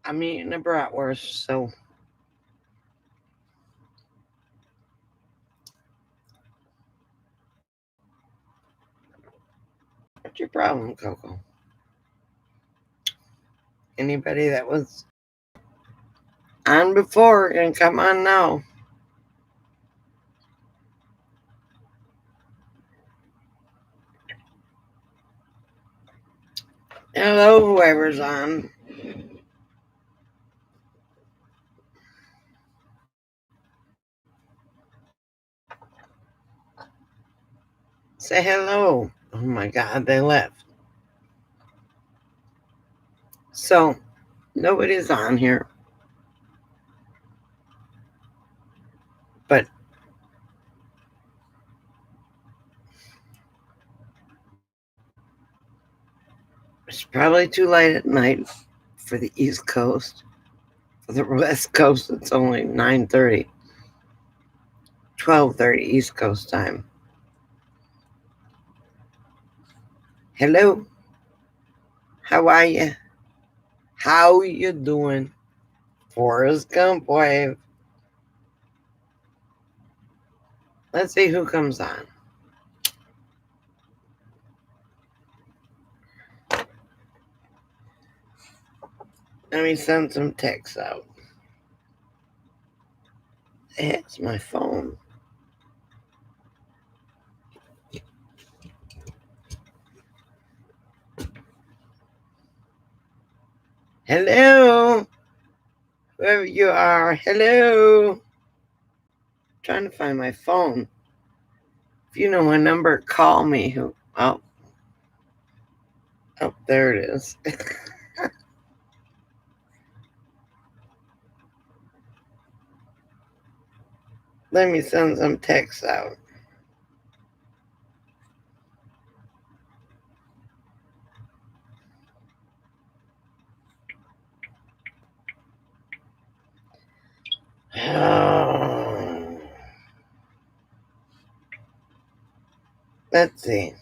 I'm eating a bratwurst, so what's your problem, Coco? Anybody that was on before can come on now. Hello, whoever's on. Say hello. Oh my God, they left. So, nobody's on here. But it's probably too late at night for the East Coast. For the West Coast, it's only 9:30, 12:30 East Coast time. Hello. How are you? How you doing? Forrest Gump wave. Let's see who comes on. Let me send some texts out. It's my phone. Hello. Whoever you are, hello. I'm trying to find my phone. If you know my number, call me. Oh, there it is. Let me send some texts out. Let's see.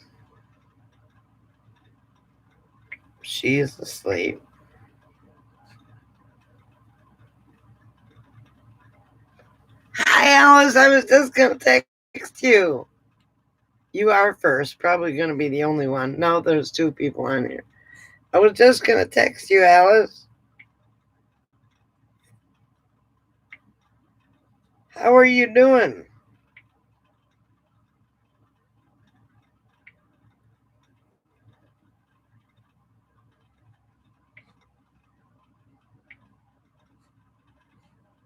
She's asleep. Hi, Alice. I was just going to text you. You are first. Probably going to be the only one. No, there's two people on here. I was just going to text you, Alice. How are you doing?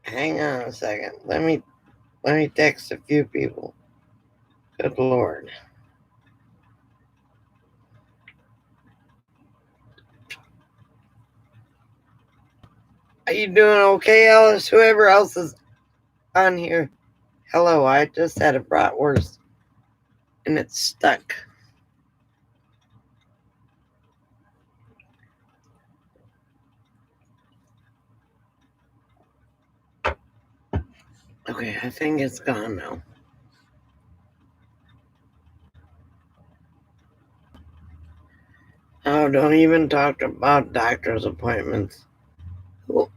Hang on a second. Let me text a few people. Good Lord. Are you doing okay, Alice? Whoever else is on here. Hello, I just had a bratwurst and it's stuck. Okay, I think it's gone now. Oh, don't even talk about doctor's appointments. Who,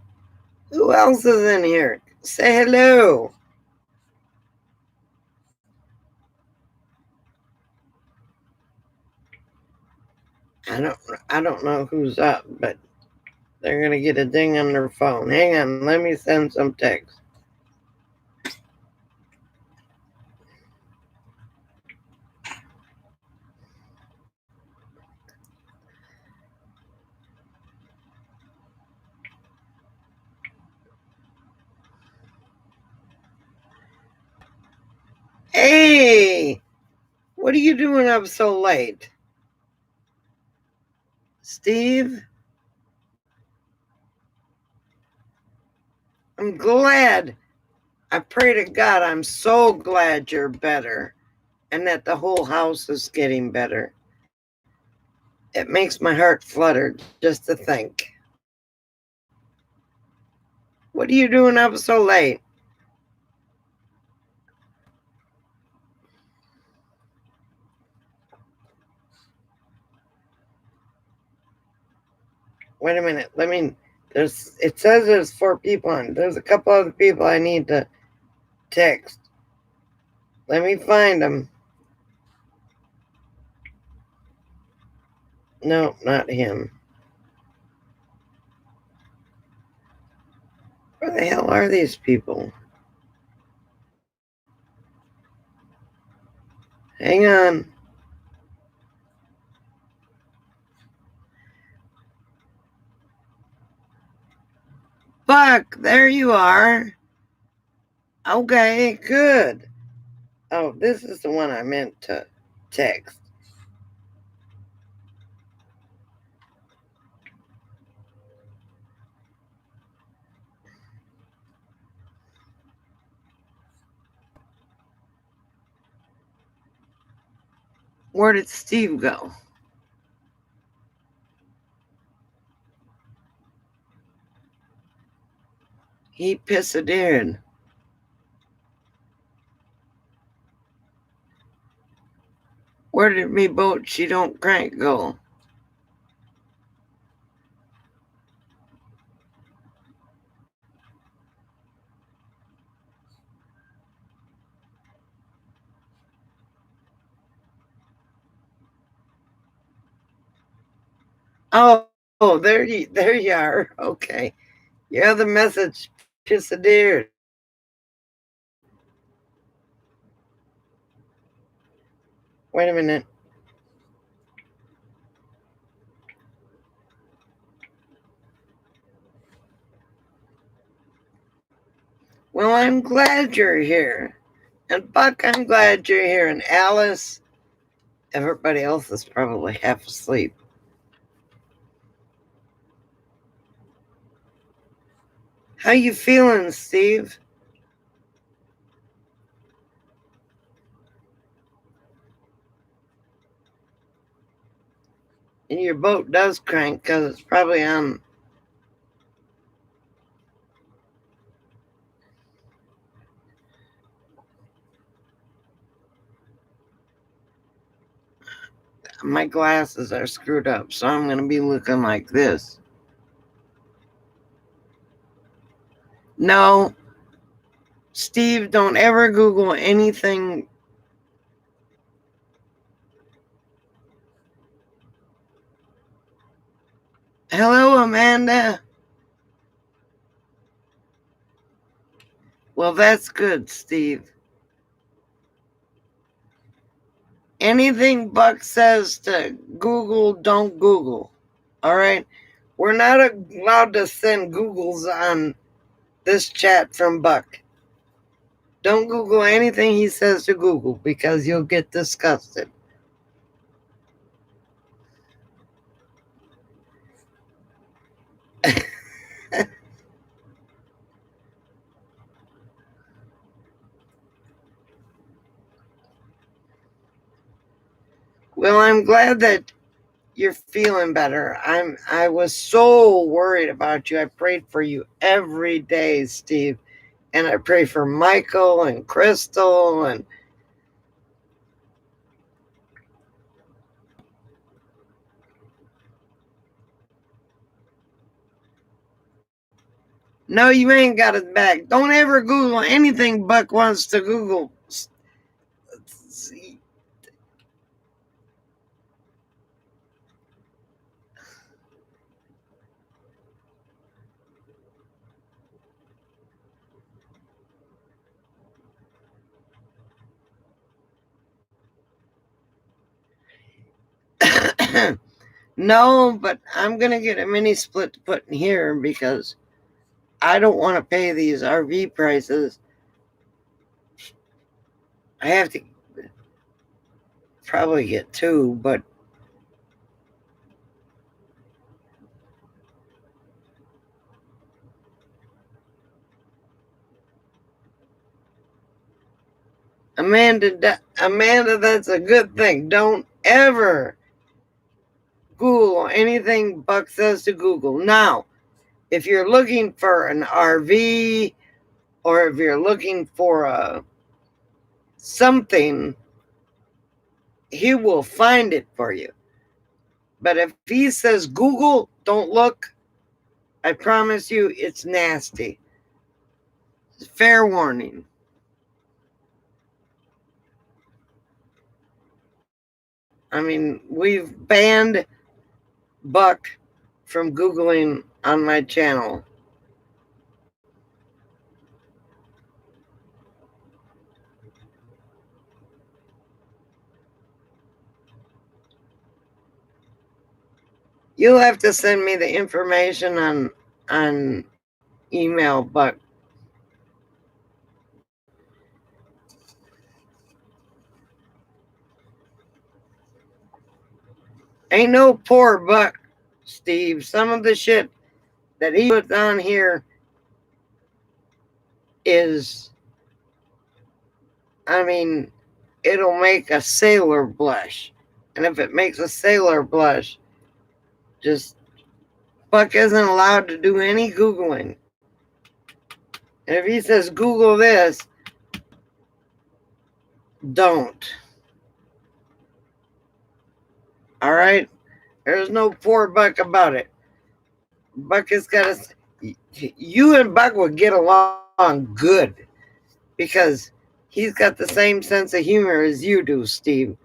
who else is in here? Say hello. I don't I don't know who's up, but they're gonna get a ding on their phone. Hang on, let me send some text. Hey, what are you doing up so late? Steve? I'm glad. I pray to God, I'm so glad you're better and that the whole house is getting better. It makes my heart flutter just to think. What are you doing up so late? Wait a minute. Let me It says there's 4 people on. There's a couple other people I need to text. Let me find them. No, not him. Where the hell are these people? Hang on. Buck, there you are. Okay, good. Oh, this is the one I meant to text. Where did Steve go? He disappeared. Where did me boat she don't crank go? Oh, there you are. Okay. Your other message disappeared. Wait a minute. Well, I'm glad you're here. And Buck, I'm glad you're here. And Alice, everybody else is probably half asleep. How you feeling, Steve? And your boat does crank because it's probably on. My glasses are screwed up, so I'm going to be looking like this. No, Steve, don't ever Google anything. Hello, Amanda. Well, that's good, Steve. Anything Buck says to Google, don't Google. All right? We're not allowed to send Googles on this chat from Buck. Don't Google anything he says to Google because you'll get disgusted. Well, I'm glad that you're feeling better. I was so worried about you. I prayed for you every day, Steve. And I pray for Michael and Crystal and no, you ain't got it back. Don't ever Google anything Buck wants to Google. No, but I'm going to get a mini split to put in here because I don't want to pay these RV prices. I have to probably get 2, but Amanda, that's a good thing. Don't ever Google anything Buck says to Google. Now, if you're looking for an RV or if you're looking for something, he will find it for you. But if he says Google, don't look. I promise you, it's nasty. Fair warning. I mean, we've banned Buck from Googling on my channel. You'll have to send me the information on email, Buck. Ain't no poor Buck, Steve. Some of the shit that he puts on here is, I mean, it'll make a sailor blush. And if it makes a sailor blush, just Buck isn't allowed to do any Googling. And if he says Google this, don't. All right? There's no poor Buck about it. Buck has got to. You and Buck would get along good because he's got the same sense of humor as you do, Steve.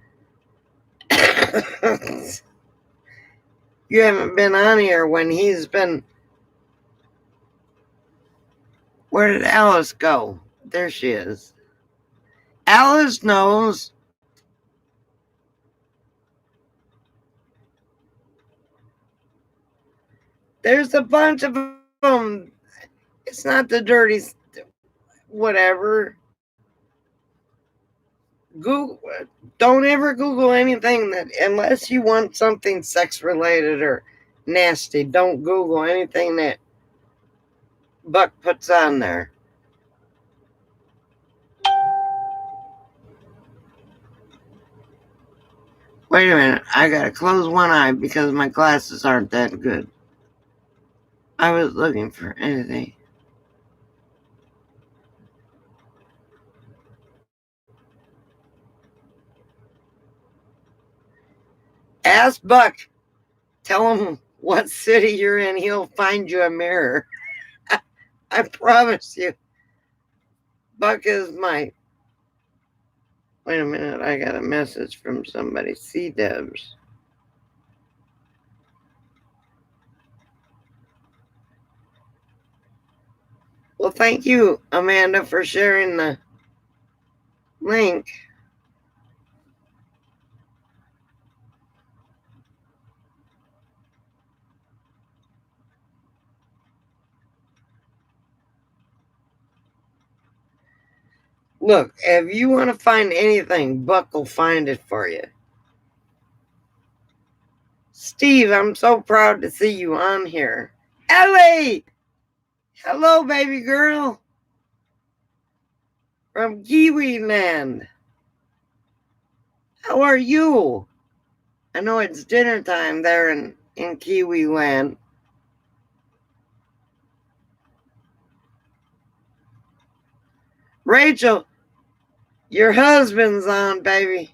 You haven't been on here when he's been. Where did Alice go? There she is. Alice knows. There's a bunch of them. It's not the dirty, whatever. Google. Don't ever Google anything that, unless you want something sex related or nasty. Don't Google anything that Buck puts on there. Wait a minute. I gotta close one eye because my glasses aren't that good. I was looking for anything. Ask Buck. Tell him what city you're in. He'll find you a mirror. I promise you. Buck is my. Wait a minute. I got a message from somebody. C-Dubs. Well, thank you, Amanda, for sharing the link. Look, if you want to find anything, Buck will find it for you. Steve, I'm so proud to see you on here. Ellie! Hello, baby girl. From Kiwi Land. How are you? I know it's dinner time there in Kiwi Land. Rachel, your husband's on, baby.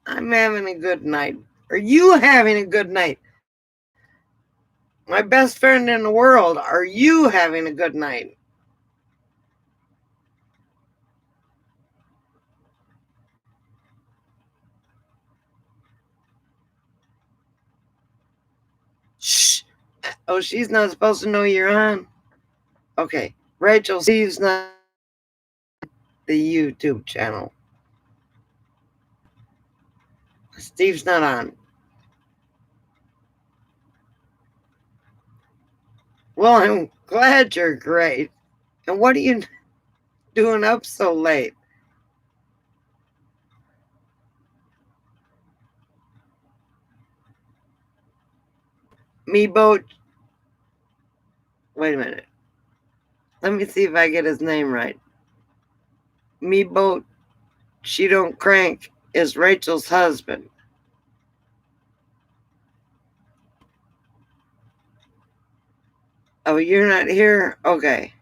I'm having a good night. Are you having a good night? My best friend in the world, are you having a good night? Shh. Oh, she's not supposed to know you're on? Okay. Rachel, Steve's not the YouTube channel. Steve's not on. Well, I'm glad you're great. And what are you doing up so late? Me boat. Wait a minute. Let me see if I get his name right. Me boat. She don't crank is Rachel's husband. Oh, you're not here? Okay.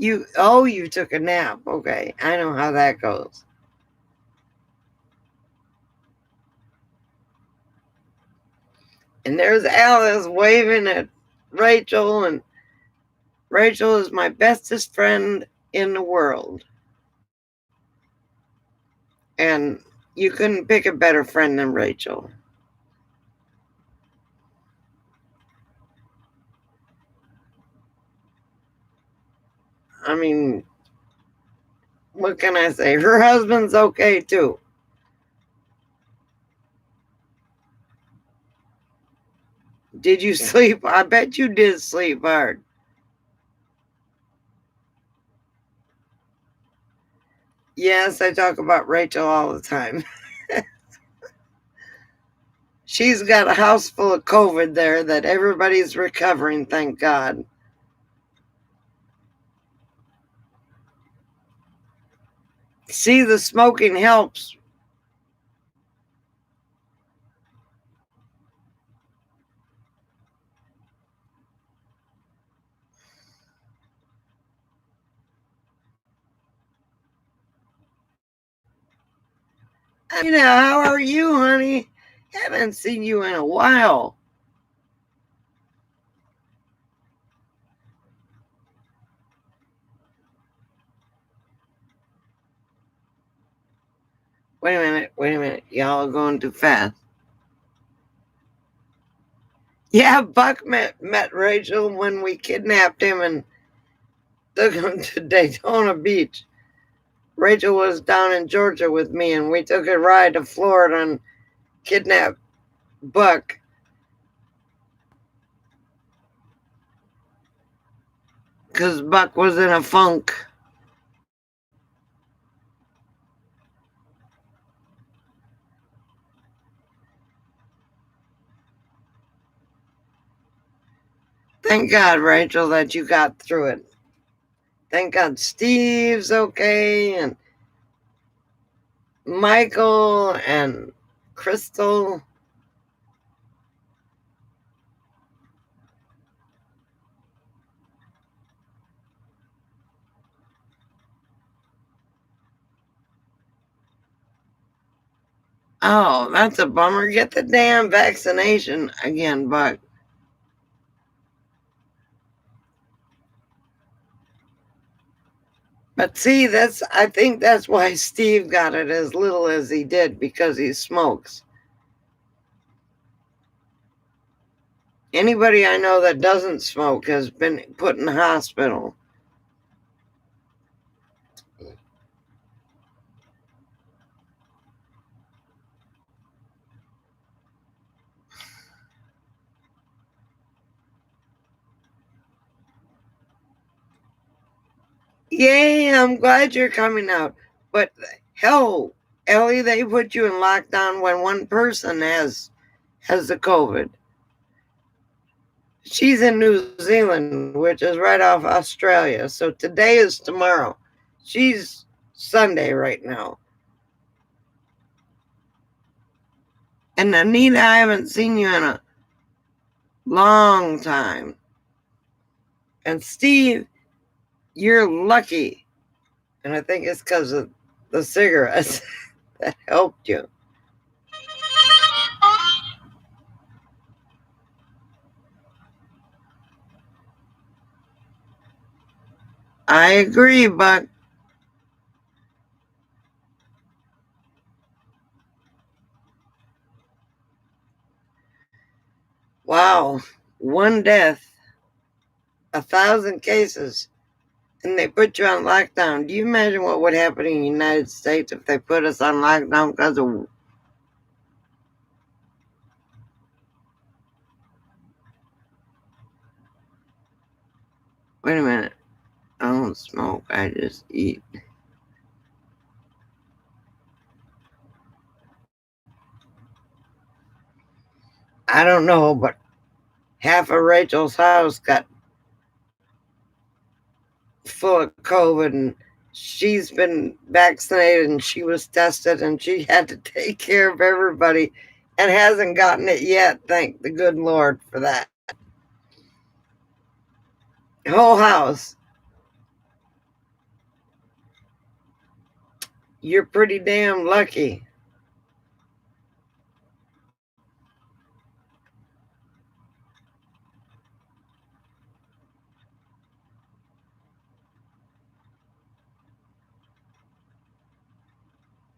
You took a nap. Okay, I know how that goes. And there's Alice waving at Rachel, and Rachel is my bestest friend in the world. And you couldn't pick a better friend than Rachel. I mean, what can I say? Her husband's okay too. Did you sleep? I bet you did sleep hard. Yes, I talk about Rachel all the time. She's got a house full of COVID there that everybody's recovering, thank God. See, the smoking helps. How are you, honey? Haven't seen you in a while. Wait a minute. Y'all are going too fast. Yeah, Buck met Rachel when we kidnapped him and took him to Daytona Beach. Rachel was down in Georgia with me, and we took a ride to Florida and kidnapped Buck because Buck was in a funk. Thank God, Rachel, that you got through it. Thank God Steve's okay, and Michael and Crystal. Oh, that's a bummer. Get the damn vaccination again, Buck. But see, I think that's why Steve got it as little as he did, because he smokes. Anybody I know that doesn't smoke has been put in the hospital. Yay, I'm glad you're coming out. But hell, Ellie, they put you in lockdown when one person has the COVID. She's in New Zealand, which is right off Australia. So today is tomorrow. She's Sunday right now. And Anita, I haven't seen you in a long time. And Steve, you're lucky. And I think it's because of the cigarettes that helped you. I agree, Buck. Wow. One death, 1,000 cases, and they put you on lockdown. Do you imagine what would happen in the United States if they put us on lockdown because of... Wait a minute. I don't smoke. I just eat. I don't know, but half of Rachel's house got full of COVID, and she's been vaccinated and she was tested and she had to take care of everybody and hasn't gotten it yet. Thank the good Lord for that. Whole house. You're pretty damn lucky.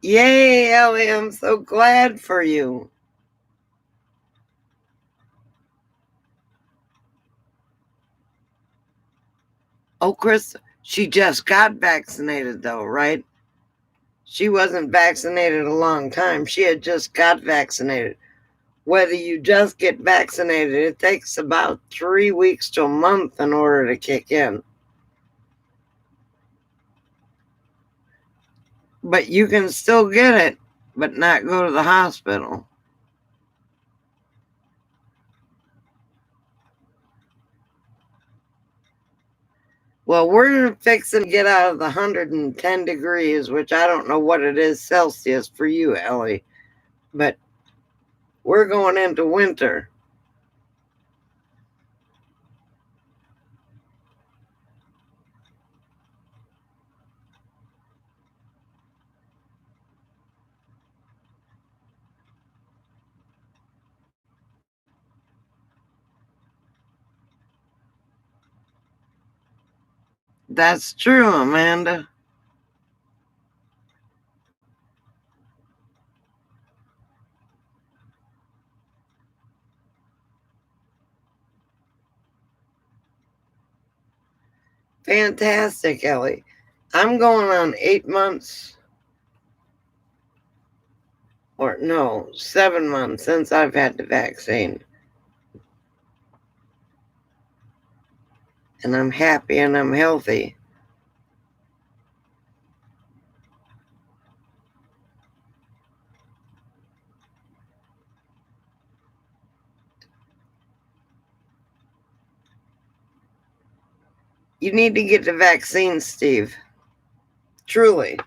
Yay, Ellie, I'm so glad for you. Oh, Chris, she just got vaccinated, though, right? She wasn't vaccinated a long time. She had just got vaccinated. Whether you just get vaccinated, it takes about 3 weeks to a month in order to kick in. But you can still get it, but not go to the hospital. Well, we're fixing to get out of the 110 degrees, which I don't know what it is Celsius for you, Ellie, but we're going into winter. That's true, Amanda. Fantastic, Ellie. I'm going on 8 months, or no, 7 months since I've had the vaccine. And I'm happy and I'm healthy. You need to get the vaccine, Steve. Truly.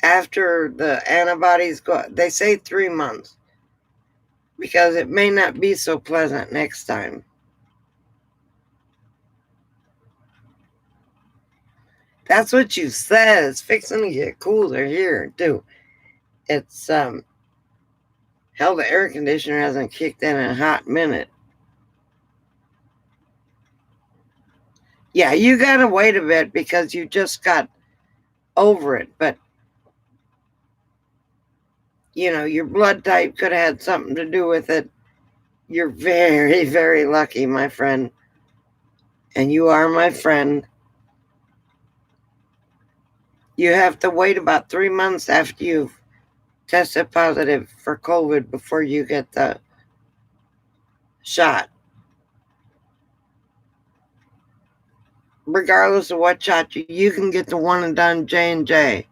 After the antibodies go, they say 3 months because it may not be so pleasant next time. That's what you said. It's fixing to get cooler here, too. It's, hell, the air conditioner hasn't kicked in a hot minute. Yeah, you gotta wait a bit because you just got over it, but you know, your blood type could have had something to do with it. You're very, very lucky, my friend. And you are my friend. You have to wait about 3 months after you've tested positive for COVID before you get the shot. Regardless of what shot you can get the one and done J&J.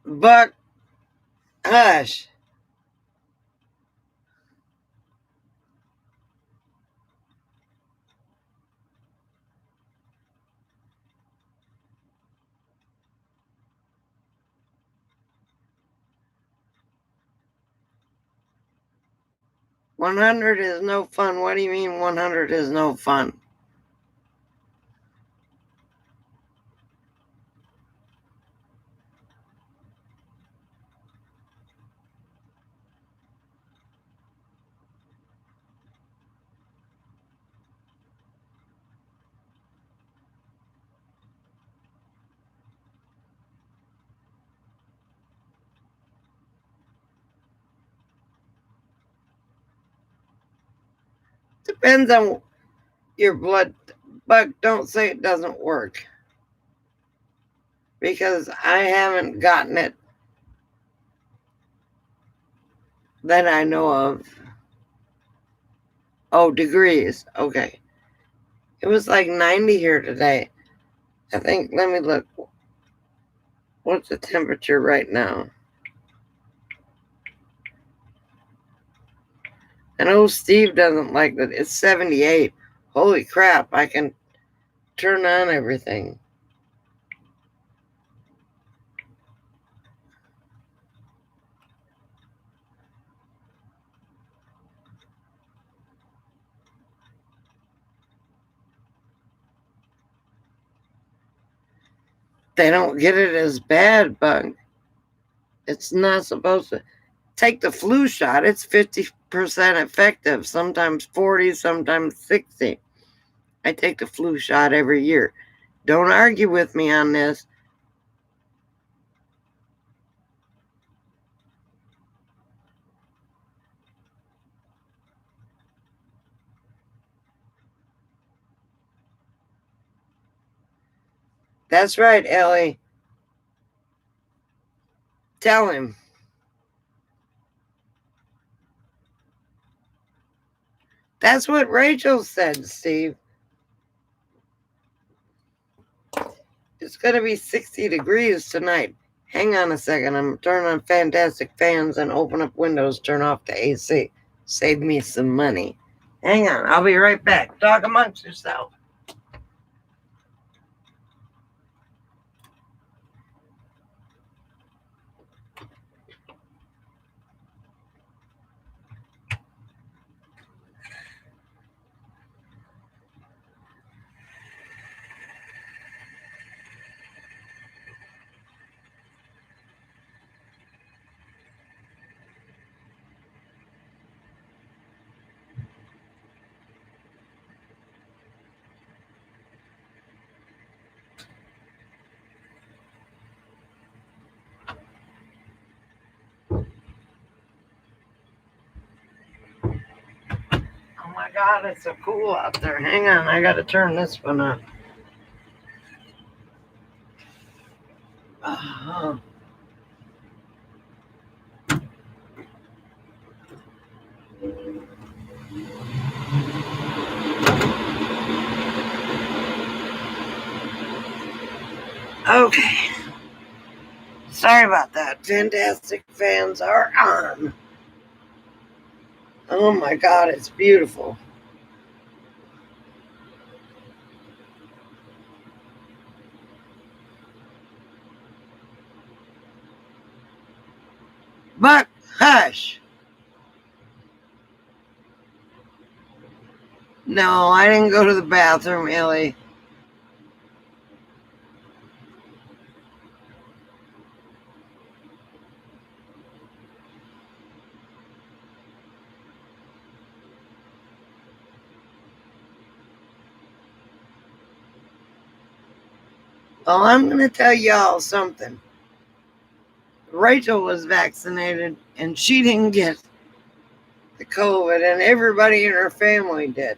Buck, hush. $100 is no fun. What do you mean 100 is no fun? Depends on your blood. But don't say it doesn't work because I haven't gotten it that I know of. Oh, degrees. Okay. It was like 90 here today. I think, let me look. What's the temperature right now? I know Steve doesn't like that. It's 78. Holy crap, I can turn on everything. They don't get it as bad, Bug. It's not supposed to. Take the flu shot. It's 50% effective, sometimes 40, sometimes 60. I take the flu shot every year. Don't argue with me on this. That's right, Ellie. Tell him. That's what Rachel said, Steve. It's going to be 60 degrees tonight. Hang on a second. I'm turning on fantastic fans and open up windows, turn off the AC. Save me some money. Hang on. I'll be right back. Talk amongst yourself. Oh my God, it's so cool out there. Hang on. I got to turn this one on. Uh-huh. Okay. Sorry about that. Fantastic fans are on. Oh my God, it's beautiful. But hush. No, I didn't go to the bathroom, Ellie. Well, I'm going to tell y'all something. Rachel was vaccinated and she didn't get the COVID, and everybody in her family did.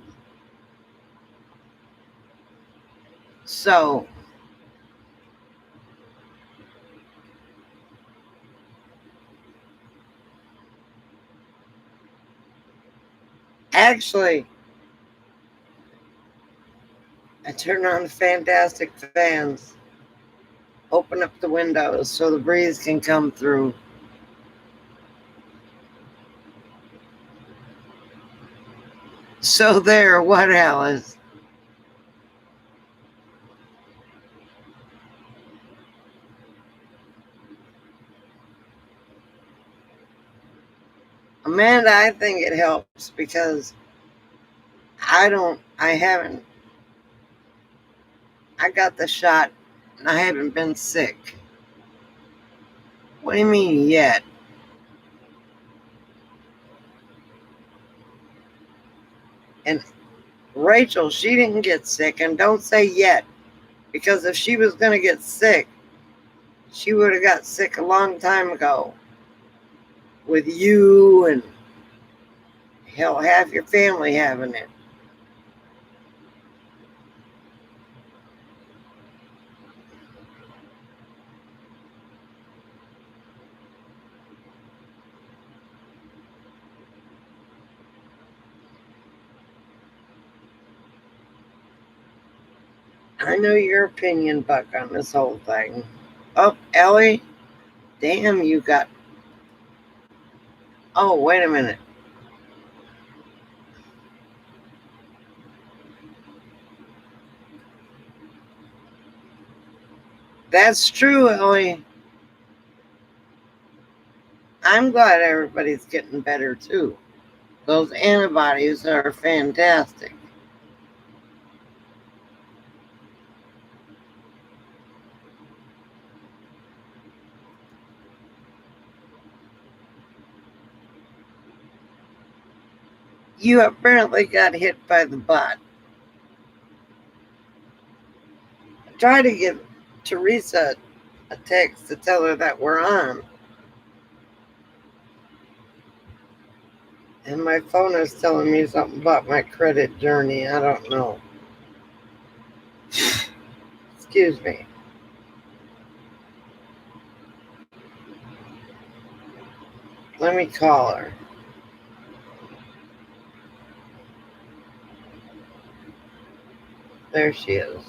So, actually, I turned on the fantastic fans, open up the windows so the breeze can come through. So, there, what, Alice? Amanda, I think it helps because I haven't, I got the shot and I haven't been sick. What do you mean yet? And Rachel, she didn't get sick, and don't say yet, because if she was going to get sick, she would have got sick a long time ago with you and hell, half your family having it. I know your opinion, Buck, on this whole thing. Oh, Ellie. Damn, you got. Oh, wait a minute. That's true, Ellie. I'm glad everybody's getting better too. Those antibodies are fantastic. You apparently got hit by the bot. Try to give Teresa a text to tell her that we're on. And my phone is telling me something about my credit journey. I don't know. Excuse me. Let me call her. There she is.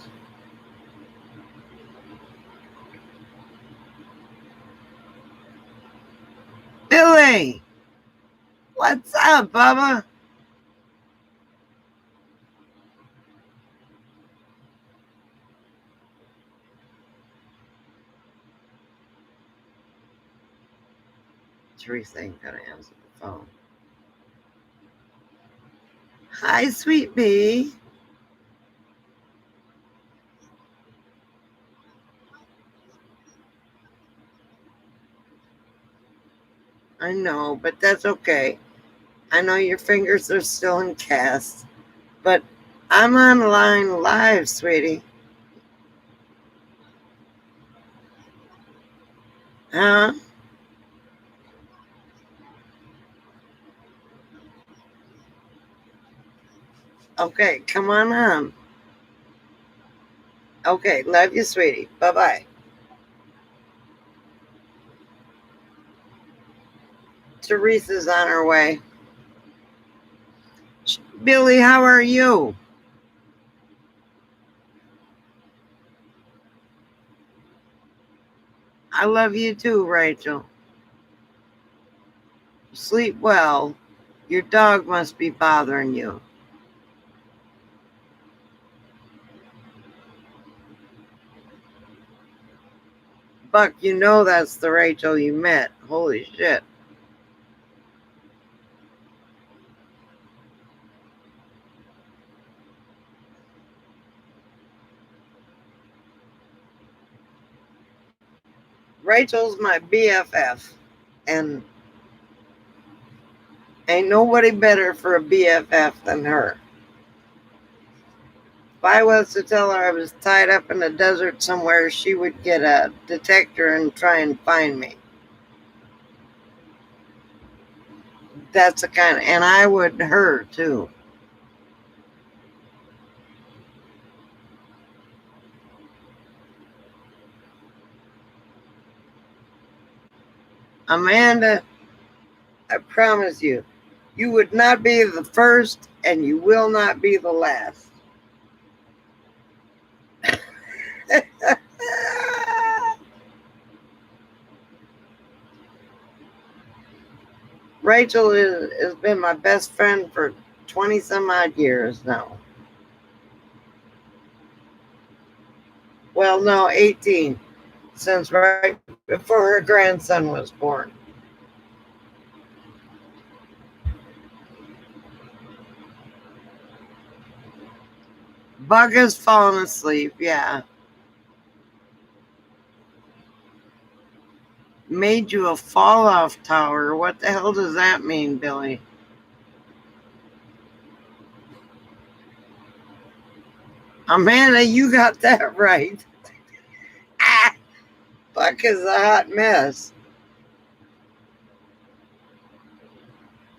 Billy! What's up, Bubba? Teresa ain't gonna answer the phone. Hi, sweet bee. I know, but that's okay. I know your fingers are still in cast, but I'm online live, sweetie. Huh? Okay, come on on. Okay, love you, sweetie. Bye bye. Teresa's on her way. Billy, how are you? I love you too, Rachel. Sleep well. Your dog must be bothering you. Buck, you know that's the Rachel you met. Holy shit. Rachel's my BFF, and ain't nobody better for a BFF than her. If I was to tell her I was tied up in the desert somewhere, she would get a detector and try and find me. That's the kind of, and I would her too. Amanda, I promise you, you would not be the first and you will not be the last. Rachel has been my best friend for 20 some odd years now. Well, no, 18, since right before her grandson was born. Bug has fallen asleep, yeah. Made you a fall off tower. What the hell does that mean, Billy? Amanda, you got that right. Ah, Buck is a hot mess.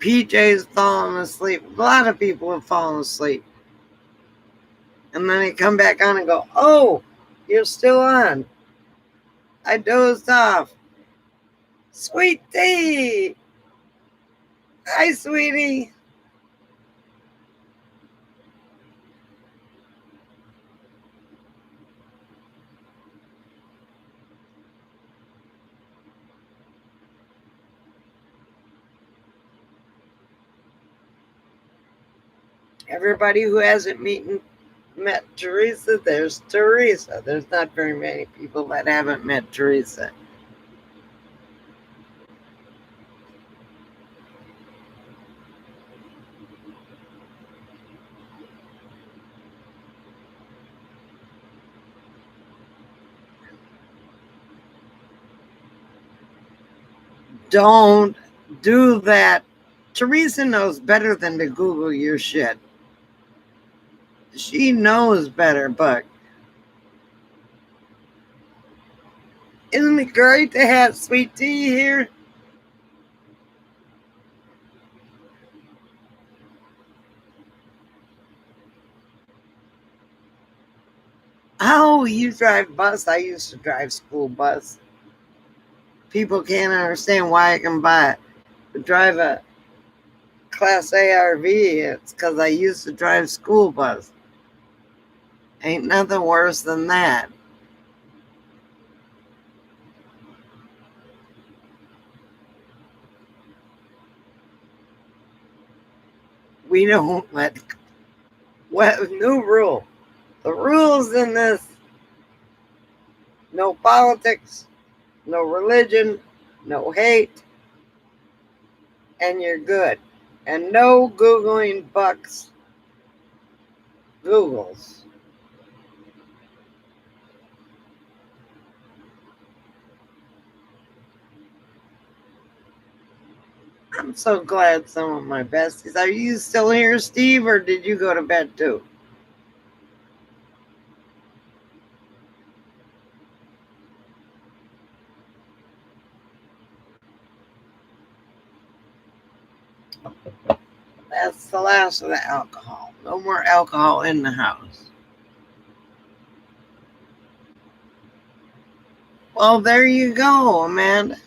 PJ's fallen asleep. A lot of people have fallen asleep. And then they come back on and go, oh, you're still on. I dozed off. Sweet tea. Hi, sweetie. Everybody who hasn't met Teresa, there's Teresa. There's not very many people that haven't met Teresa. Don't do that. Teresa knows better than to Google your shit. She knows better, but isn't it great to have Sweet Tea here? Oh, you drive bus. I used to drive school bus. People can't understand why I can drive a Class ARV. It's because I used to drive school bus. Ain't nothing worse than that. We don't let. What new rule? The rules in this: no politics, no religion, no hate, and you're good. And no Googling Bucks Googles. I'm so glad some of my besties. Are you still here, Steve, or did you go to bed too? That's the last of the alcohol. No more alcohol in the house. Well, there you go, Amanda.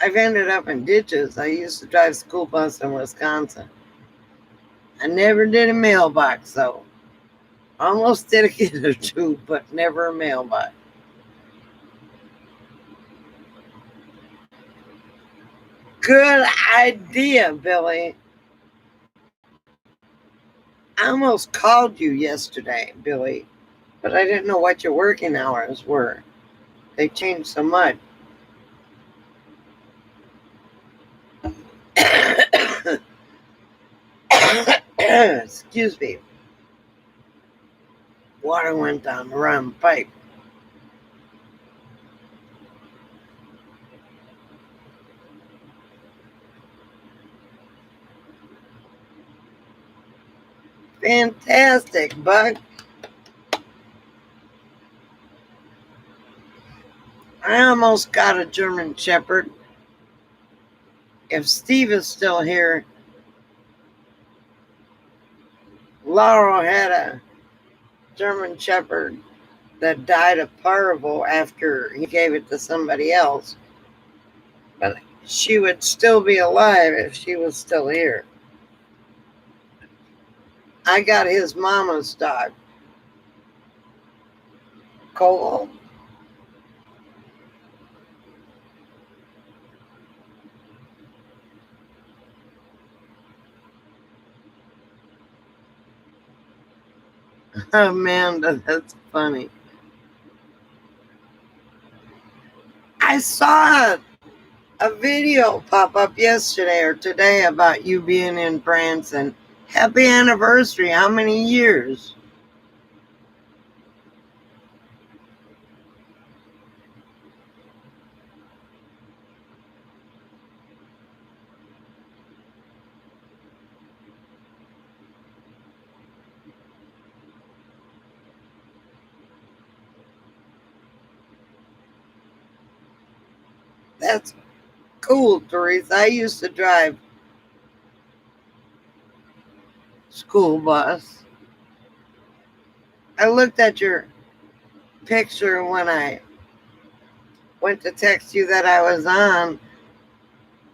I've ended up in ditches. I used to drive school bus in Wisconsin. I never did a mailbox, though. Almost did a kid or two, but never a mailbox. Good idea, Billy. I almost called you yesterday, Billy, but I didn't know what your working hours were. They changed so much. Excuse me. Water went down the wrong pipe. Fantastic, Buck. I almost got a German Shepherd. If Steve is still here, Laurel had a German Shepherd that died of parvo after he gave it to somebody else. But she would still be alive if she was still here. I got his mama's dog, Cole. Amanda, that's funny. I saw a video pop up yesterday or today about you being in France, and happy anniversary. How many years? That's cool, Teresa. I used to drive school bus. I looked at your picture when I went to text you that I was on,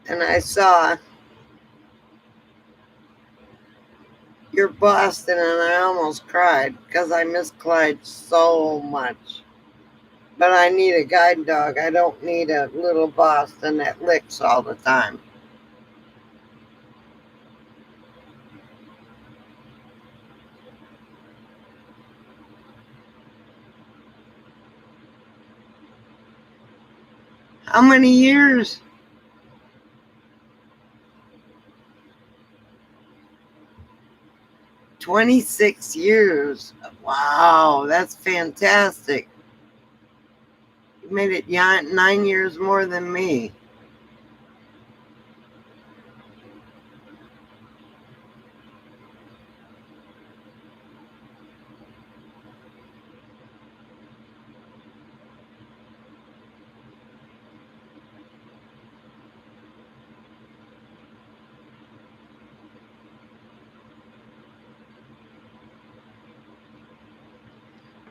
and I saw your Boston, and I almost cried because I miss Clyde so much. But I need a guide dog. I don't need a little Boston that licks all the time. How many years? 26 years. Wow, that's fantastic. You made it 9 years more than me.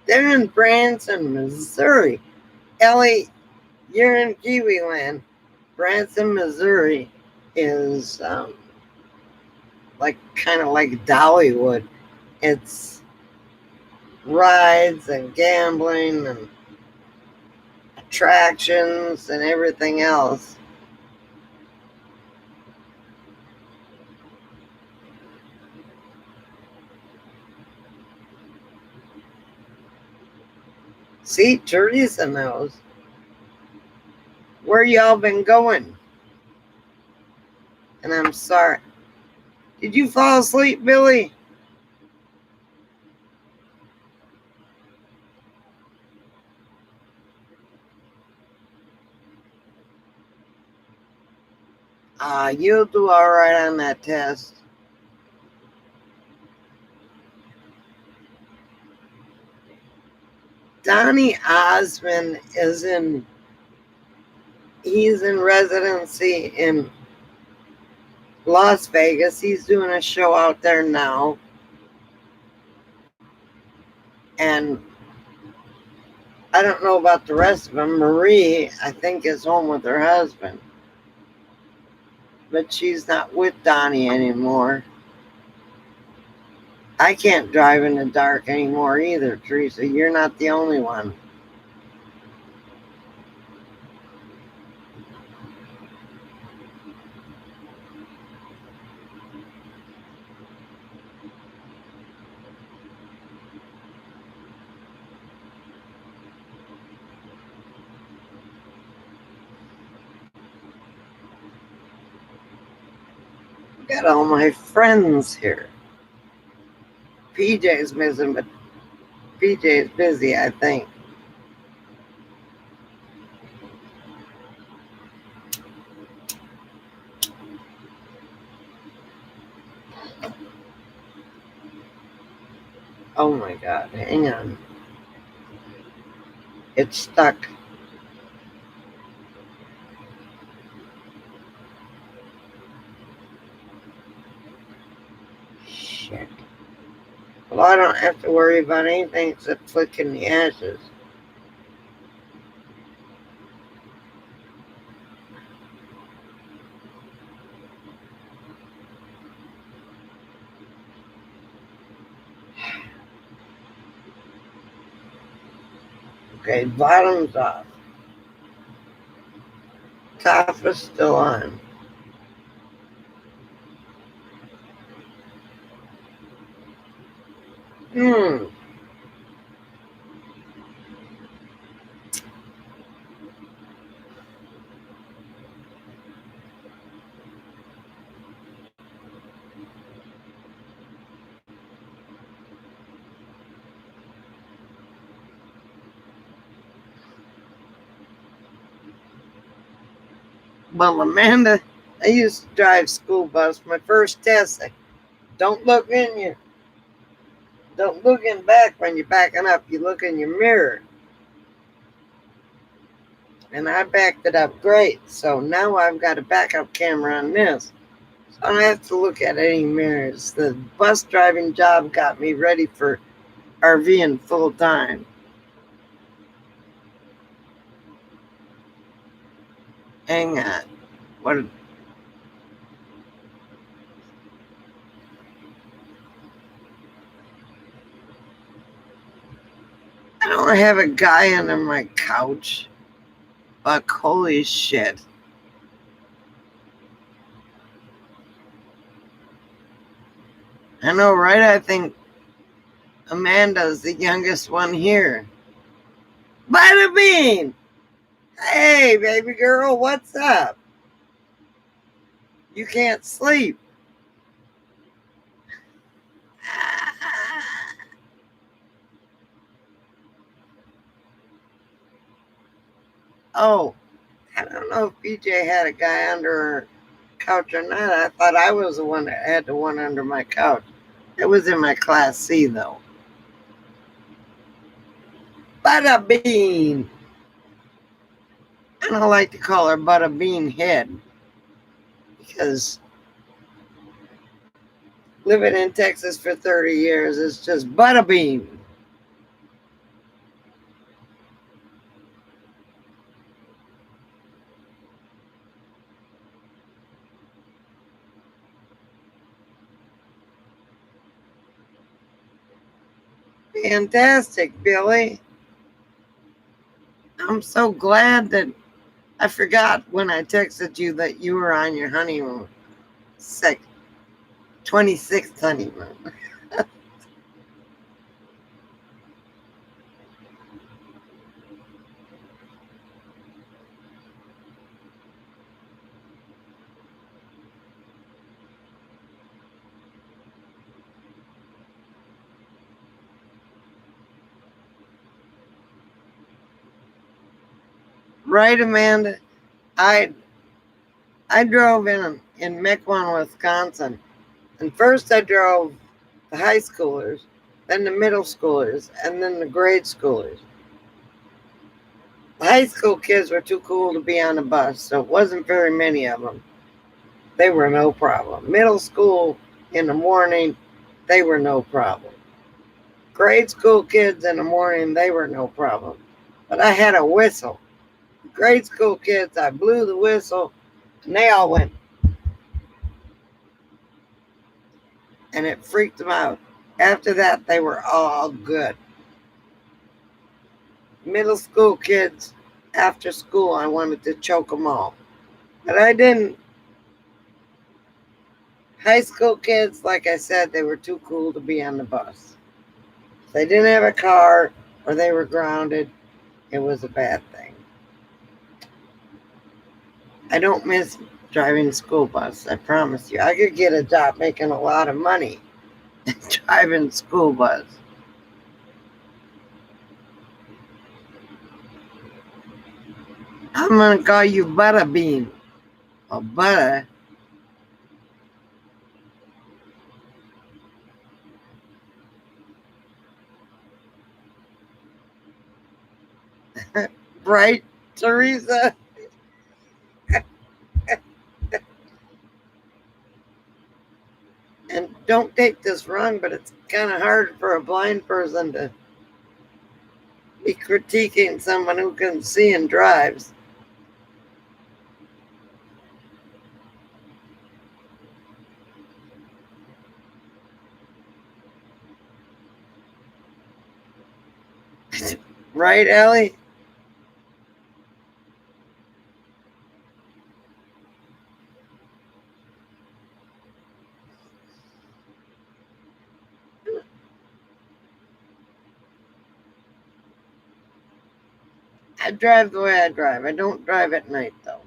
They're in Branson, Missouri. Ellie, you're in Kiwiland. Branson, Missouri is like kind of like Dollywood. It's rides and gambling and attractions and everything else. See, Teresa knows. Where y'all been going? And I'm sorry. Did you fall asleep, Billy? You'll do all right on that test. Donnie Osmond he's in residency in Las Vegas. He's doing a show out there now. And I don't know about the rest of them. Marie, I think, is home with her husband. But she's not with Donnie anymore. I can't drive in the dark anymore either, Teresa. You're not the only one. Got all my friends here. PJ's missing, but PJ's busy, I think. Oh my God, hang on. It's stuck. Shit. Well, I don't have to worry about anything except flicking the ashes. Okay, bottom's off. Top is still on. Well, Amanda, I used to drive school bus. My first test, don't look in you. Don't look in back when you're backing up. You look in your mirror. And I backed it up great. So now I've got a backup camera on this. So I don't have to look at any mirrors. The bus driving job got me ready for RVing full time. Hang on. What? I don't have a guy under my couch. Fuck, holy shit. I know, right? I think Amanda's the youngest one here. Bada bean! Hey, baby girl, what's up? You can't sleep. Oh, I don't know if BJ had a guy under her couch or not. I thought I was the one that had the one under my couch. It was in my class C though. Bada Bean. I don't like to call her Bada Bean Head because living in Texas for 30 years is just Bada Bean. Fantastic, Billy. I'm so glad that I forgot when I texted you that you were on your honeymoon. Sick. 26th honeymoon. Right, Amanda? I I drove in Mequon, Wisconsin. And first I drove the high schoolers, then the middle schoolers, and then the grade schoolers. The high school kids were too cool to be on the bus, so it wasn't very many of them. They were no problem. Middle school in the morning, they were no problem. Grade school kids in the morning, they were no problem. But I had a whistle. Grade school kids, I blew the whistle, and they all went, and it freaked them out. After that, they were all good. Middle school kids, after school, I wanted to choke them all. But I didn't. High school kids, like I said, they were too cool to be on the bus. If they didn't have a car or they were grounded, it was a bad thing. I don't miss driving the school bus, I promise you. I could get a job making a lot of money driving the school bus. I'm gonna call you Butterbean or Butter. Right, Teresa? And don't take this wrong, but it's kind of hard for a blind person to be critiquing someone who can see and drives. Right, Ellie? I drive the way I drive. I don't drive at night, though.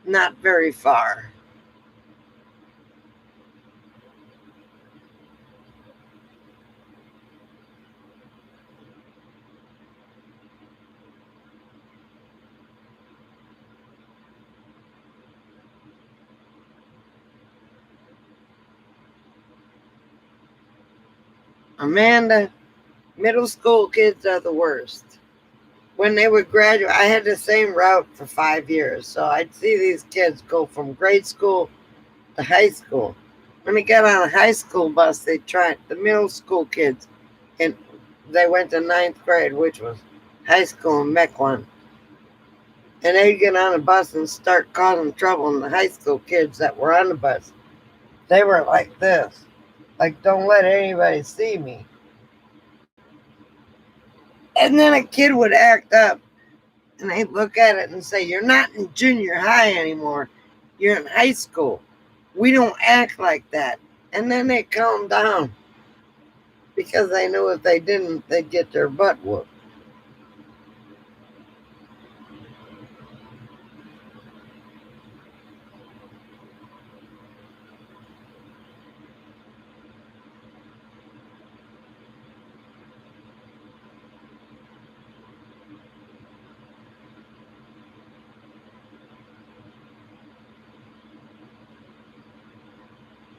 Not very far. Amanda, middle school kids are the worst. When they would graduate, I had the same route for 5 years. So I'd see these kids go from grade school to high school. When they got on a high school bus, they tried the middle school kids, and they went to ninth grade, which was high school in Mequon. And they'd get on a bus and start causing trouble, and the high school kids that were on the bus, they were like this. Like, don't let anybody see me. And then a kid would act up, and they'd look at it and say, you're not in junior high anymore. You're in high school. We don't act like that. And then they calm down because they knew if they didn't, they'd get their butt whooped.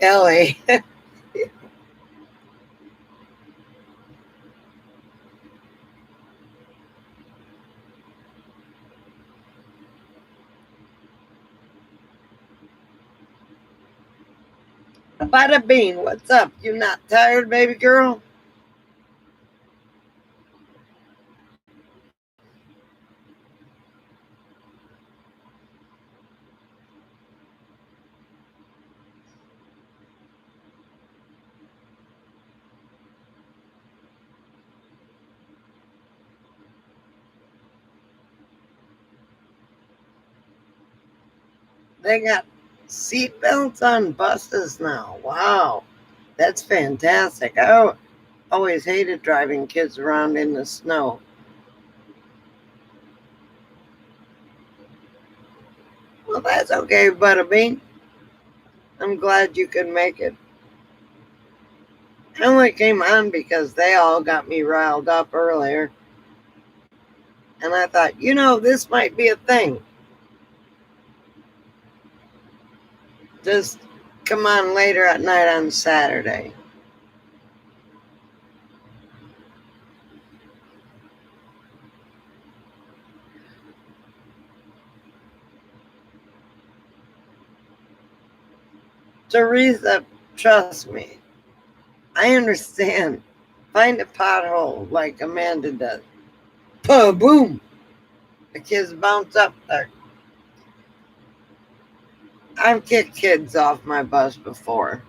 Ellie. Bada bean, what's up? You not tired, baby girl? They got seat belts on buses now. Wow, that's fantastic. I always hated driving kids around in the snow. Well, that's okay, Butterbean. I'm glad you could make it. I only came on because they all got me riled up earlier. And I thought, this might be a thing. Just come on later at night on Saturday. Teresa, trust me. I understand. Find a pothole like Amanda does. Boom! The kids bounce up there. I've kicked kids off my bus before.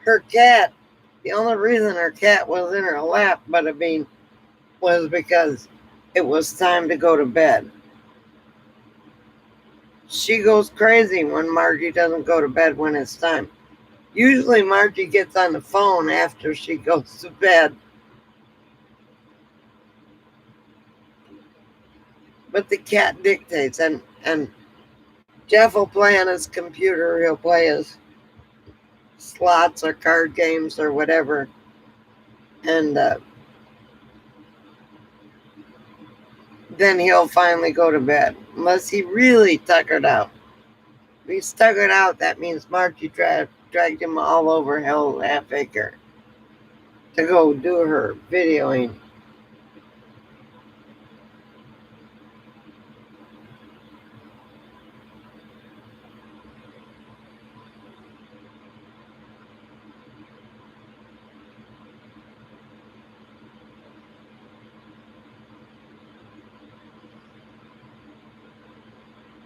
Her cat, the only reason her cat was in her lap, was because it was time to go to bed. She goes crazy when Margie doesn't go to bed when it's time. Usually Margie gets on the phone after she goes to bed. But the cat dictates, and Jeff will play on his computer. He'll play his slots or card games or whatever. And then he'll finally go to bed. Unless he really tuckered out. If he's tuckered out, that means Margie dragged him all over Hell's Half Acre to go do her videoing.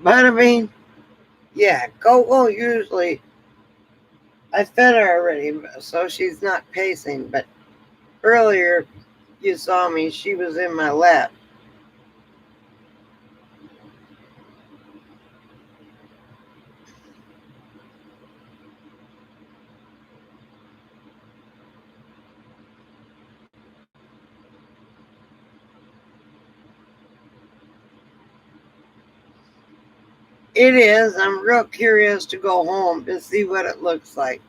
But I mean, yeah, Coco usually, I fed her already, so she's not pacing. But earlier, you saw me, she was in my lap. It is. I'm real curious to go home to see what it looks like.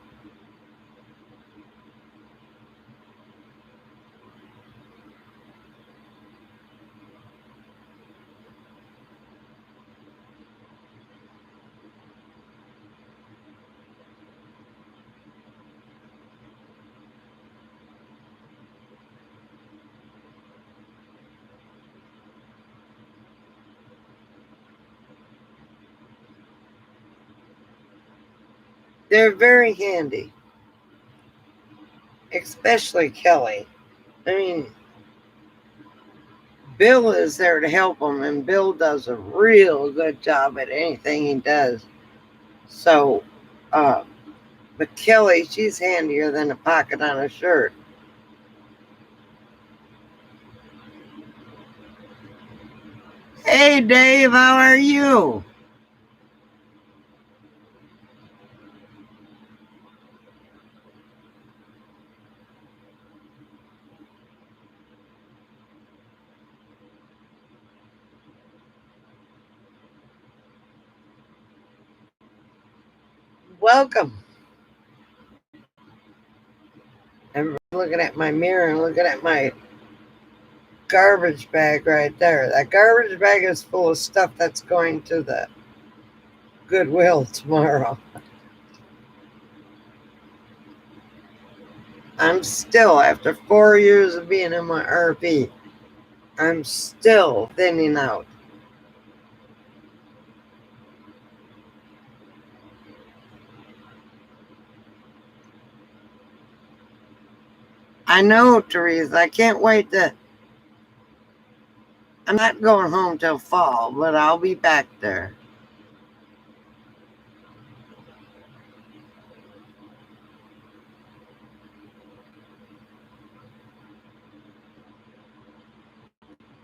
They're very handy, especially Kelly. I mean, Bill is there to help him, and Bill does a real good job at anything he does. So, uh, but Kelly, she's handier than a pocket on a shirt. Hey, Dave, how are you? welcome. I'm looking at my mirror and looking at my garbage bag right there. That garbage bag is full of stuff that's going to the Goodwill tomorrow. I'm still, after 4 years of being in my RV, I'm still thinning out. I know, Teresa. I can't wait to. I'm not going home till fall, but I'll be back there.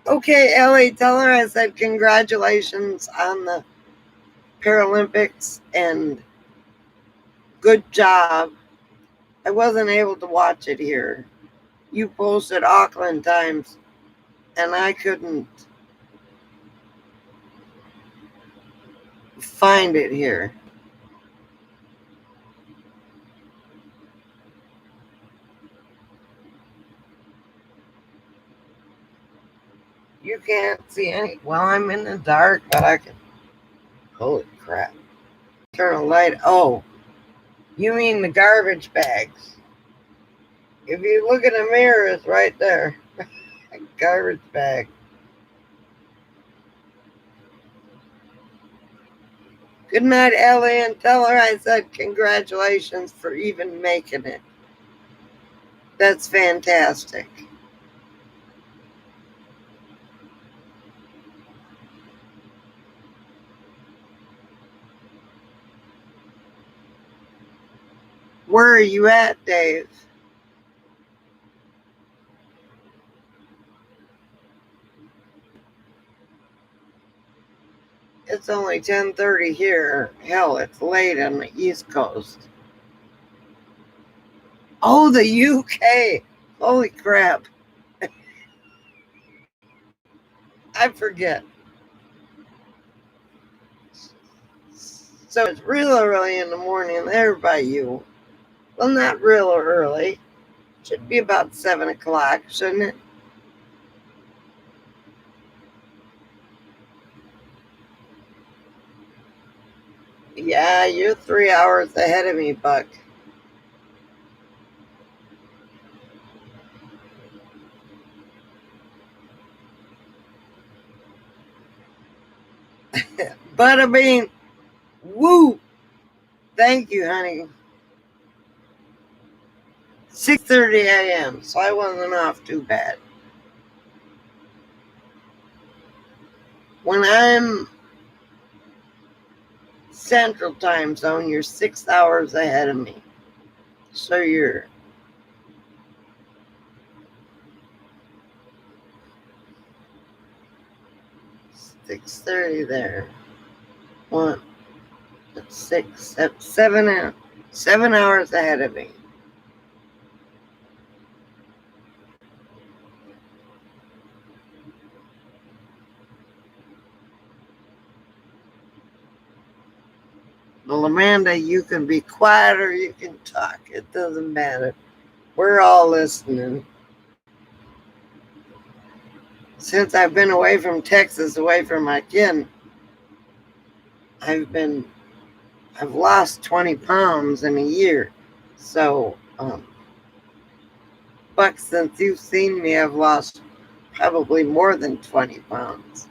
Okay, Ellie, tell her I said congratulations on the Paralympics and good job. I wasn't able to watch it here. You posted Auckland times, and I couldn't find it here. You can't see any. Well, I'm in the dark, but I can. Holy crap. Turn a light. Oh, you mean the garbage bags. If you look in the mirror, it's right there. A garbage bag. Good night, Ellie, and tell her I said congratulations for even making it. That's fantastic. Where are you at, Dave? It's only 10:30 here. Hell, it's late on the East Coast. Oh, the UK. Holy crap. I forget. So it's real early in the morning there by you. Well, not real early. Should be about 7 o'clock, shouldn't it? Yeah, you're 3 hours ahead of me, Buck. Bada bing. Woo! Thank you, honey. 6:30 a.m., so I wasn't off too bad. When I'm Central Time Zone, you're 6 hours ahead of me. So you're 6:30 there. 1, 6, 7 hours ahead of me. Well, Amanda, you can be quiet or you can talk. It doesn't matter. We're all listening. Since I've been away from Texas, away from my kin, I've lost 20 pounds in a year. So, Buck, since you've seen me, I've lost probably more than 20 pounds.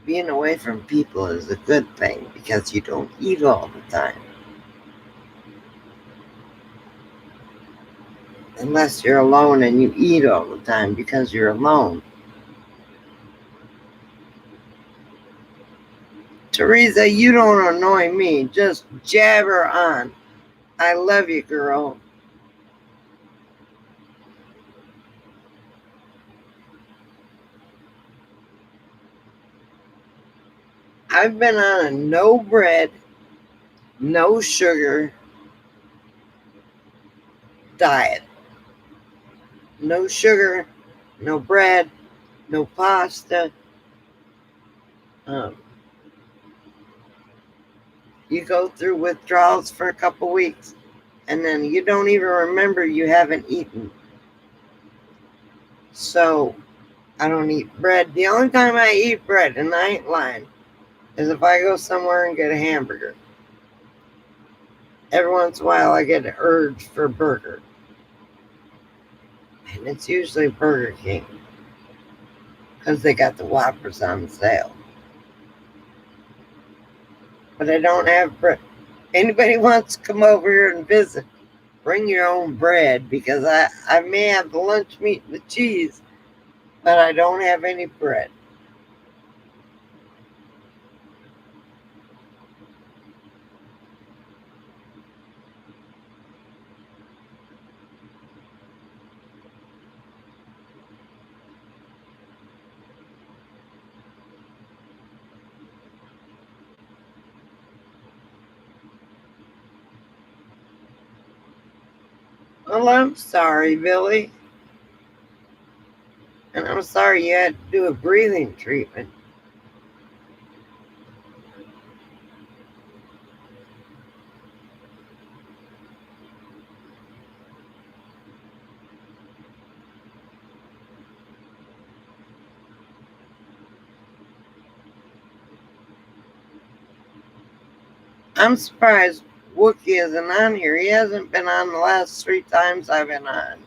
Being away from people is a good thing because you don't eat all the time. Unless you're alone and you eat all the time because you're alone. Teresa, you don't annoy me. Just jabber on. I love you, girl. I've been on a no bread, no sugar diet. No sugar, no bread, no pasta. Um, you go through withdrawals for a couple weeks, and then you don't even remember you haven't eaten. So I don't eat bread. The only time I eat bread, and I ain't lying, is if I go somewhere and get a hamburger. Every once in a while I get an urge for a burger. And it's usually Burger King, because they got the Whoppers on sale. But I don't have bread. Anybody wants to come over here and visit, bring your own bread, because I may have the lunch meat and the cheese, but I don't have any bread. Well, I'm sorry, Billy. And I'm sorry you had to do a breathing treatment. I'm surprised Wookie isn't on here. He hasn't been on the last 3 times I've been on.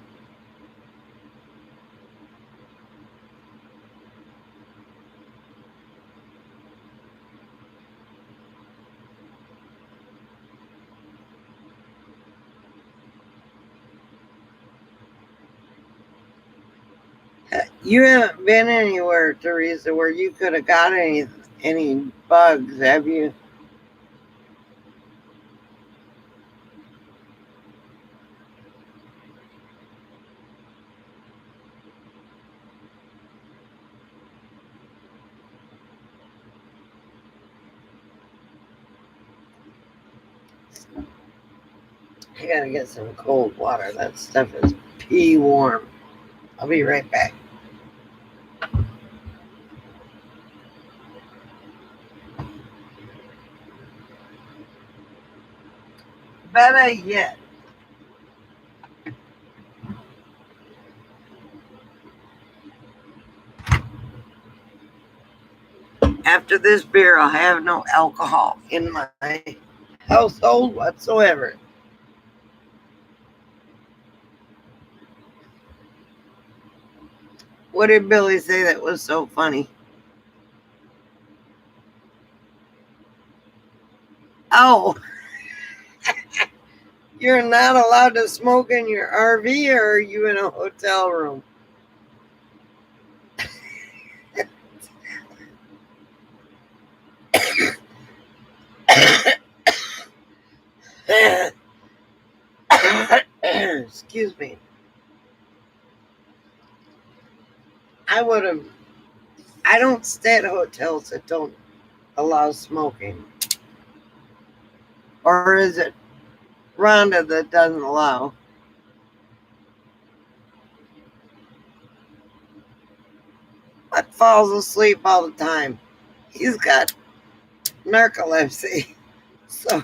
You haven't been anywhere, Teresa, where you could have got any bugs, have you? I gotta get some cold water. That stuff is pee warm. I'll be right back. Better yet, after this beer, I'll have no alcohol in my household whatsoever. What did Billy say that was so funny? Oh, you're not allowed to smoke in your RV, or are you in a hotel room? Excuse me. I would have. I don't stay at hotels that don't allow smoking. Or is it Rhonda that doesn't allow? But falls asleep all the time. He's got narcolepsy. So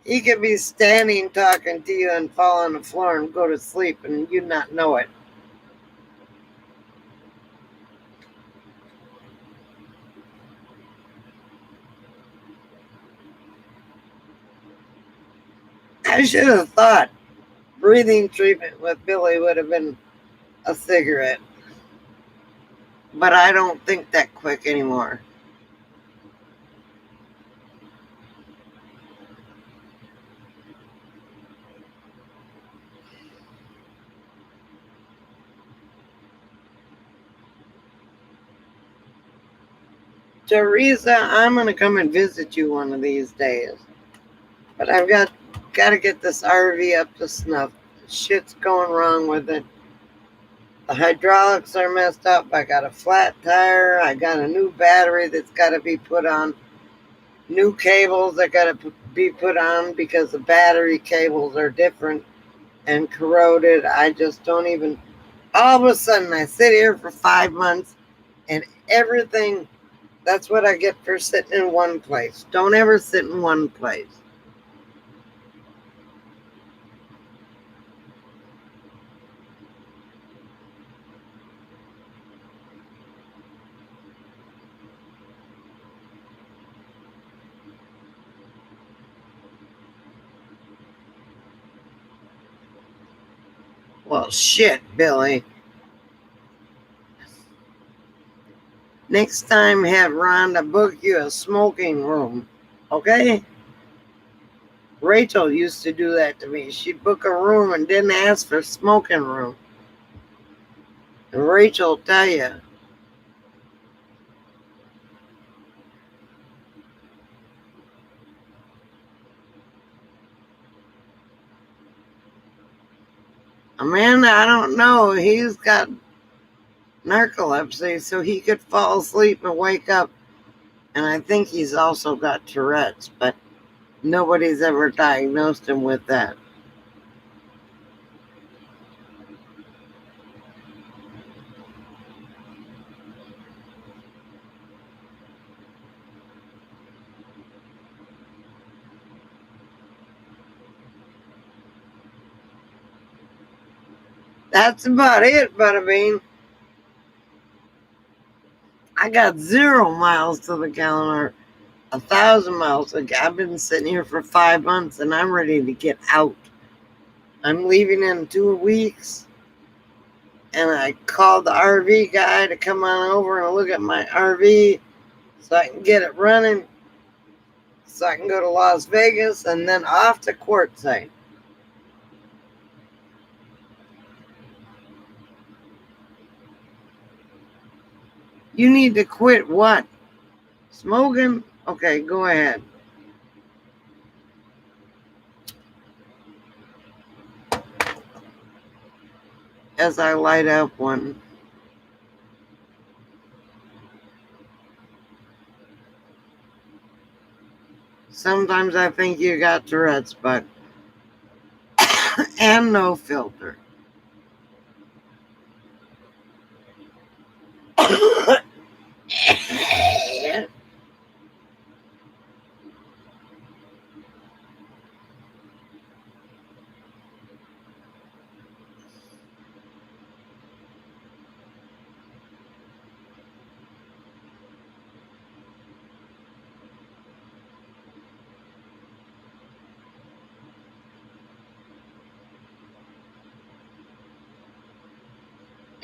he could be standing talking to you and fall on the floor and go to sleep and you not know it. I should have thought breathing treatment with Billy would have been a cigarette. But I don't think that quick anymore. Teresa, I'm gonna come and visit you one of these days. But I've got to get this RV up to snuff. Shit's going wrong with it. The hydraulics are messed up. I got a flat tire. I got a new battery that's got to be put on. New cables that got to be put on because the battery cables are different and corroded. I just don't even. All of a sudden, I sit here for 5 months And everything, that's what I get for sitting in one place. Don't ever sit in one place. Well, shit, Billy. Next time, have Rhonda book you a smoking room, okay? Rachel used to do that to me. She'd book a room and didn't ask for smoking room. And Rachel will tell you, Amanda, I don't know. He's got narcolepsy, so he could fall asleep and wake up. And I think he's also got Tourette's, but nobody's ever diagnosed him with that. That's about it, Butterbean. I got 0 miles to the gallon, 1,000 miles. I've been sitting here for 5 months and I'm ready to get out. I'm leaving in 2 weeks. And I called the RV guy to come on over and look at my RV so I can get it running, so I can go to Las Vegas and then off to Quartzsite. You need to quit what? Smoking? Okay, go ahead. As I light up one. Sometimes I think you got Tourette's, but and no filter.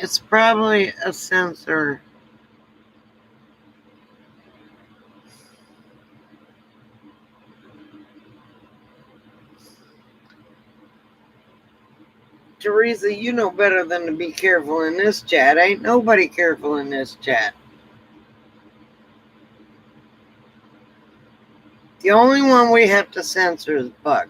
It's probably a sensor. Teresa, you know better than to be careful in this chat. Ain't nobody careful in this chat. The only one we have to censor is Buck.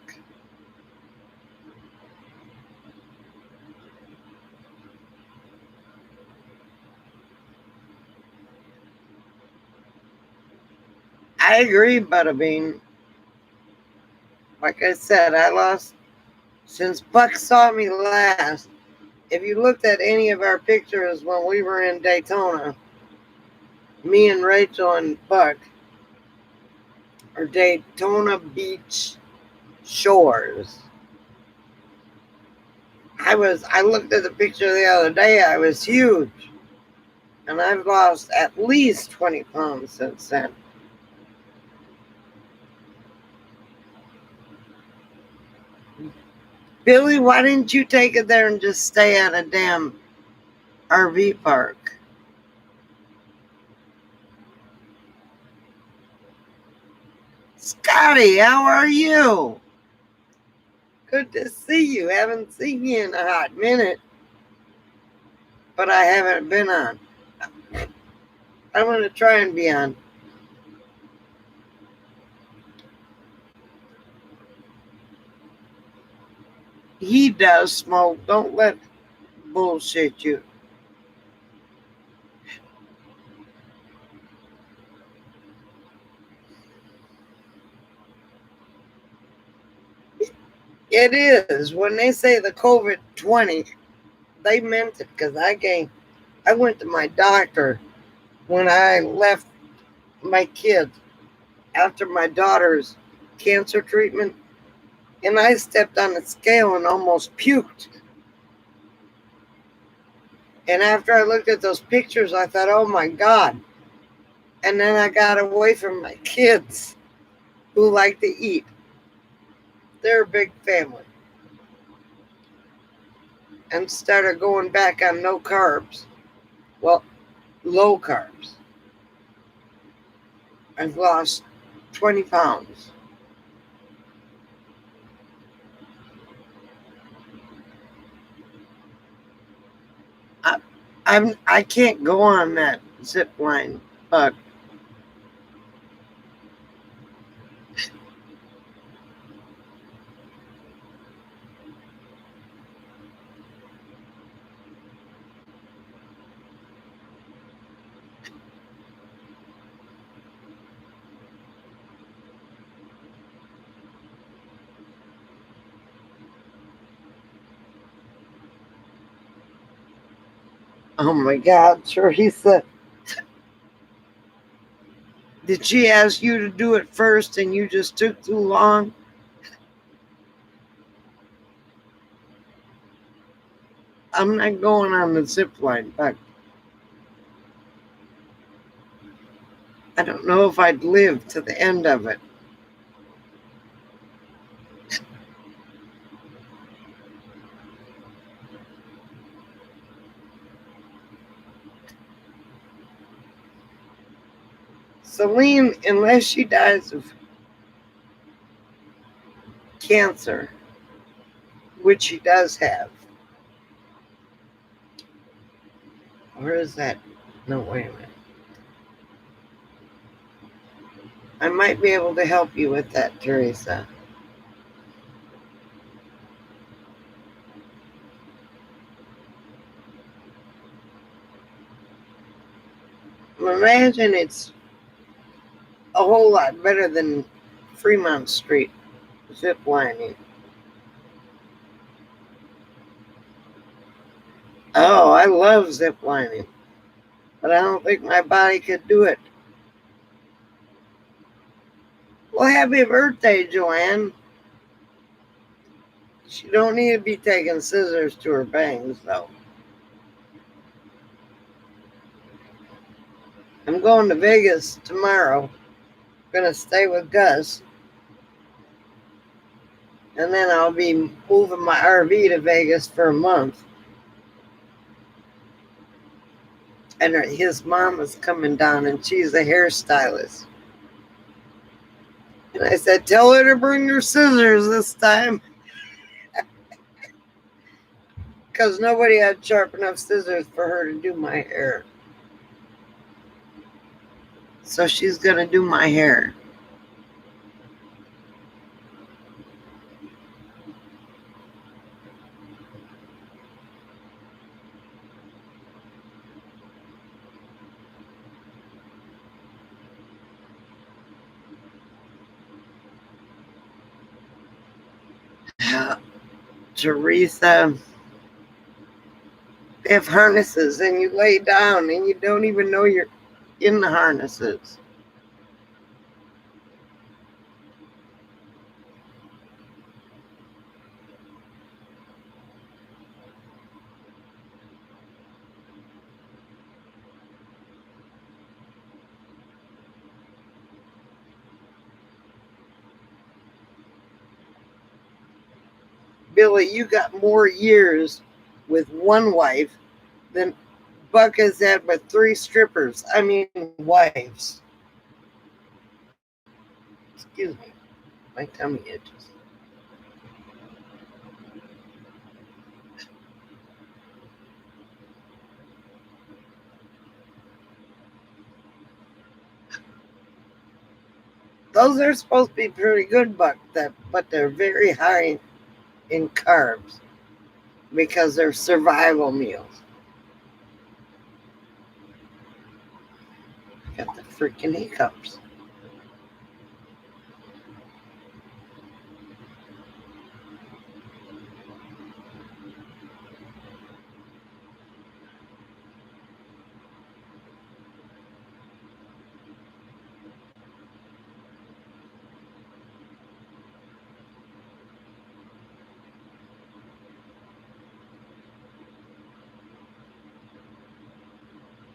I agree, Butterbean. Like I said, I lost since Buck saw me last. If you looked at any of our pictures when we were in Daytona, me and Rachel and Buck, or Daytona Beach Shores. I looked at the picture the other day, I was huge. And I've lost at least 20 pounds since then. Billy, why didn't you take it there and just stay at a damn RV park? Scotty, how are you? Good to see you. Haven't seen you in a hot minute. But I haven't been on. I'm going to try and be on. He does smoke. Don't let bullshit you. It is. When they say the COVID-20, they meant it because I went to my doctor when I left my kids after my daughter's cancer treatment, and I stepped on the scale and almost puked. And after I looked at those pictures, I thought, oh my God. And then I got away from my kids who like to eat. They're a big family. And started going back on no carbs. Well, low carbs. I've lost 20 pounds. I can't go on that zip line, but oh my God, Teresa, did she ask you to do it first and you just took too long? I'm not going on the zip line, but I don't know if I'd live to the end of it. Celine, unless she dies of cancer, which she does have, or is that? No, wait a minute. I might be able to help you with that, Teresa. Imagine it's a whole lot better than Fremont Street zip lining. Oh, I love zip lining, but I don't think my body could do it. Well, happy birthday, Joanne. She don't need to be taking scissors to her bangs, though. I'm going to Vegas tomorrow. Gonna stay with Gus. And then I'll be moving my RV to Vegas for a month. And his mom is coming down, and she's a hairstylist. And I said, tell her to bring her scissors this time. Because nobody had sharp enough scissors for her to do my hair. So she's going to do my hair. Teresa, they have harnesses and you lay down and you don't even know you're in the harnesses. Billy, you got more years with one wife than Buck has had with 3 strippers. I mean, wives. Excuse me. My tummy itches. Those are supposed to be pretty good, Buck, but they're very high in carbs because they're survival meals. Got the freaking hiccups.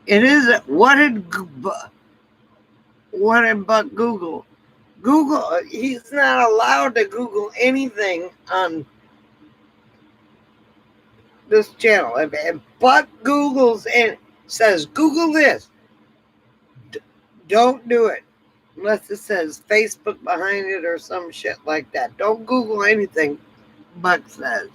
It is. What did but Google? Google. He's not allowed to Google anything on this channel. If Buck Googles and says Google this, don't do it unless it says Facebook behind it or some shit like that. Don't Google anything Buck says.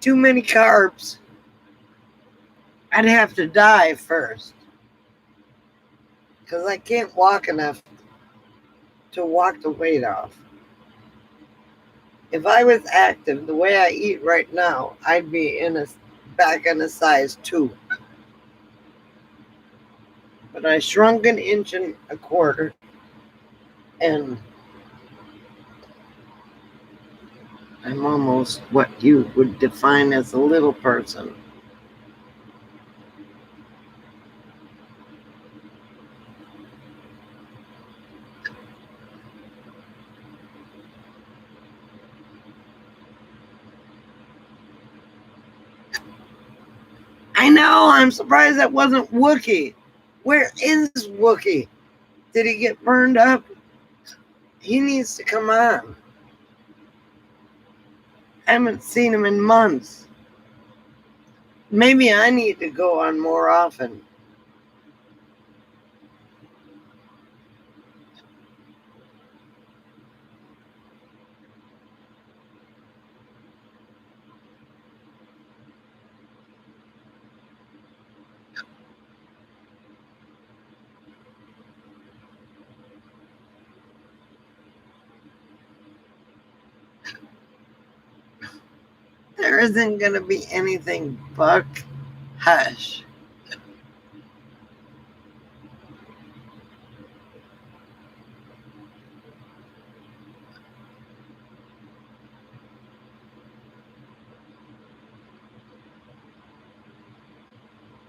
Too many carbs. I'd have to die first because I can't walk enough to walk the weight off. If I was active the way I eat right now, I'd be back in a size 2. But I shrunk an inch and a quarter, and I'm almost what you would define as a little person. I know, I'm surprised that wasn't Wookie. Where is Wookie? Did he get burned up? He needs to come on. I haven't seen him in months. Maybe I need to go on more often. There isn't going to be anything, Buck. Hush.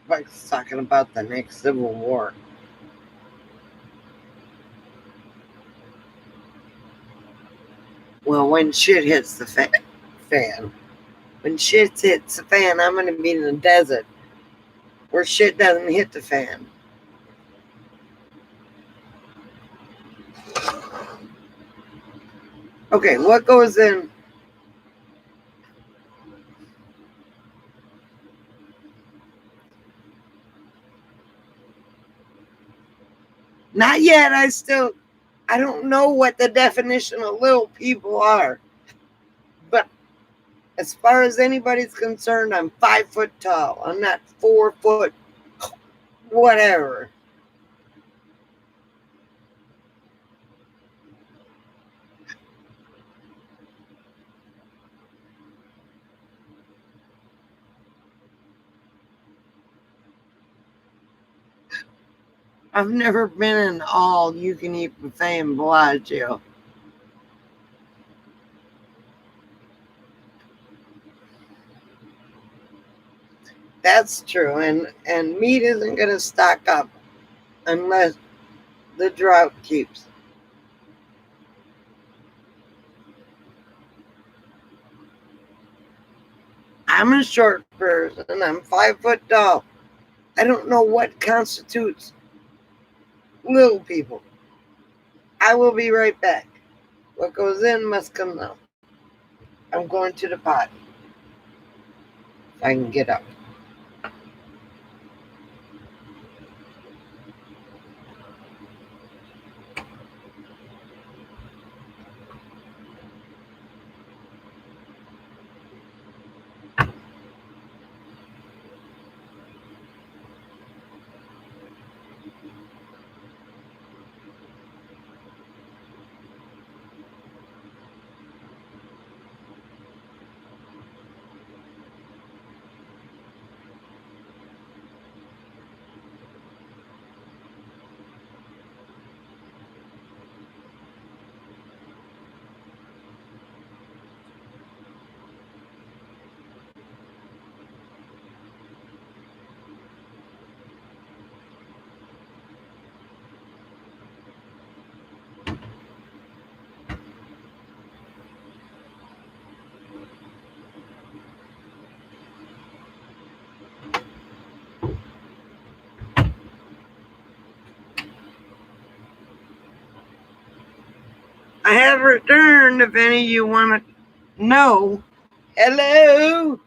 Buck's talking about the next Civil War. Well, when shit hits the fan. When shit hits the fan, I'm going to be in the desert where shit doesn't hit the fan. Okay, what goes in? Not yet. I don't know what the definition of little people are. But as far as anybody's concerned, I'm 5 foot tall. I'm not 4 foot, whatever. I've never been in all you can eat buffet in Bellagio. That's true, and meat isn't going to stock up unless the drought keeps. I'm a short person. I'm 5 foot tall. I don't know what constitutes little people. I will be right back. What goes in must come out. I'm going to the potty. If I can get up. have returned. If any of you want to know, hello.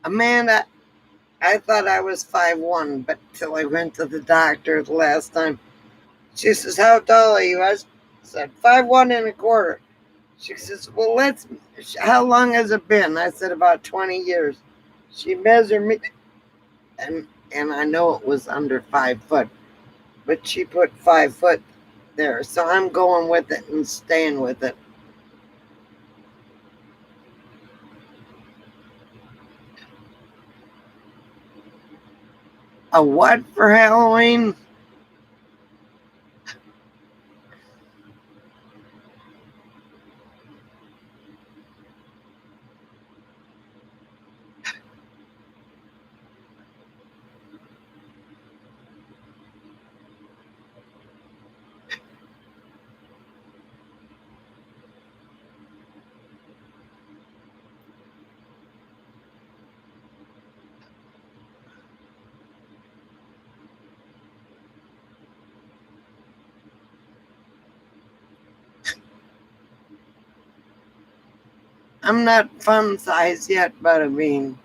Amanda, I thought I was 5'1", but till I went to the doctor the last time, she says, "How tall are you?" I said, 5'1 1/4". She says, "Well, how long has it been?" I said, "About 20 years." She measured me, and I know it was under 5 foot, but she put 5 foot there. So I'm going with it and staying with it. A what for Halloween? I'm not fun size yet, but I mean,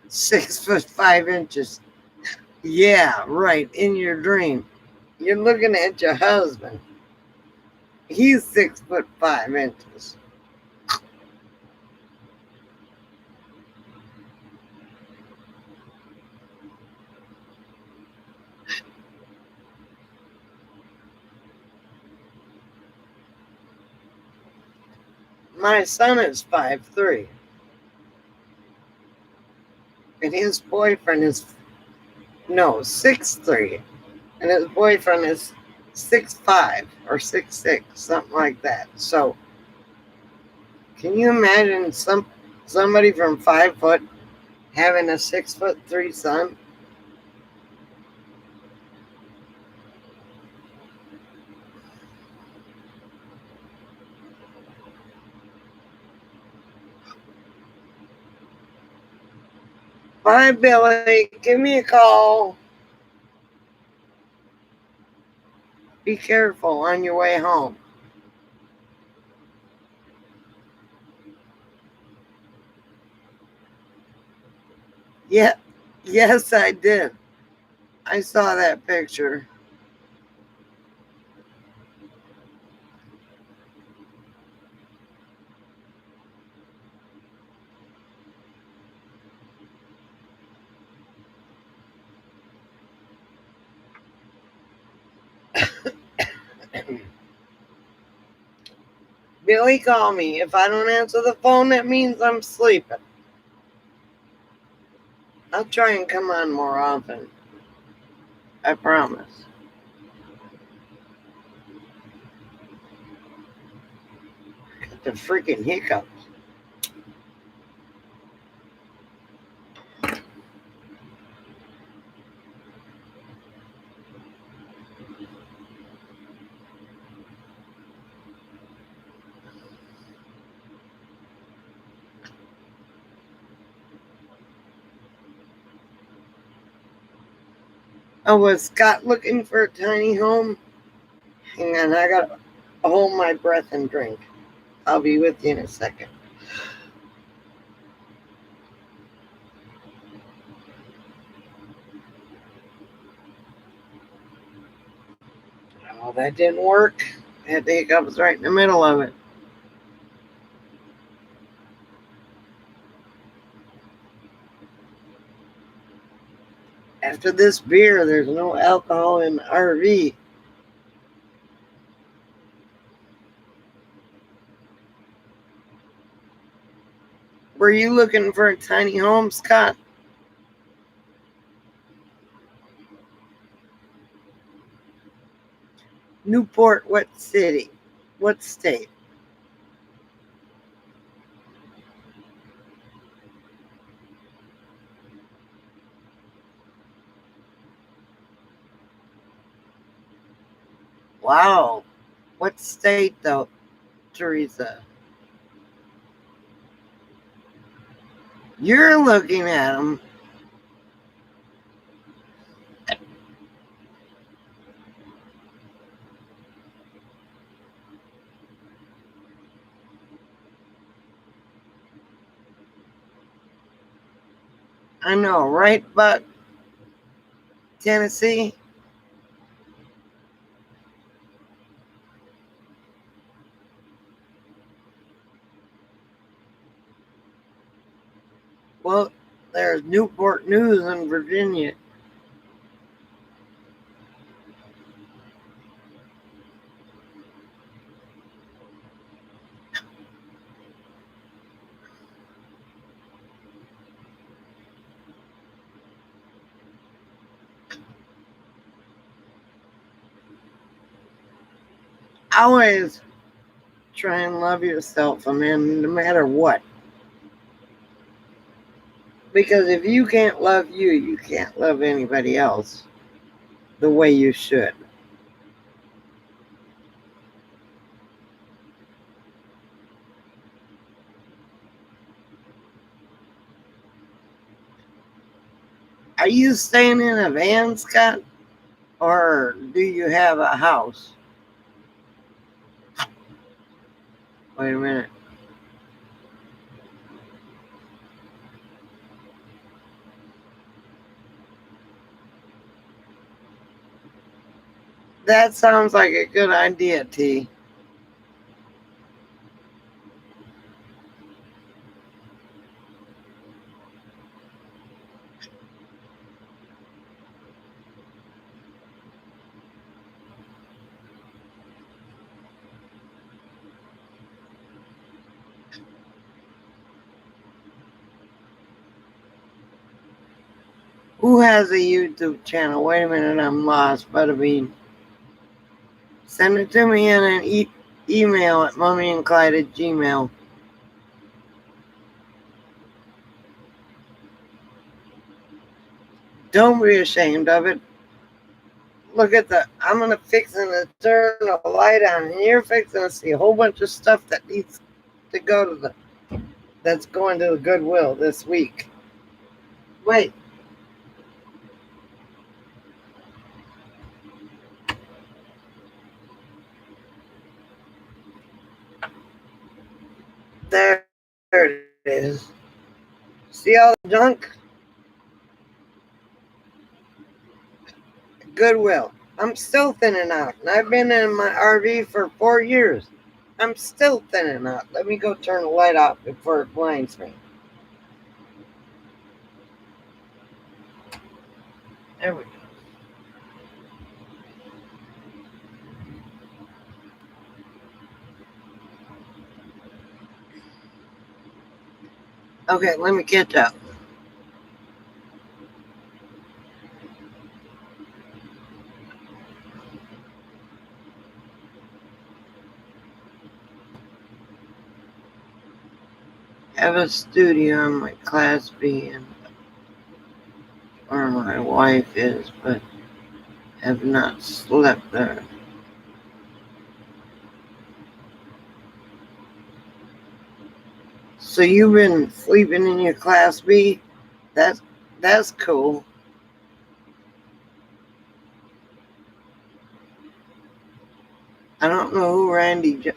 6'5". Yeah, right. In your dream, you're looking at your husband. He's 6'5". My son is 5'3", and his boyfriend is 6'3", and his boyfriend is 6'5" or 6'6", something like that. So, can you imagine somebody from 5 foot having a 6'3" son? Bye, Billy. Give me a call. Be careful on your way home. Yeah, yes, I did. I saw that picture. Billy, call me. If I don't answer the phone, that means I'm sleeping. I'll try and come on more often. I promise. Got the freaking hiccups. Oh, was Scott looking for a tiny home? Hang on, I gotta hold my breath and drink. I'll be with you in a second. Oh, that didn't work. I had the hiccups right in the middle of it. After this beer, there's no alcohol in the RV. Were you looking for a tiny home, Scott? Newport, what city? What state? Wow. What state, though, Teresa? You're looking at them. I know, right, Buck? Tennessee? Well, there's Newport News in Virginia. Always try and love yourself, I mean, no matter what. Because if you can't love you, you can't love anybody else the way you should. Are you staying in a van, Scott? Or do you have a house? Wait a minute. That sounds like a good idea, T. Who has a YouTube channel? Wait a minute, I'm lost. Butterbean. Send it to me in an email at mummyandclyde@gmail. Don't be ashamed of it. Look at I'm gonna fixing to turn the light on, and you're fixing to see a whole bunch of stuff that needs to go to that's going to the Goodwill this week. Wait. There it is. See all the junk? Goodwill. I'm still thinning out, and I've been in my RV for 4 years. I'm still thinning out. Let me go turn the light off before it blinds me. There we go. Okay, let me catch up. I have a studio in my Class B, and where my wife is, but have not slept there. So you've been sleeping in your Class B? That's cool. I don't know who Randy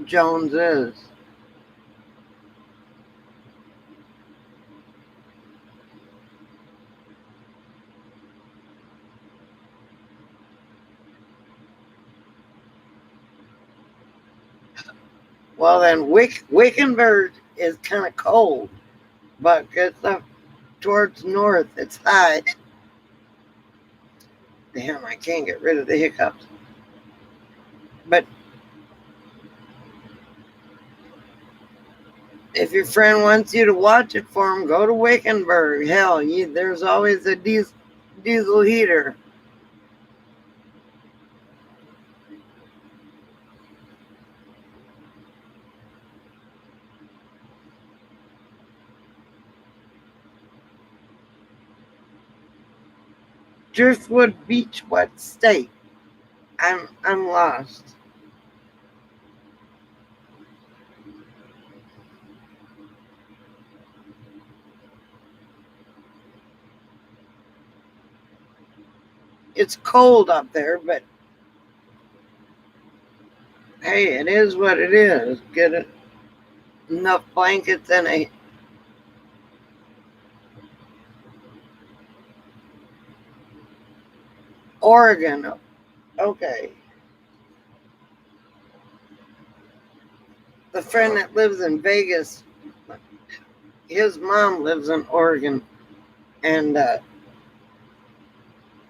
Jones is. Well, then Wickenburg is kind of cold, but it's up towards north. It's high. Damn, I can't get rid of the hiccups. But if your friend wants you to watch it for him, go to Wickenburg. Hell, there's always a diesel heater. Driftwood Beach, what state? I'm lost. It's cold up there, but hey, it is what it is. Get enough blankets and a Oregon. Okay. The friend that lives in Vegas, his mom lives in Oregon, and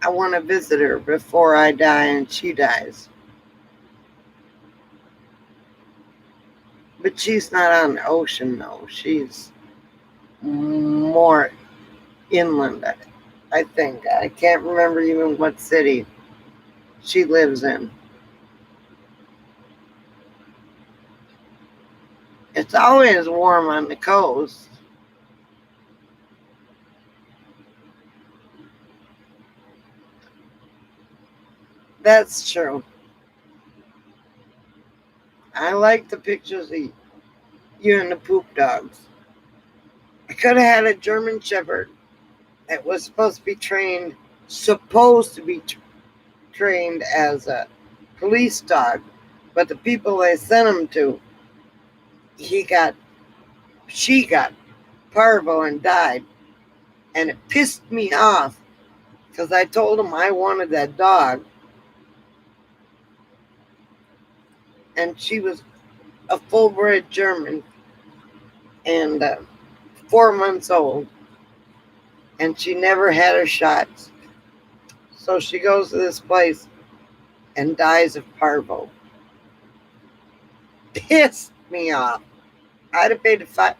I want to visit her before I die and she dies. But she's not on the ocean, though. She's more inland, I think. I can't remember even what city she lives in. It's always warm on the coast. That's true. I like the pictures of you and the poop dogs. I could have had a German Shepherd that was supposed to be trained as a police dog, but the people they sent him to, he got, she got parvo and died, and it pissed me off because I told him I wanted that dog, and she was a full-bred German and 4 months old, and she never had her shots. So she goes to this place and dies of parvo. Pissed me off. I'd have paid five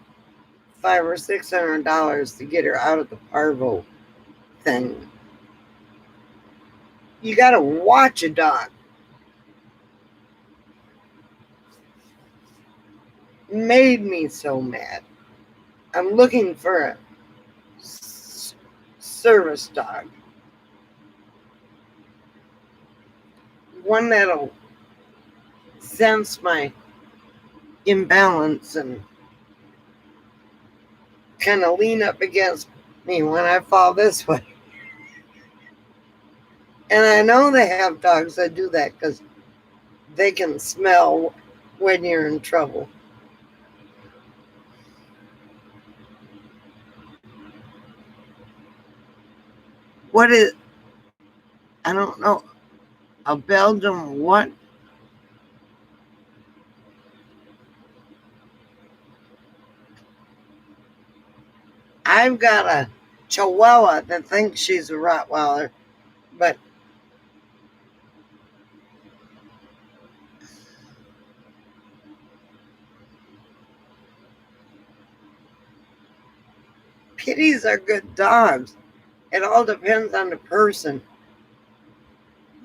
or $600 to get her out of the parvo thing. You gotta watch a dog. Made me so mad. I'm looking for a service dog. One that'll sense my imbalance and kind of lean up against me when I fall this way. And I know they have dogs that do that because they can smell when you're in trouble. What is, I don't know, a Belgium what? I've got a Chihuahua that thinks she's a Rottweiler, but pitties are good dogs. It all depends on the person.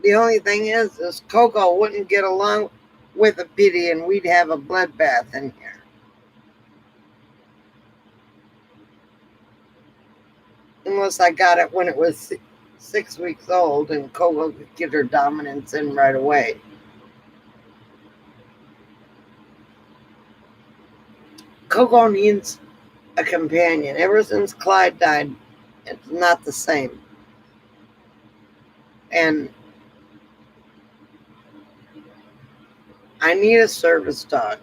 The only thing is Coco wouldn't get along with a pitty and we'd have a bloodbath in here. Unless I got it when it was 6 weeks old and Coco could get her dominance in right away. Coco needs a companion. Ever since Clyde died, it's not the same. And I need a service dog.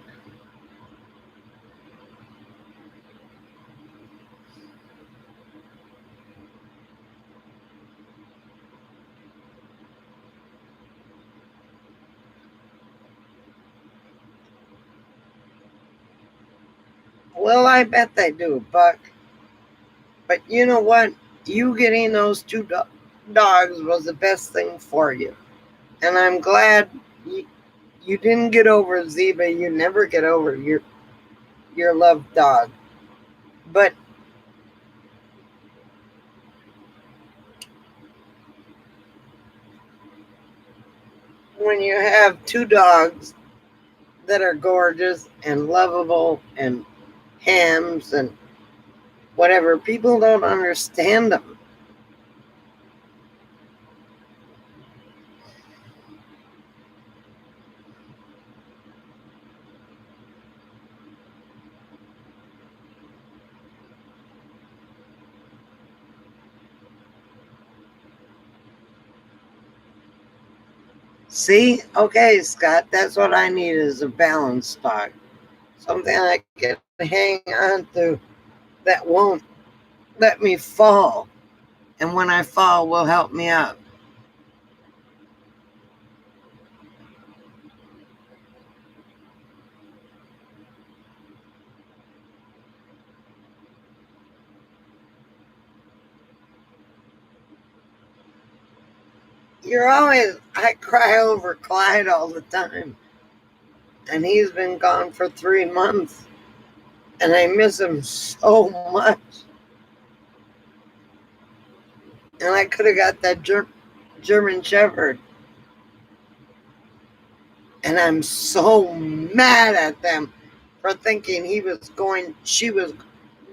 Well, I bet they do, Buck. But you know what? You getting those two dogs was the best thing for you. And I'm glad you didn't get over Zeba. You never get over your loved dog. But when you have two dogs that are gorgeous and lovable and hams and whatever, people don't understand them. See? Okay, Scott, that's what I need is a balanced dog. Something I can hang on to that won't let me fall. And when I fall, will help me up. I cry over Clyde all the time. And he's been gone for 3 months. And I miss him so much. And I could have got that German Shepherd. And I'm so mad at them for thinking she was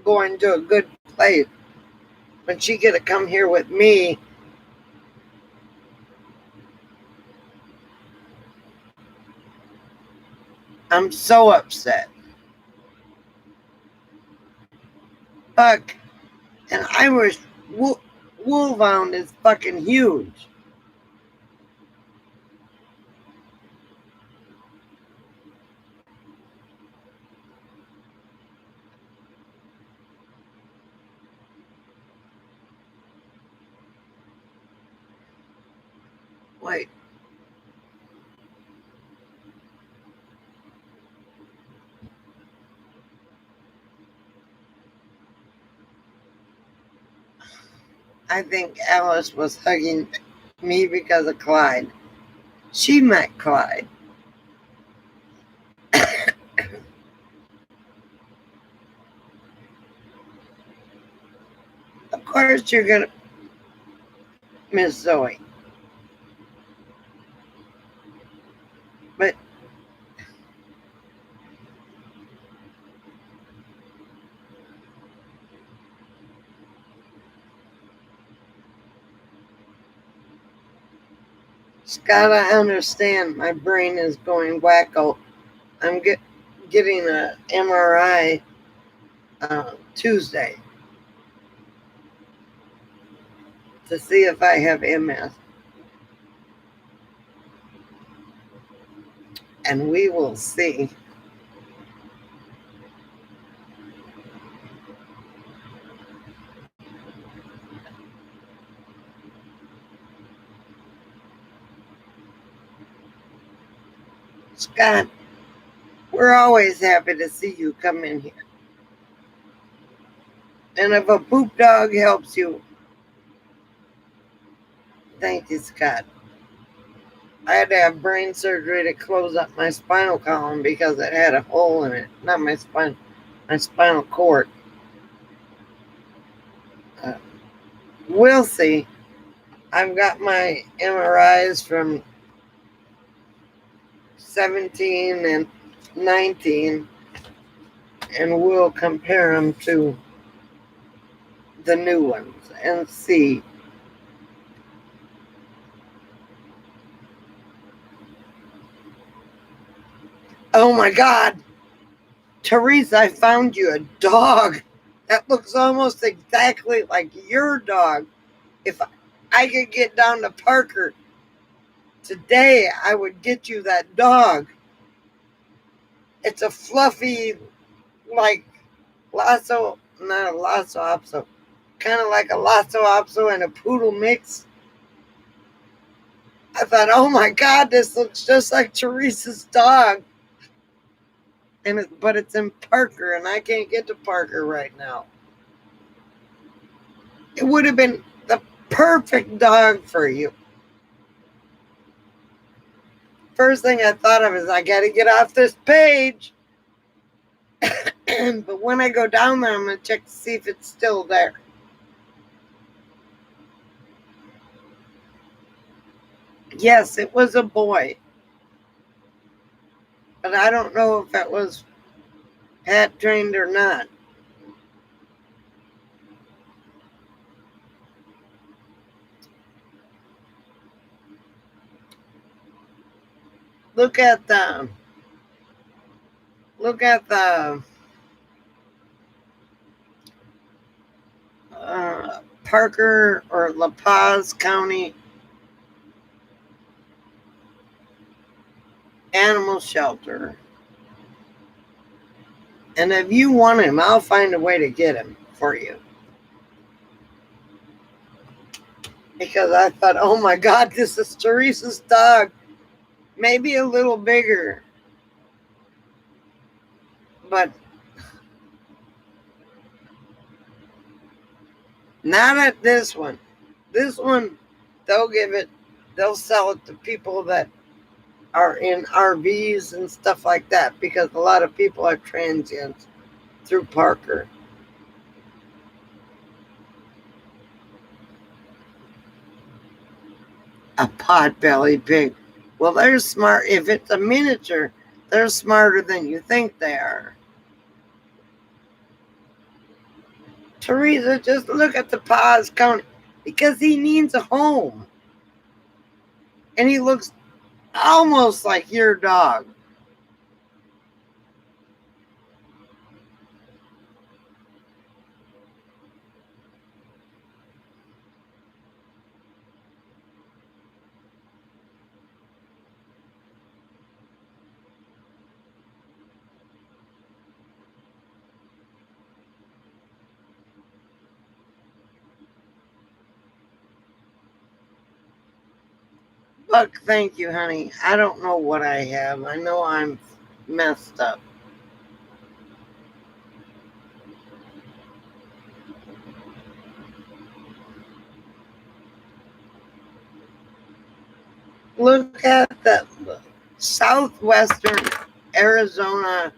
going to a good place. When she get to come here with me, I'm so upset. Fuck. And Irish Wolfhound is fucking huge. Wait. I think Alice was hugging me because of Clyde. She met Clyde. Of course you're gonna miss Zoe. But Scott, I understand my brain is going wacko. I'm getting a MRI Tuesday to see if I have MS. And we will see. Scott, we're always happy to see you come in here. And if a poop dog helps you, thank you, Scott. I had to have brain surgery to close up my spinal column because it had a hole in it. Not my spine, my spinal cord. Uh, we'll see. I've got my MRIs from 17 and 19, and we'll compare them to the new ones and see. Oh my God, Teresa, I found you a dog that looks almost exactly like your dog. If I could get down to Parker today, I would get you that dog. It's a fluffy, like not a Lhasa Apso, kind of like a Lhasa Apso and a poodle mix. I thought, oh my God, this looks just like Teresa's dog. But it's in Parker, and I can't get to Parker right now. It would have been the perfect dog for you. First thing I thought of is I got to get off this page. But when I go down there, I'm going to check to see if it's still there. Yes, it was a boy. But I don't know if it was hat trained or not. Look at the Parker or La Paz County animal shelter. And if you want him, I'll find a way to get him for you. Because I thought, oh my God, this is Teresa's dog. Maybe a little bigger. But not at this one. This one, they'll sell it to people that are in RVs and stuff like that, because a lot of people are transients through Parker. A pot-bellied pig. Well, they're smart. If it's a miniature, they're smarter than you think they are. Teresa, just look at the paws count, because he needs a home. And he looks almost like your dog. Look, thank you, honey. I don't know what I have. I know I'm messed up. Look at the Southwestern Arizona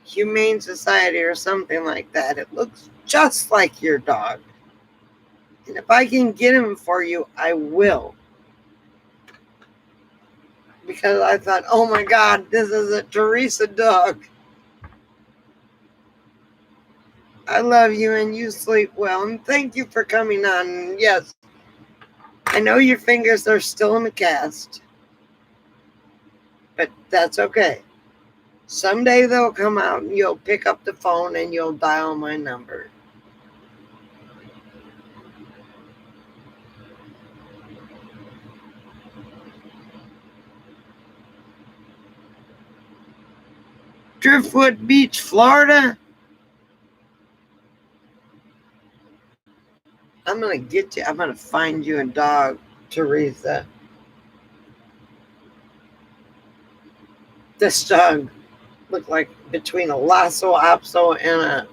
Humane Society or something like that. It looks just like your dog. And if I can get him for you, I will. Because I thought, oh my God, this is a Teresa dog. I love you and you sleep well. And thank you for coming on. And yes, I know your fingers are still in the cast. But that's okay. Someday they'll come out and you'll pick up the phone and you'll dial my number. Driftwood Beach, Florida. I'm going to get you. I'm going to find you a dog, Teresa. This dog looked like between a Lhasa Apso and a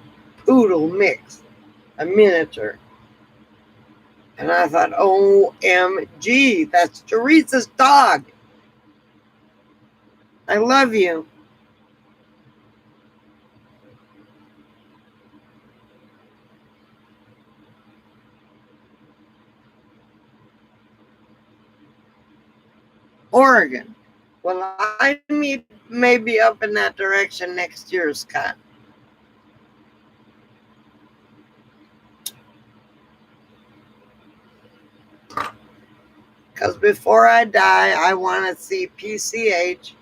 poodle mix, a miniature. And I thought, OMG, that's Teresa's dog. I love you. Oregon. Well, I may be up in that direction next year, Scott. Because before I die, I want to see PCH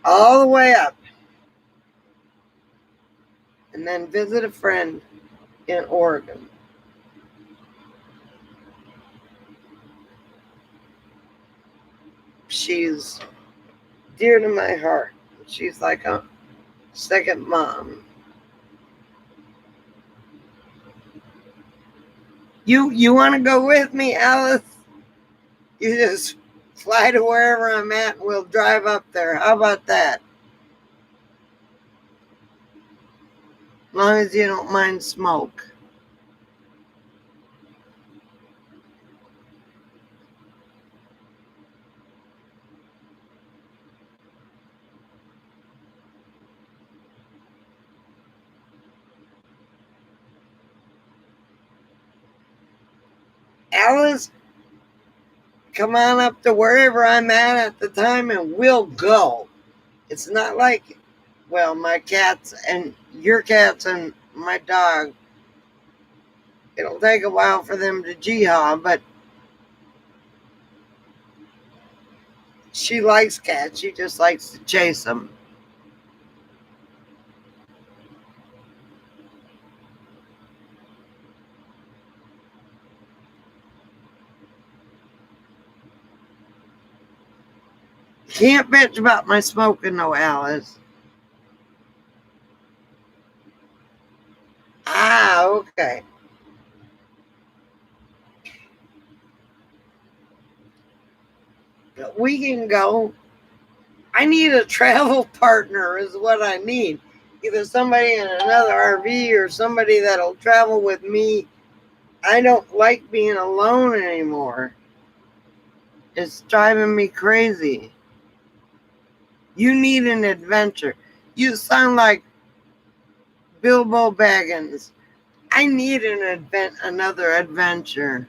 all the way up. And then visit a friend in Oregon. She's dear to my heart. She's like a second mom. You want to go with me, Alice? You just fly to wherever I'm at and we'll drive up there. How about that? As long as you don't mind smoke. Alice, come on up to wherever I'm at the time and we'll go. It's not like, well, my cats and your cats and my dog, it'll take a while for them to jihad, but she likes cats. She just likes to chase them. Can't bitch about my smoking, no, Alice. Ah, okay. We can go. I need a travel partner is what I need. Either somebody in another RV or somebody that'll travel with me. I don't like being alone anymore. It's driving me crazy. You need an adventure. You sound like Bilbo Baggins. I need another adventure.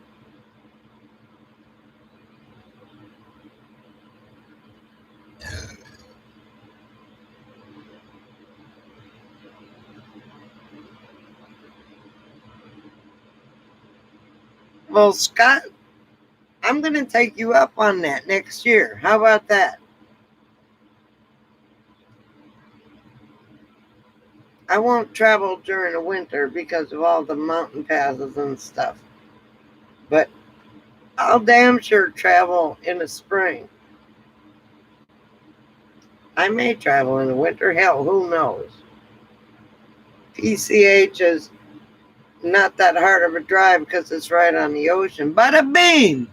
Well, Scott, I'm going to take you up on that next year. How about that? I won't travel during the winter because of all the mountain passes and stuff. But I'll damn sure travel in the spring. I may travel in the winter. Hell, who knows? PCH is not that hard of a drive because it's right on the ocean. Bada bing!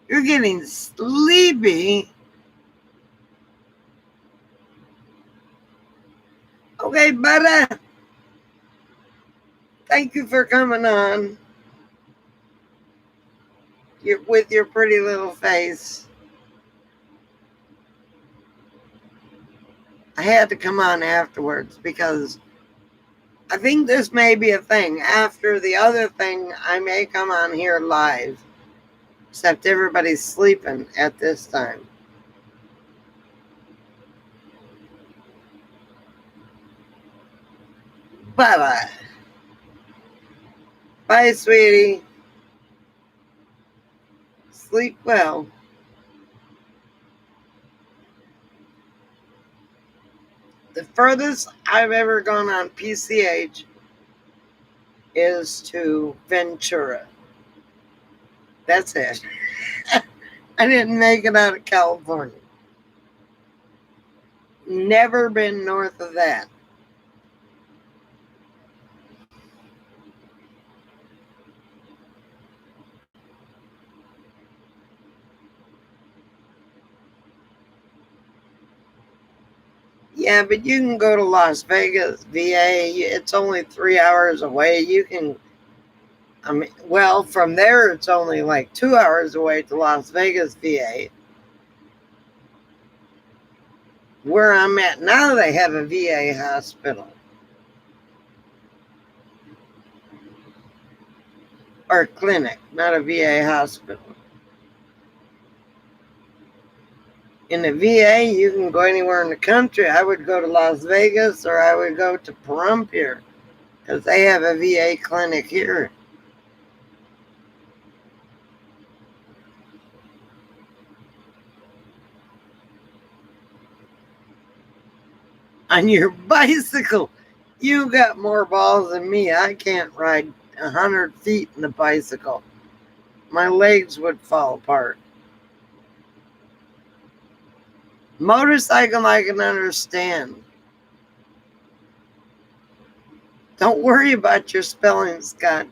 You're getting sleepy. Okay, Bada. Thank you for coming on. With your pretty little face. I had to come on afterwards because I think this may be a thing. After the other thing, I may come on here live. Except everybody's sleeping at this time. Bye-bye. Bye, sweetie. Sleep well. The furthest I've ever gone on PCH is to Ventura. That's it. I didn't make it out of California. Never been north of that. Yeah, but you can go to Las Vegas, VA. It's only 3 hours away. You can, I mean, well, from there, it's only like 2 hours away to Las Vegas, VA. Where I'm at now, they have a VA hospital. Or clinic, not a VA hospital. In the VA, you can go anywhere in the country. I would go to Las Vegas or I would go to Pahrump here because they have a VA clinic here. On your bicycle, you got more balls than me. I can't ride 100 feet in the bicycle. My legs would fall apart. Motorcycle, I can understand. Don't worry about your spelling, Scott.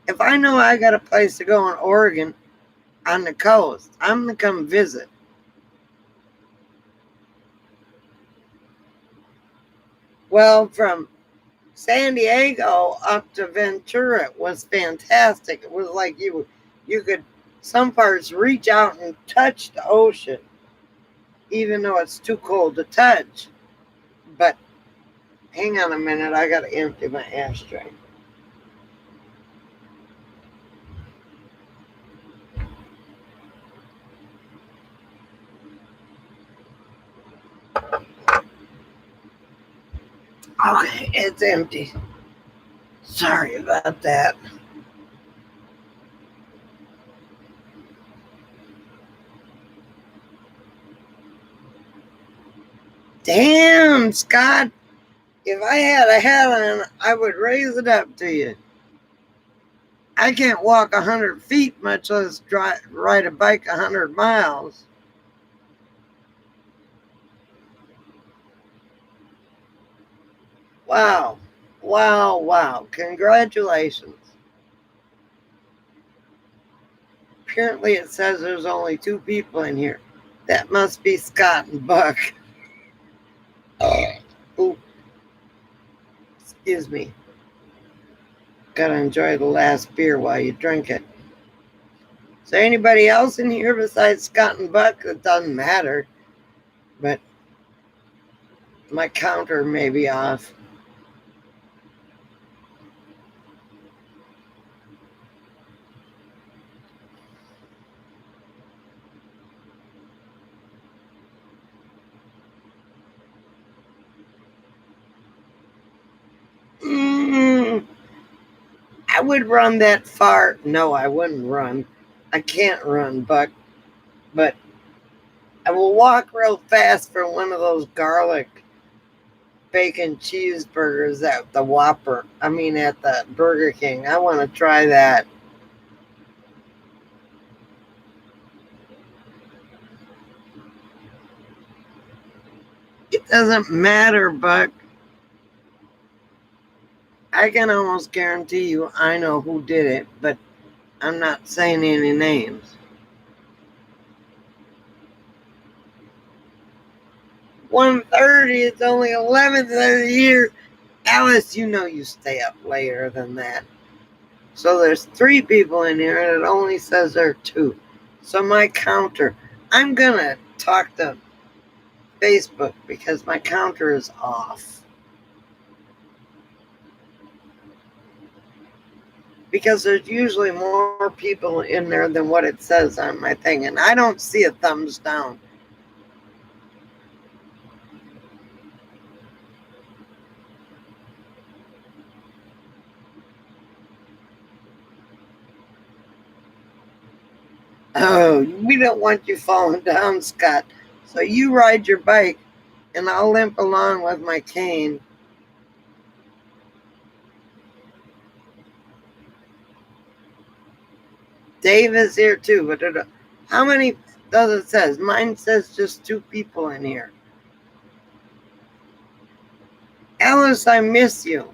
If I know I got a place to go in Oregon on the coast, I'm going to come visit. Well, from San Diego up to Ventura was fantastic. It was like you could some parts reach out and touch the ocean, even though it's too cold to touch. But hang on a minute, I gotta empty my ashtray. Okay, it's empty. Sorry about that. Damn, Scott. If I had a hat on, I would raise it up to you. I can't walk 100 feet, much less ride a bike 100 miles. Wow. Wow, wow. Congratulations. Apparently it says there's only 2 people in here. That must be Scott and Buck. Ooh, excuse me. Gotta enjoy the last beer while you drink it. Is there anybody else in here besides Scott and Buck? It doesn't matter. But my counter may be off. Mm, I would run that far. No, I wouldn't run. I can't run, Buck. But I will walk real fast for one of those garlic bacon cheeseburgers at the Whopper. I mean, at the Burger King. I want to try that. It doesn't matter, Buck. I can almost guarantee you I know who did it, but I'm not saying any names. 1:30. It's only 11:30 here. Alice, you know you stay up later than that. So there's 3 people in here, and it only says there are 2. So my counter, I'm gonna talk to Facebook because my counter is off. Because there's usually more people in there than what it says on my thing, and I don't see a thumbs down. Oh, we don't want you falling down, Scott. So you ride your bike, and I'll limp along with my cane. Dave is here too, but how many does it says? Mine says just 2 people in here. Alice, I miss you.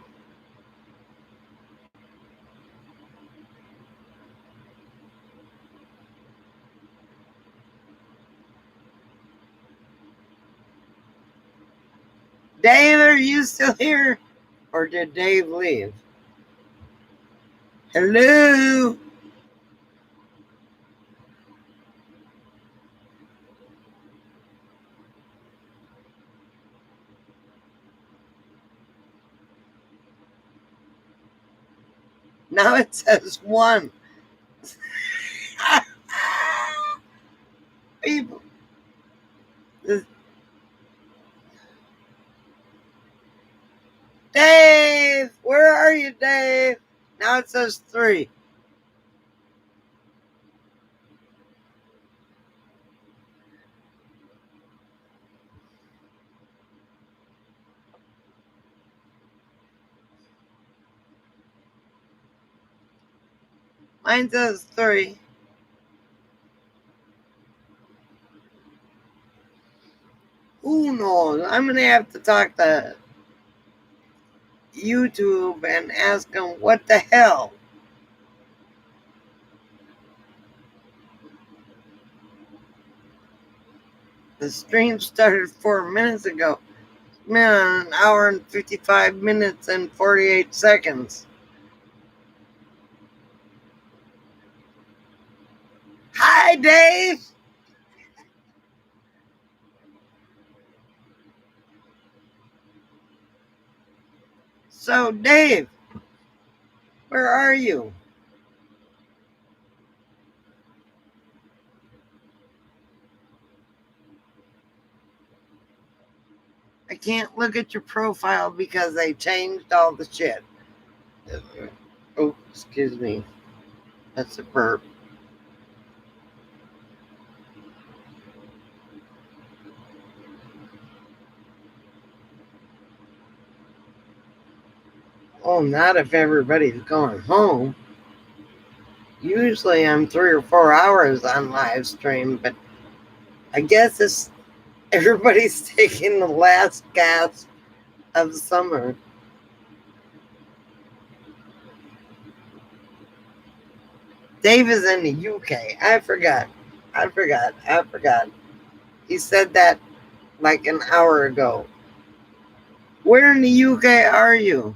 Dave, are you still here? Or did Dave leave? Hello? Now it says 1. People. Dave! Where are you, Dave? Now it says 3. Mine says 3. Who knows? I'm going to have to talk to YouTube and ask them what the hell. The stream started 4 minutes ago. It's been an hour and 55 minutes and 48 seconds. Hi, Dave. So, Dave, where are you? I can't look at your profile because they changed all the shit. Oh, excuse me. That's a burp. Oh, not if everybody's going home. Usually I'm 3 or 4 hours on live stream, but I guess it's everybody's taking the last gasp of summer. Dave is in the UK. I forgot. He said that like an hour ago. Where in the UK are you?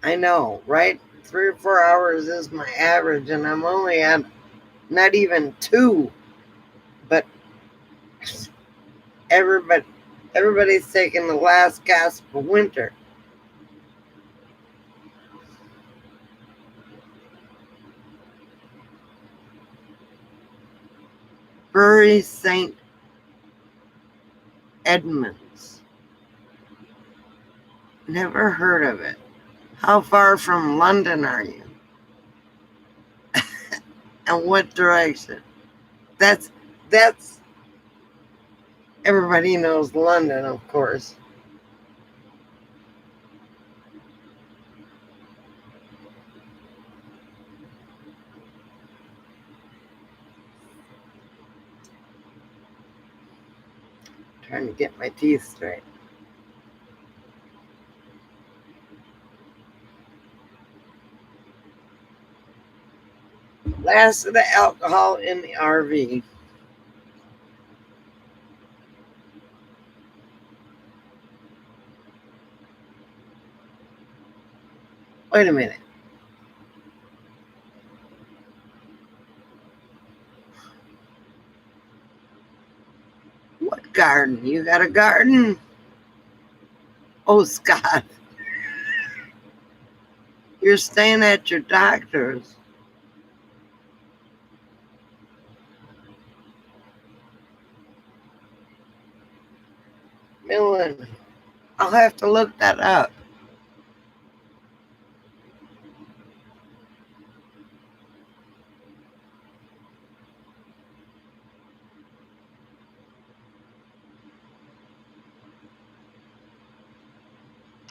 I know, right? 3 or 4 hours is my average, and I'm only at not even 2. But everybody, everybody's taking the last gasp of winter. Bury St. Edmunds. Never heard of it. How far from London are you? And what direction? That's everybody knows London, of course. Trying to get my teeth straight. Last of the alcohol in the RV. Wait a minute. What garden? You got a garden? Oh, Scott. You're staying at your doctor's. Millen. I'll have to look that up.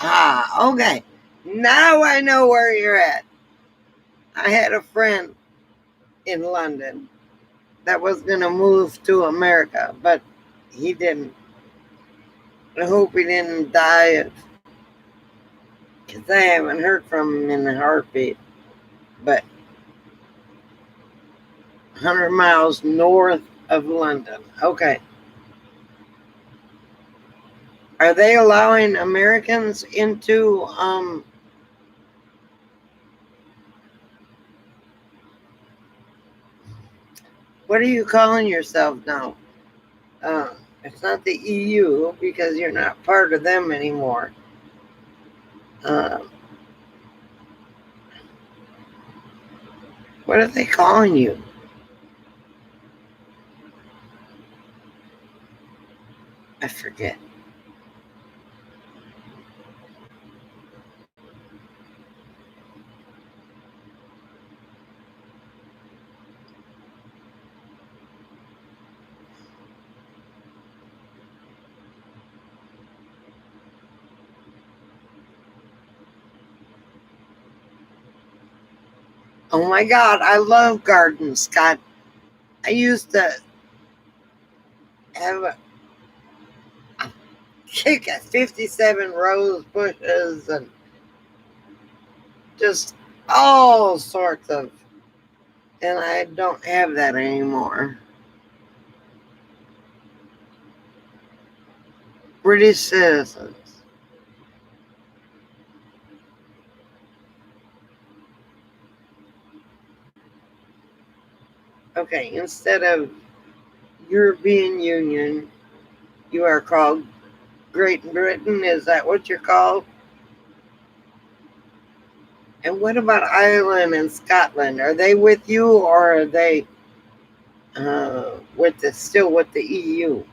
Ah, okay. Now I know where you're at. I had a friend in London that was going to move to America, but he didn't. I hope he didn't die because I haven't heard from him in a heartbeat. But 100 miles north of London. Okay. Are they allowing Americans into what are you calling yourself now? It's not the EU because you're not part of them anymore. What are they calling you? I forget. Oh my God, I love gardens, Scott. I used to have a kick at 57 rose bushes and just all sorts of, and I don't have that anymore. British citizens. Okay, instead of European Union, you are called Great Britain. Is that what you're called? And what about Ireland and Scotland? Are they with you, or are they still with the EU?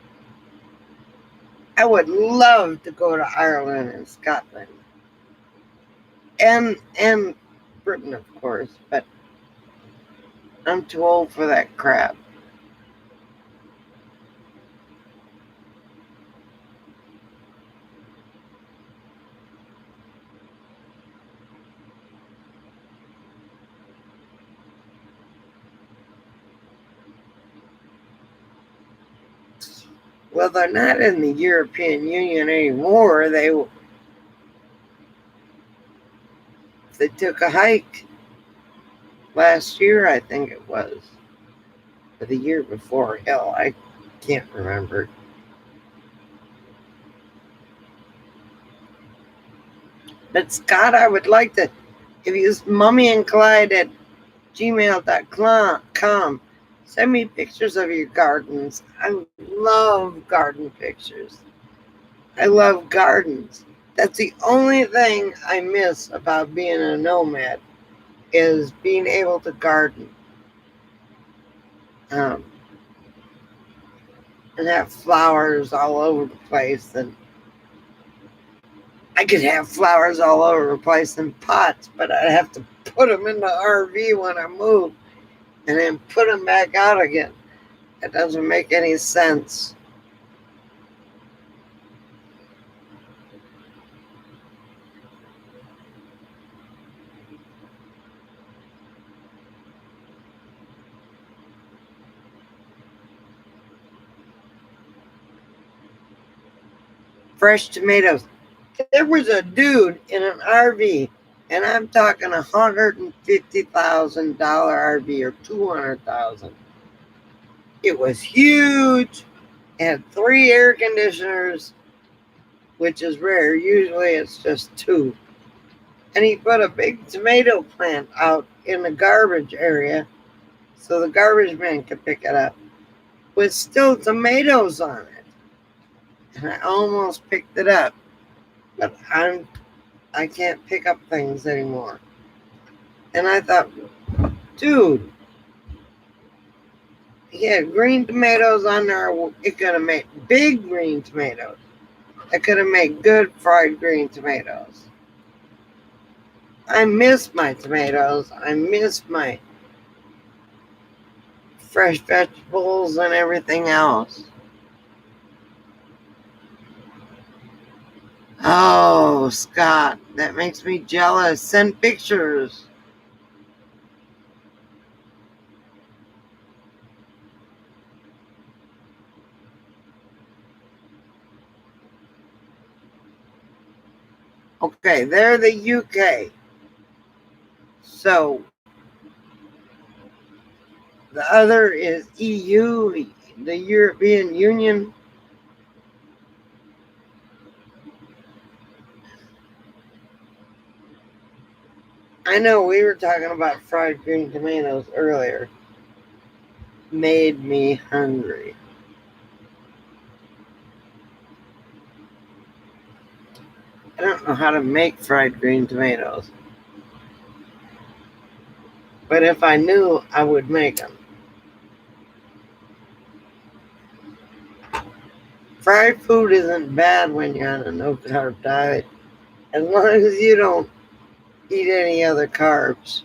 I would love to go to Ireland and Scotland, and Britain, of course, but I'm too old for that crap. Well, they're not in the European Union anymore. They took a hike last year, I think it was, or the year before. Hell, I can't remember. But Scott, I would like to, if you use mummyandclyde at gmail.com, send me pictures of your gardens. I love garden pictures. I love gardens. That's the only thing I miss about being a nomad is being able to garden um, and have flowers all over the place. And I could have flowers all over the place in pots, but I'd have to put them in the RV when I move and then put them back out again. It doesn't make any sense. Fresh tomatoes. There was a dude in an RV, and I'm talking $150,000 RV or 200,000. It was huge. It had 3 air conditioners, which is rare. Usually it's just 2. And he put a big tomato plant out in the garbage area so the garbage man could pick it up with still tomatoes on it. And I almost picked it up, but I can't pick up things anymore. And I thought, dude, he had green tomatoes on there. It could have made big green tomatoes. It could have made good fried green tomatoes. I miss my tomatoes. I miss my fresh vegetables and everything else. Oh, Scott, that makes me jealous. Send pictures. Okay, they're the UK. So the other is EU, the European Union. I know we were talking about fried green tomatoes earlier. Made me hungry. I don't know how to make fried green tomatoes. But if I knew, I would make them. Fried food isn't bad when you're on a no-carb diet, as long as you don't eat any other carbs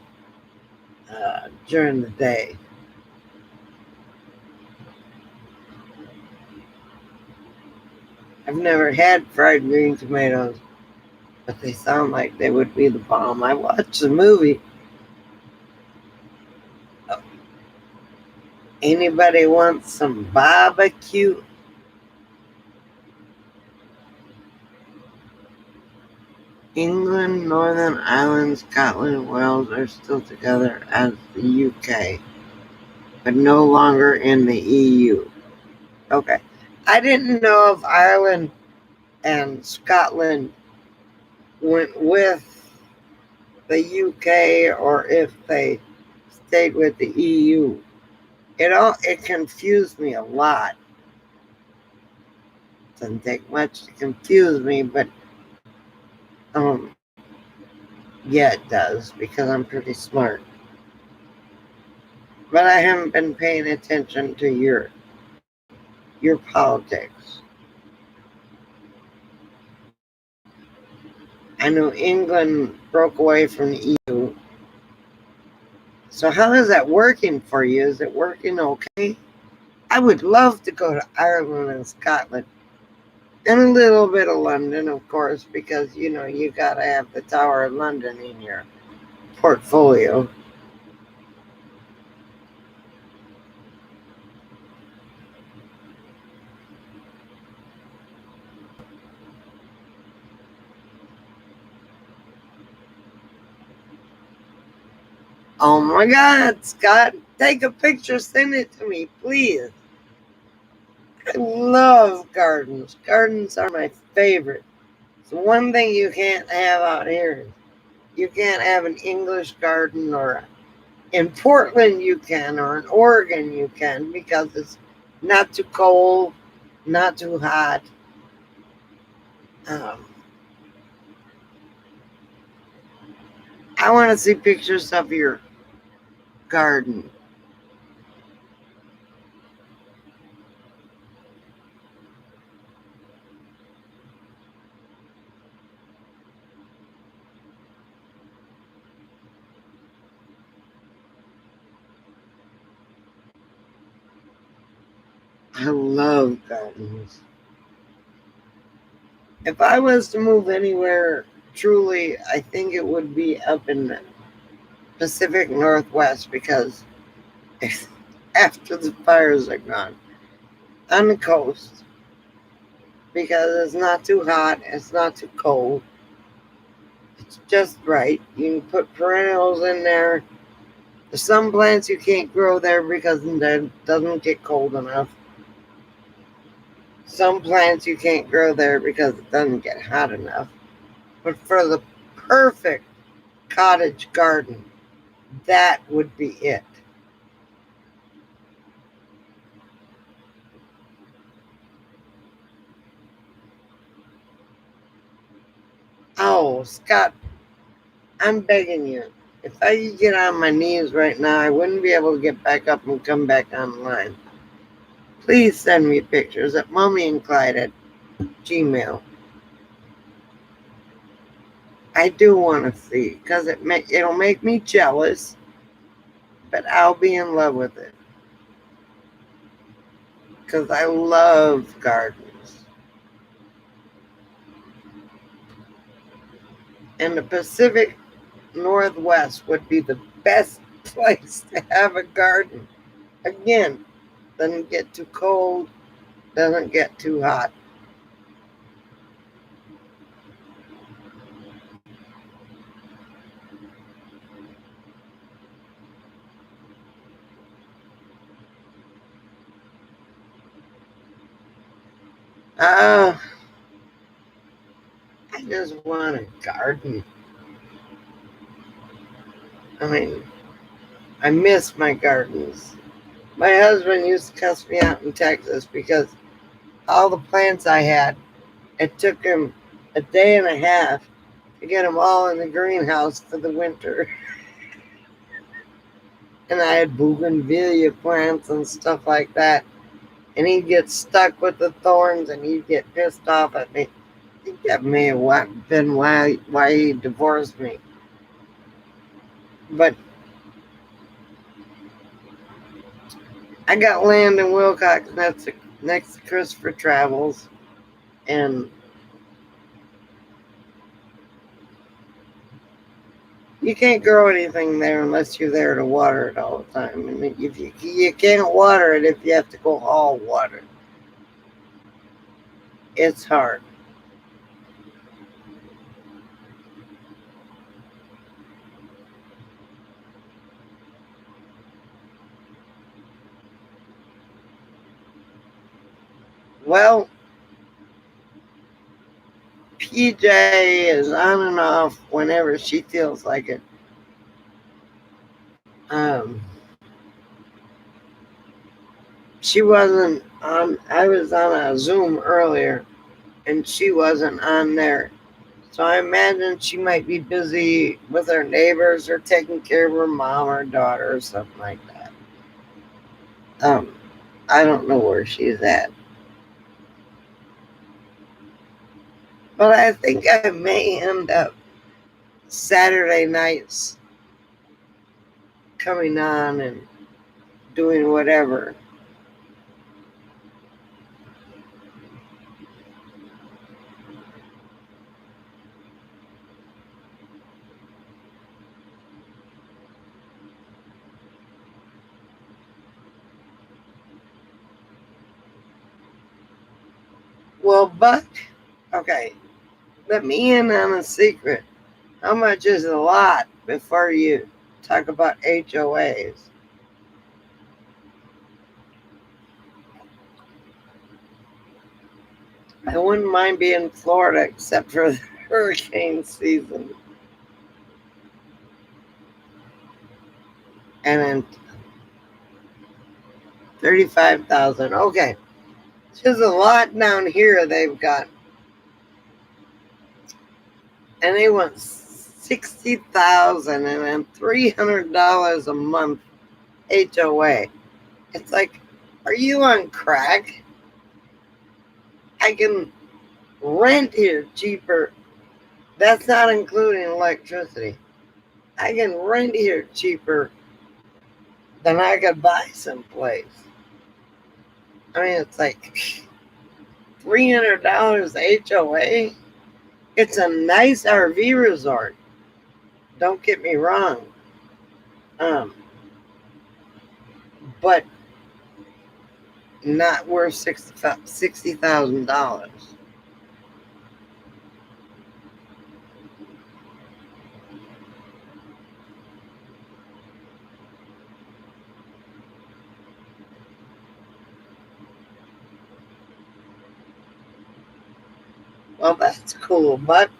during the day. I've never had fried green tomatoes, but they sound like they would be the bomb. I watched the movie. Anybody want some barbecue? England, Northern Ireland, Scotland, and Wales are still together as the UK, but no longer in the EU. Okay. I didn't know if Ireland and Scotland went with the UK or if they stayed with the EU. It confused me a lot. Doesn't take much to confuse me, but yeah, it does because I'm pretty smart. But I haven't been paying attention to your politics. I know England broke away from the EU. So how is that working for you? Is it working okay? I would love to go to Ireland and Scotland. And a little bit of London, of course, because you gotta have the Tower of London in your portfolio. Oh my God, Scott, take a picture, send it to me, please. I love gardens. Gardens are my favorite. It's one thing you can't have out here. You can't have an English garden, or in Portland you can, or in Oregon you can, because it's not too cold, not too hot. Um, I want to see pictures of your garden. I love gardens. If I was to move anywhere, truly, I think it would be up in the Pacific Northwest, because after the fires are gone, on the coast, because it's not too hot, it's not too cold, it's just right. You can put perennials in there. There's some plants you can't grow there because it doesn't get cold enough. Some plants you can't grow there because it doesn't get hot enough. But for the perfect cottage garden, that would be it. Oh, Scott, I'm begging you. If I could get on my knees right now, I wouldn't be able to get back up and come back online. Please send me pictures at mummyandclyde at Gmail. I do want to see, because it'll make me jealous, but I'll be in love with it. Because I love gardens. And the Pacific Northwest would be the best place to have a garden. Again, doesn't get too cold, doesn't get too hot. Uh, I just want a garden. I mean, I miss my gardens. My husband used to cuss me out in Texas because all the plants I had, it took him a day and a half to get them all in the greenhouse for the winter. And I had bougainvillea plants and stuff like that. And he'd get stuck with the thorns and he'd get pissed off at me. I think that may have been why he divorced me. But I got land in Willcox next to Christopher Travels. And you can't grow anything there unless you're there to water it all the time. And if you can't water it if you have to go haul water. It's hard. Well, PJ is on and off whenever she feels like it. Um, she wasn't on. I was on a Zoom earlier, and she wasn't on there. So I imagine she might be busy with her neighbors or taking care of her mom or daughter or something like that. Um, I don't know where she's at, but I think I may end up Saturday nights coming on and doing whatever. Well, but okay, let me in on a secret. How much is a lot before you talk about HOAs. I wouldn't mind being in Florida except for the hurricane season. And then 35,000. Okay. There's a lot down here they've got. And they want 60,000 and then $300 a month HOA. It's like, are you on crack? I can rent here cheaper. That's not including electricity. I can rent here cheaper than I could buy someplace. I mean, it's like $300 HOA. It's a nice RV resort. Don't get me wrong. But not worth $60,000. Well, that's cool, but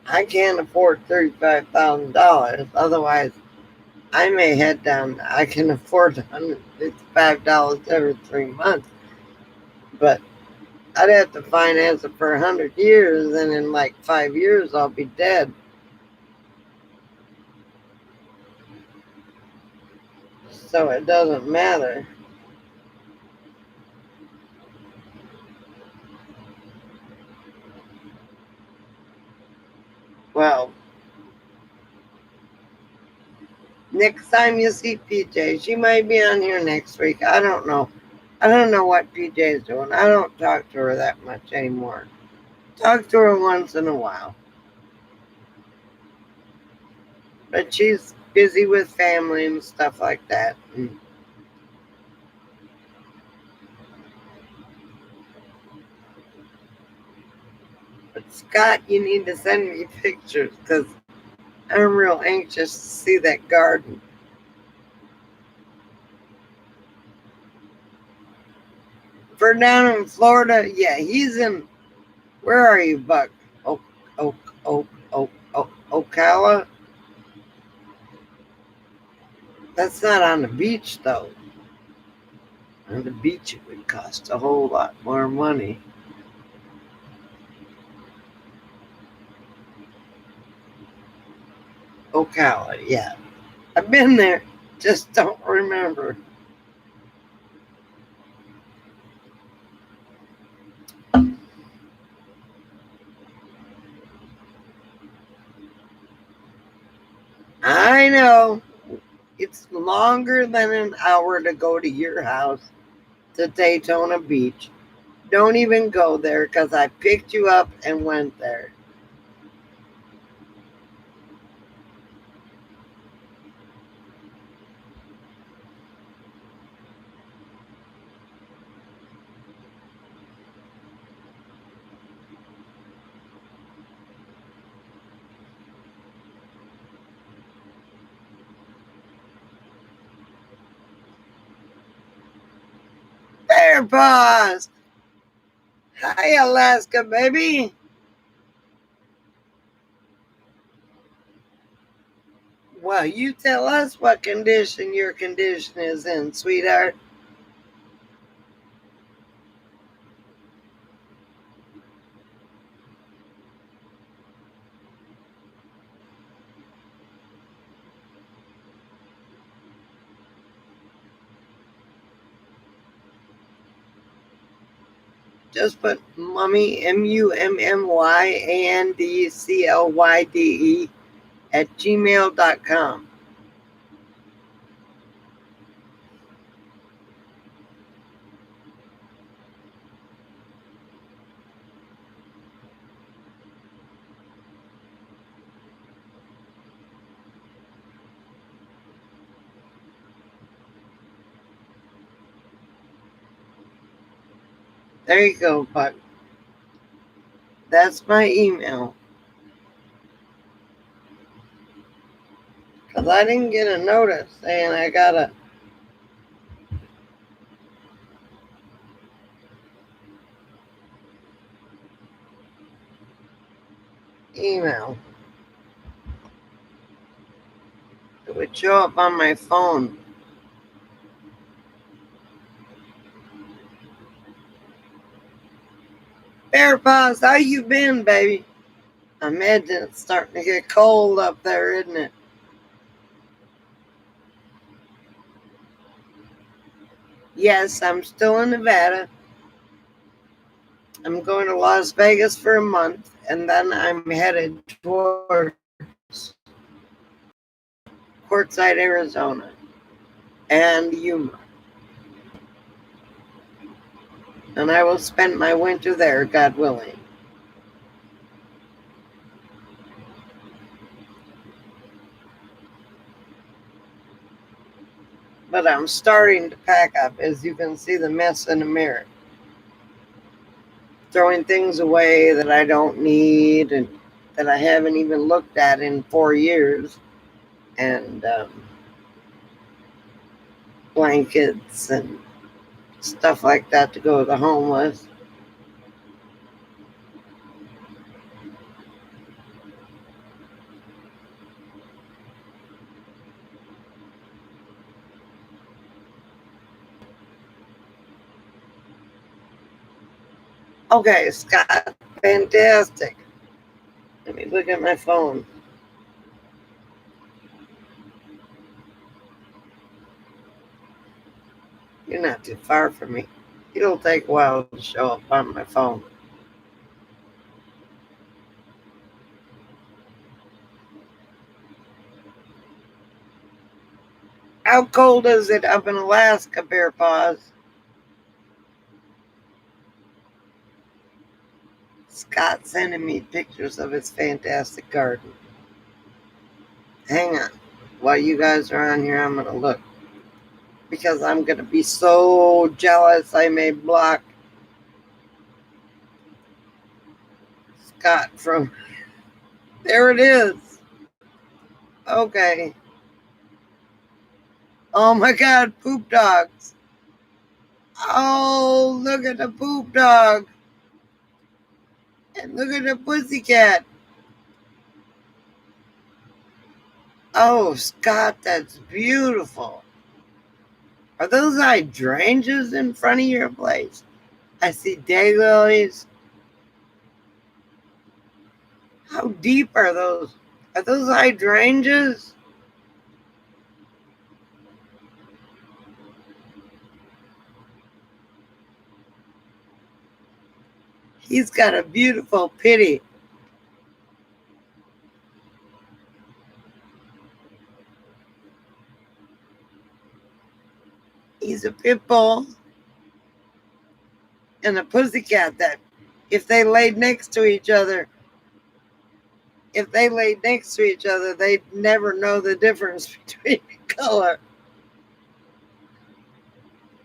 I can't afford $35,000. Otherwise, I may head down. I can afford $155 every 3 months, but I'd have to finance it for 100 years, and in like 5 years, I'll be dead. So it doesn't matter. Well, next time you see PJ, she might be on here next week. I don't know. I don't know what PJ is doing. I don't talk to her that much anymore. Talk to her once in a while. But she's busy with family and stuff like that. But Scott, you need to send me pictures because I'm real anxious to see that garden. For down in Florida, yeah, he's in. Where are you, Buck? Ocala? That's not on the beach, though. On the beach, it would cost a whole lot more money. Ocala, yeah. I've been there, just don't remember. I know. It's longer than an hour to go to your house to Daytona Beach. Don't even go there because I picked you up and went there. Bear paws! Hi, Alaska, baby. Well, you tell us what condition your condition is in, sweetheart. Just put mummy, MUMMYANDCLYDE at gmail.com. There you go, Buck. That's my email. Because I didn't get a notice saying I got a email. It would show up on my phone. Bear Paws, how you been, baby? I imagine it's starting to get cold up there, isn't it? Yes, I'm still in Nevada. I'm going to Las Vegas for a month, and then I'm headed towards Quartzsite, Arizona, and Yuma. And I will spend my winter there, God willing. But I'm starting to pack up, as you can see the mess in the mirror. Throwing things away that I don't need and that I haven't even looked at in 4 years. And blankets and stuff like that to go to the homeless. Okay, Scott, fantastic. Let me look at my phone. You're not too far from me. It'll take a while to show up on my phone. How cold is it up in Alaska, Bear Paws? Scott sending me pictures of his fantastic garden. Hang on. While you guys are on here, I'm going to look. Because I'm going to be so jealous I may block Scott from... There it is. Okay. Oh my God, poop dogs. Oh, look at the poop dog. And look at the pussycat. Oh, Scott, that's beautiful. Are those hydrangeas in front of your place? I see daylilies. How deep are those? Are those hydrangeas? He's got a beautiful pitty. He's a pit bull and a pussycat that if they laid next to each other, they'd never know the difference between the color.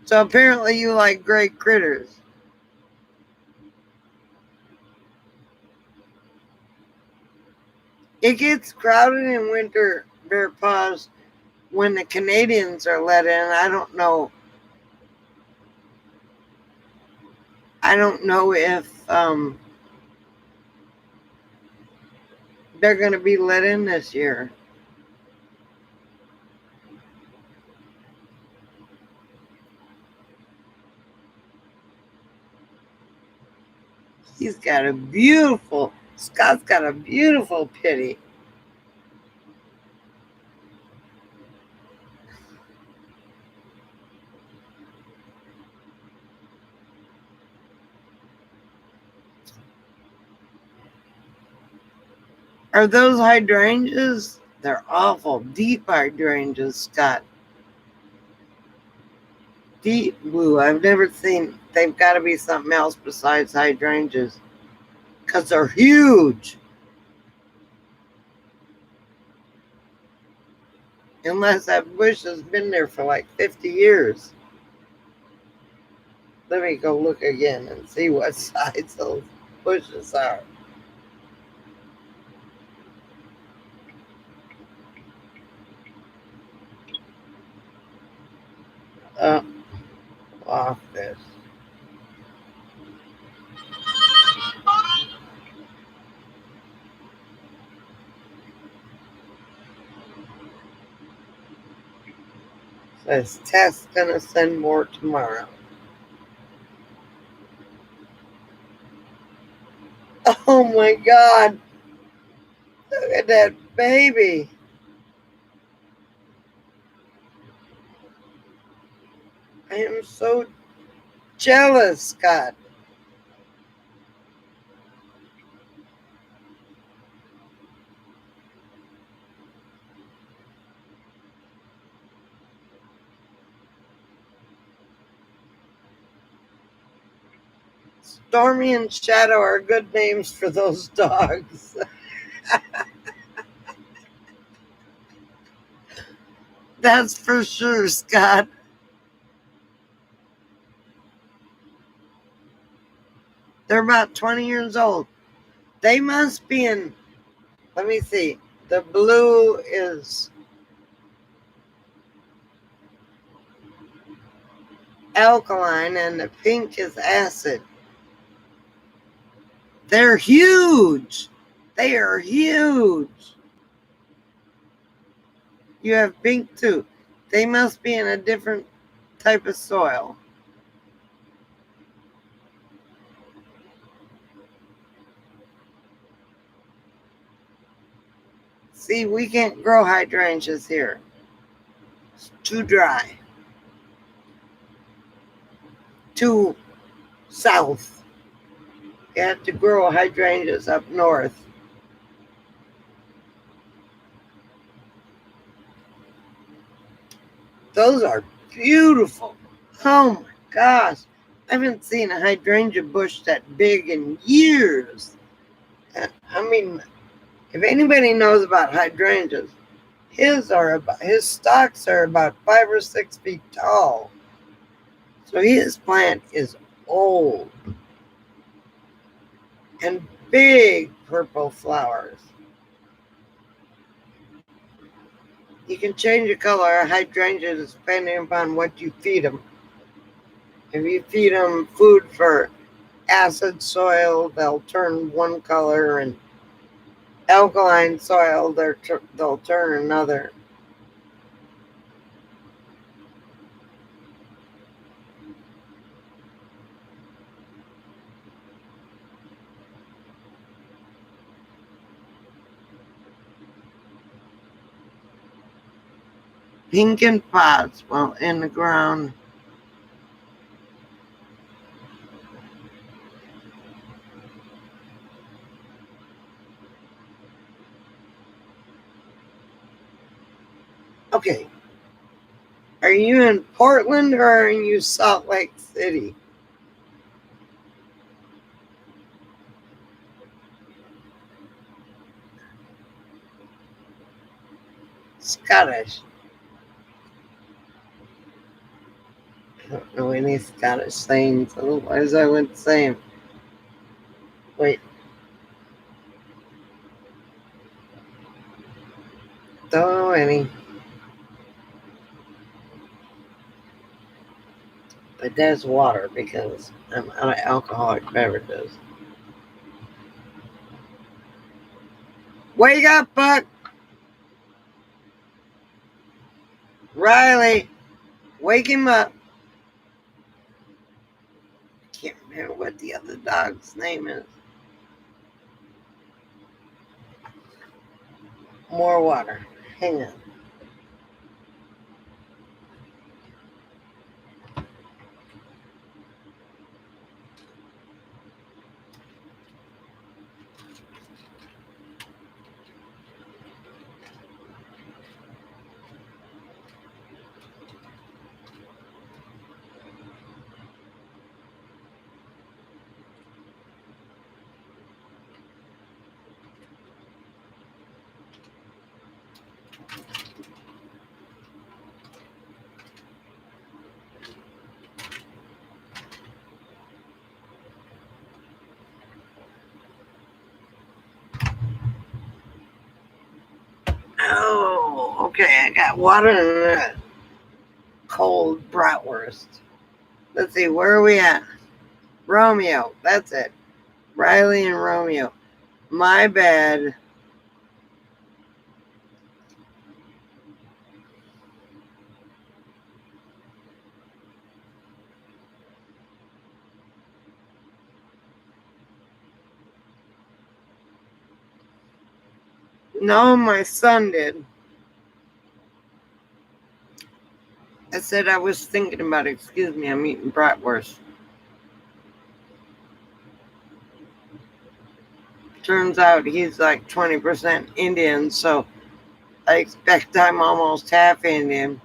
So apparently you like gray critters. It gets crowded in winter, Bear Paws, when the Canadians are let in. I don't know if they're going to be let in this year. Scott's got a beautiful pitty. Are those hydrangeas? They're awful deep hydrangeas, Scott. Deep blue. I've never seen. They've got to be something else besides hydrangeas. Because they're huge. Unless that bush has been there for like 50 years. Let me go look again and see what size those bushes are. off this. Says Tess gonna send more tomorrow. Oh my God. Look at that baby. I am so jealous, Scott. Stormy and Shadow are good names for those dogs. That's for sure, Scott. They're about 20 years old. They must be in, let me see. The blue is alkaline and the pink is acid. They're huge. They are huge. You have pink too. They must be in a different type of soil. See, we can't grow hydrangeas here. It's too dry. Too south. You have to grow hydrangeas up north. Those are beautiful. Oh my gosh. I haven't seen a hydrangea bush that big in years. I mean, if anybody knows about hydrangeas, his stalks are about 5 or 6 feet tall. So his plant is old and big purple flowers. You can change the color of hydrangeas depending upon what you feed them. If you feed them food for acid soil, they'll turn one color, and alkaline soil, they'll turn another. Pink in pots, well, in the ground. Okay. Are you in Portland or are you Salt Lake City? Scottish. I don't know any Scottish sayings, otherwise I would say them. Wait. Don't know any. But there's water because I'm out of alcoholic beverages. Wake up, Buck! Riley, wake him up. Can't remember what the other dog's name is. More water. Hang on. Oh, okay. I got water and a cold bratwurst. Let's see, where are we at? Romeo, that's it. Riley and Romeo. My bad. No, my son did. I said I was thinking about it. Excuse me, I'm eating bratwurst. Turns out he's like 20% Indian, so I expect I'm almost half Indian.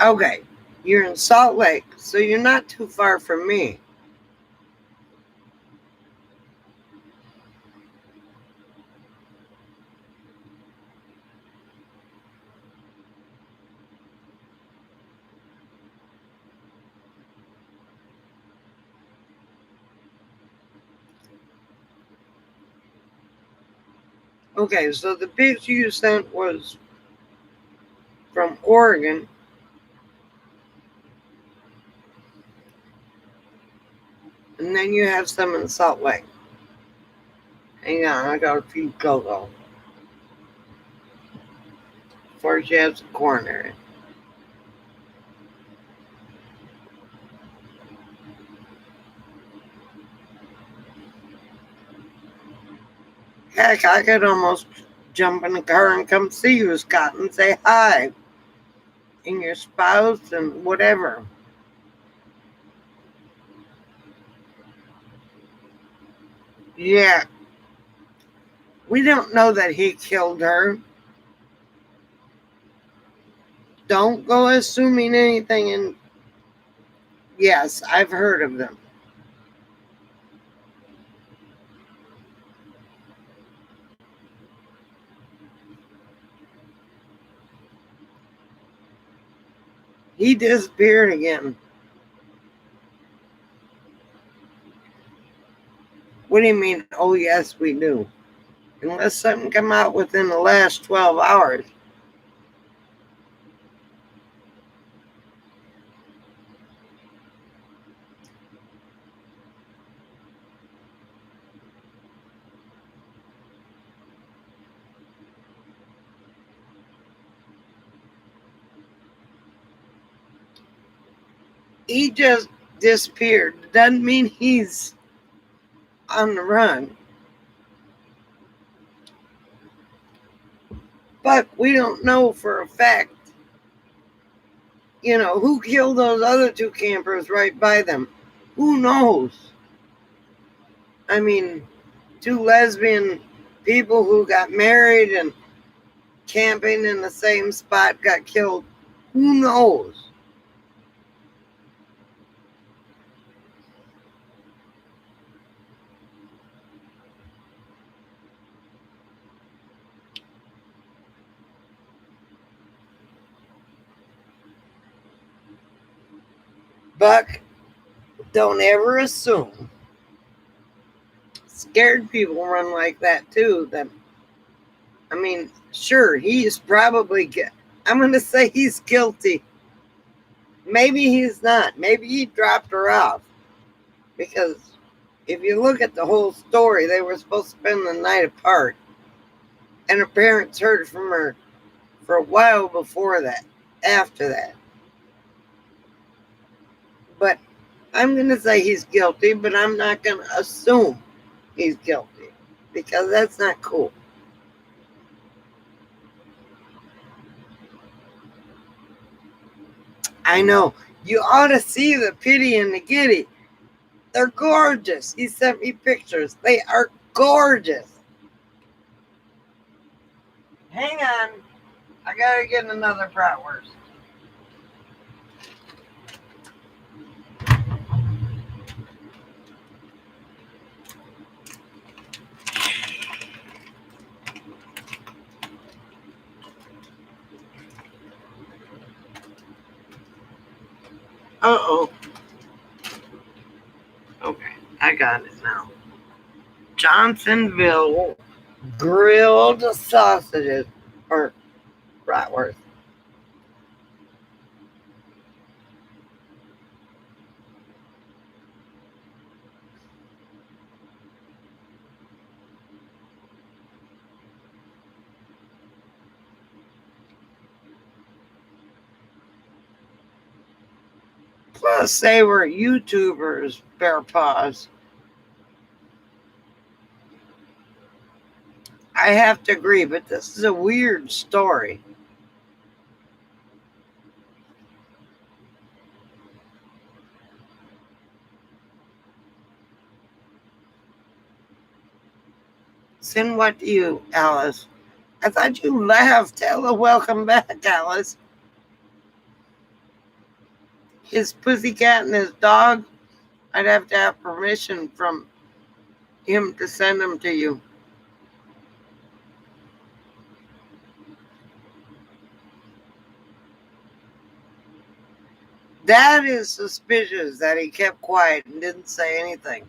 Okay, you're in Salt Lake, so you're not too far from me. Okay, so the picture you sent was from Oregon. And then you have some in Salt Lake. Hang on, I gotta feed Coco before she has a coronary. Heck, I could almost jump in the car and come see you, Scott, and say hi. And your spouse and whatever. Yeah, we don't know that he killed her. Don't go assuming anything. And yes, I've heard of them. He disappeared again. What do you mean? Oh, yes, we do. Unless something come out within the last 12 hours. He just disappeared. Doesn't mean he's on the run. But we don't know for a fact, who killed those other two campers right by them. Who knows? I mean, two lesbian people who got married and camping in the same spot got killed. Who knows? Buck, don't ever assume. Scared people run like that too. I mean, sure, he's probably, I'm going to say he's guilty. Maybe he's not. Maybe he dropped her off. Because if you look at the whole story, they were supposed to spend the night apart. And her parents heard from her for a while before that, after that. But I'm going to say he's guilty, but I'm not going to assume he's guilty. Because that's not cool. I know. You ought to see the Pity and the Giddy. They're gorgeous. He sent me pictures. They are gorgeous. Hang on. I gotta get another bratwurst. Uh-oh. Okay, I got it now. Johnsonville grilled sausages, or bratwurst. Plus, they were YouTubers, Bear Paws. I have to agree, but this is a weird story. Send what to you, Alice? I thought you left. Hello, welcome back, Alice. His pussycat and his dog, I'd have to have permission from him to send them to you. That is suspicious that he kept quiet and didn't say anything.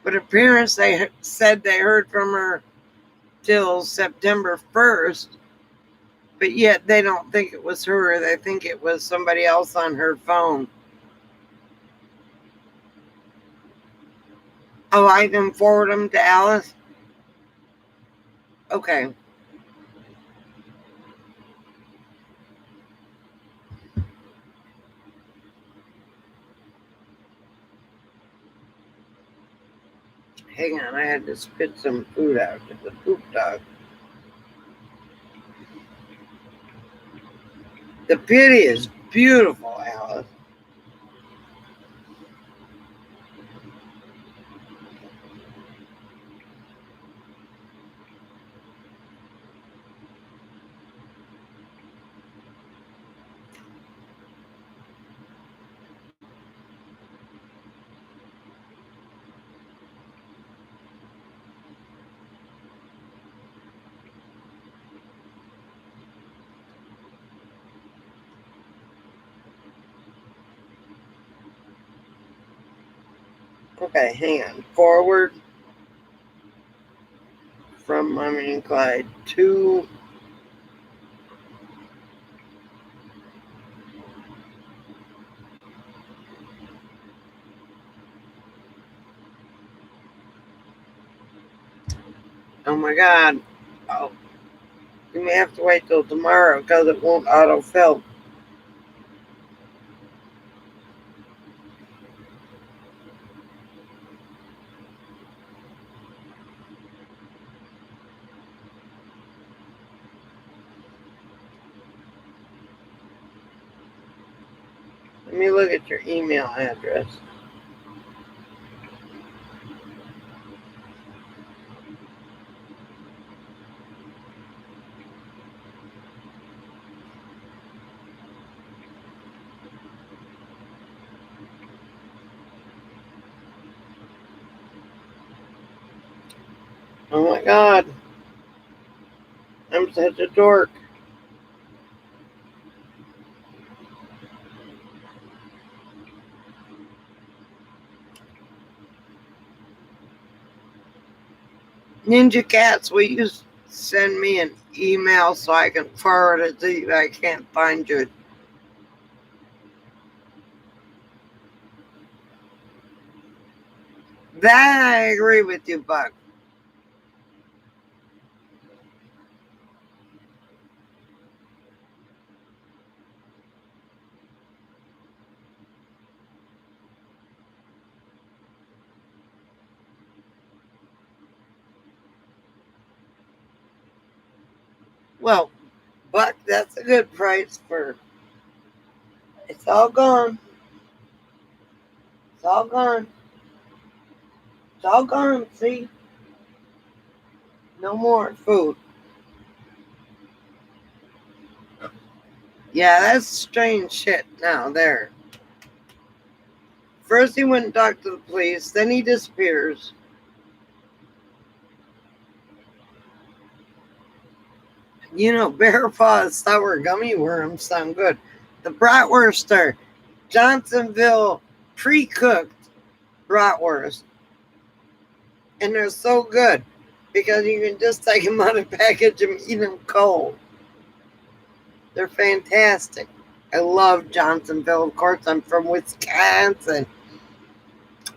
But her parents, they said they heard from her till September 1st, but yet they don't think it was her. They think it was somebody else on her phone. Oh, I can forward them to Alice? Okay. Hang on, I had to spit some food out to the poop dog. The pity is beautiful, Alice. Okay, hang on. Forward from Mommy and Clyde to oh my god. Oh, you may have to wait till tomorrow because it won't autofill. Let me look at your email address. Oh my god. I'm such a dork. Ninja Cats, will you send me an email so I can forward it to you? I can't find you. That I agree with you, Buck. Well, Buck, that's a good price for. It's all gone. It's all gone. It's all gone. See, no more food. Yeah, that's strange shit. Now there. First he went and talked to the police, then he disappears. You know, Bear Paws sour gummy worms sound good. The bratwurst are Johnsonville pre-cooked bratwurst. And they're so good because you can just take them out of the package and eat them cold. They're fantastic. I love Johnsonville. Of course, I'm from Wisconsin.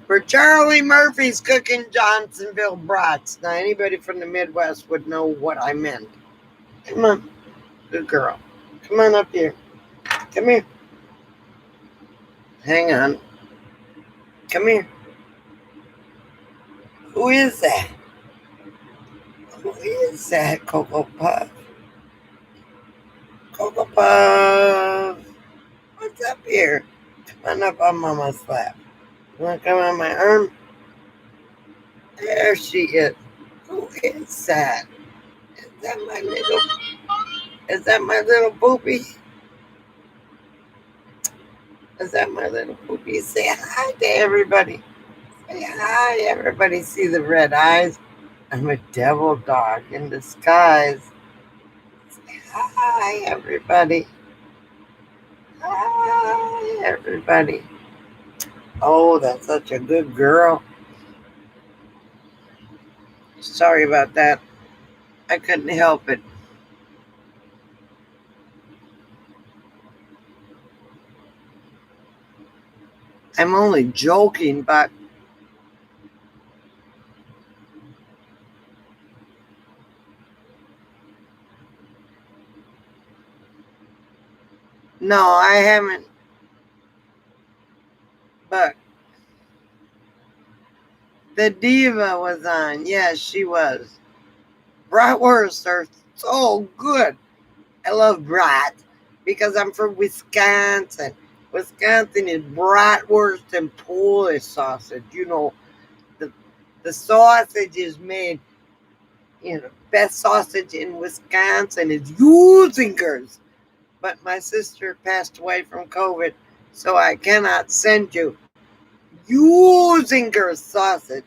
For Charlie Murphy's cooking Johnsonville brats. Now, anybody from the Midwest would know what I meant. Come on, good girl. Come on up here. Come here. Hang on. Come here. Who is that? Who is that, Cocoa Puff? Cocoa Puff. What's up here? Come on up on Mama's lap. You want to come on my arm? There she is. Who is that? Is that my little? Is that my little poopy? Is that my little poopy? Say hi to everybody. Say hi, everybody. See the red eyes? I'm a devil dog in disguise. Say hi, everybody. Hi, everybody. Oh, that's such a good girl. Sorry about that. I couldn't help it. I'm only joking, but no, I haven't. But the diva was on. Yes, she was. Bratwursts are so good. I love brat because I'm from Wisconsin. Wisconsin is bratwurst and Polish sausage. You know, the the sausage is made. Best sausage in Wisconsin is Usingers. But my sister passed away from COVID, so I cannot send you Usingers sausage.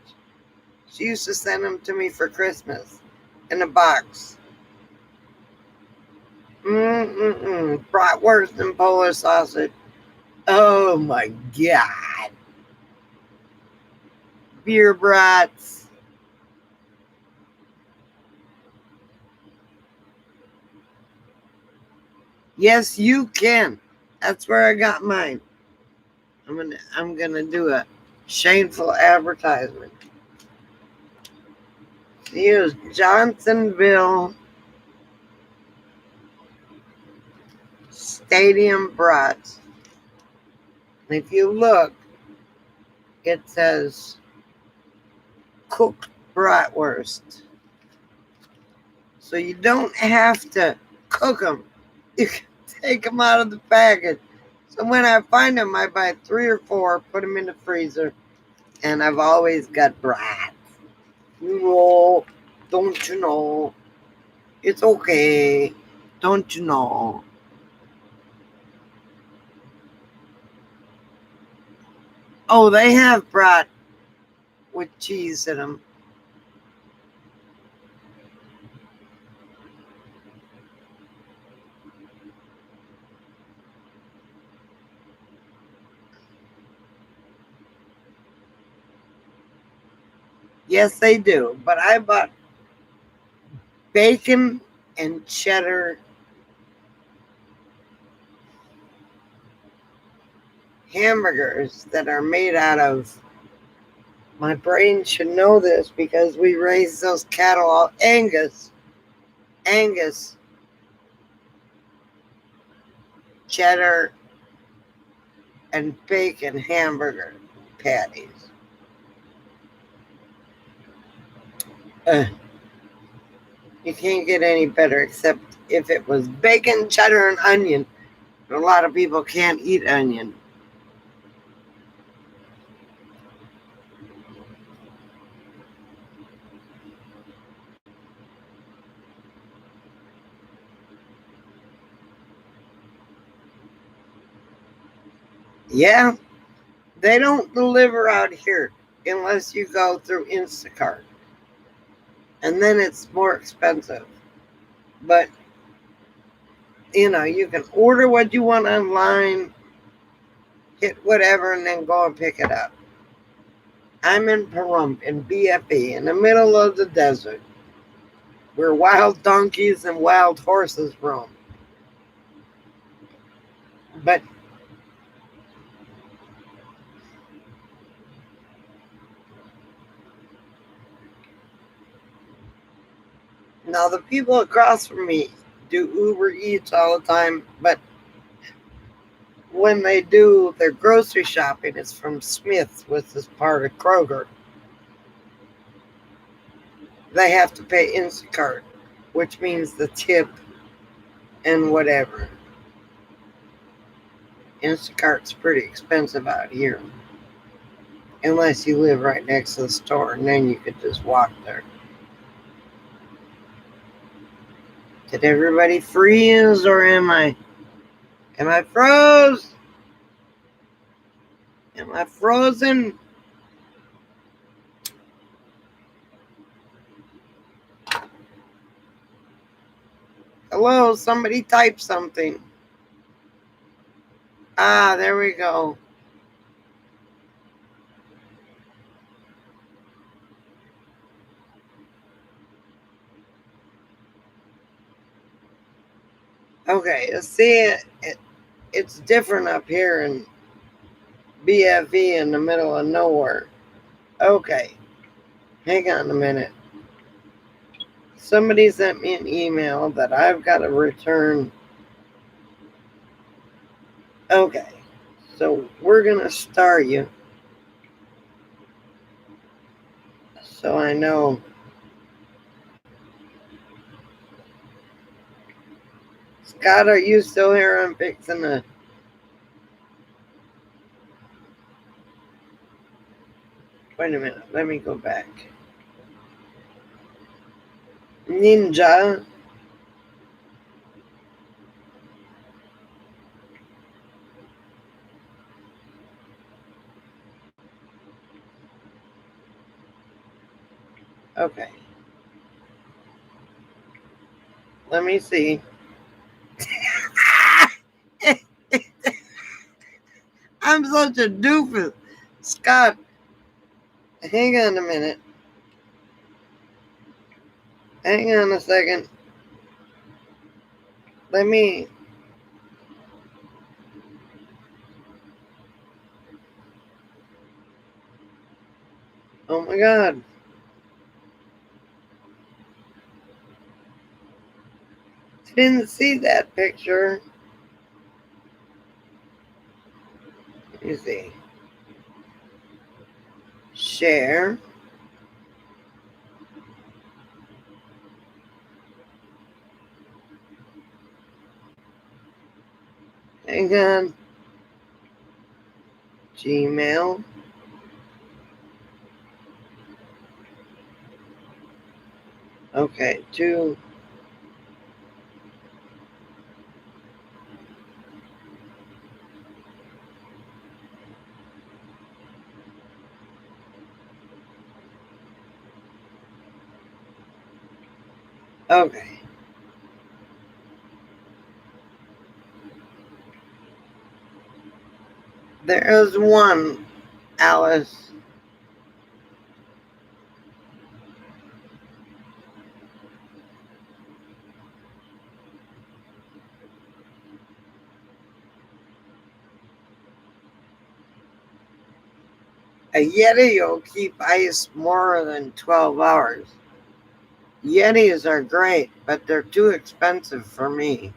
She used to send them to me for Christmas in a box. Bratwurst and Polish sausage. Oh my God. Beer brats. Yes, you can. That's where I got mine. I'm gonna do a shameful advertisement. Use Johnsonville Stadium brats. And if you look, it says cooked bratwurst. So you don't have to cook them. You can take them out of the package. So when I find them, I buy 3 or 4, put them in the freezer, and I've always got brats. You know, don't you know? It's okay. Don't you know? Oh, they have brat with cheese in them. Yes, they do. But I bought bacon and cheddar hamburgers that are made out of. My brain should know this because we raise those cattle all Angus, cheddar, and bacon hamburger patties. Uh, you can't get any better except if it was bacon, cheddar, and onion. A lot of people can't eat onion. Yeah, they don't deliver out here unless you go through Instacart. And then it's more expensive. But You can order what you want online, hit whatever, and then go and pick it up. I'm in Pahrump in BFE in the middle of the desert where wild donkeys and wild horses roam. But now the people across from me do Uber Eats all the time, but when they do their grocery shopping, it's from Smith's, which is part of Kroger. They have to pay Instacart, which means the tip and whatever. Instacart's pretty expensive out here, unless you live right next to the store, and then you could just walk there. Did everybody freeze, or am I froze? Am I frozen? Hello, somebody type something. Ah, there we go. Okay, see, it's different up here in BFE in the middle of nowhere. Okay, hang on a minute. Somebody sent me an email that I've got to return. Okay, so we're going to star you so I know. Scott, are you still here? I'm fixing to. Wait a minute, let me go back. Ninja. Okay. Let me see. I'm such a doofus. Scott, hang on a minute. Hang on a second. Let me. Oh my God. I didn't see that picture. Let me see. Share. Hang on. Gmail. Okay, two. Okay. There is one, Alice. A Yeti will keep ice more than 12 hours. Yetis are great, but they're too expensive for me.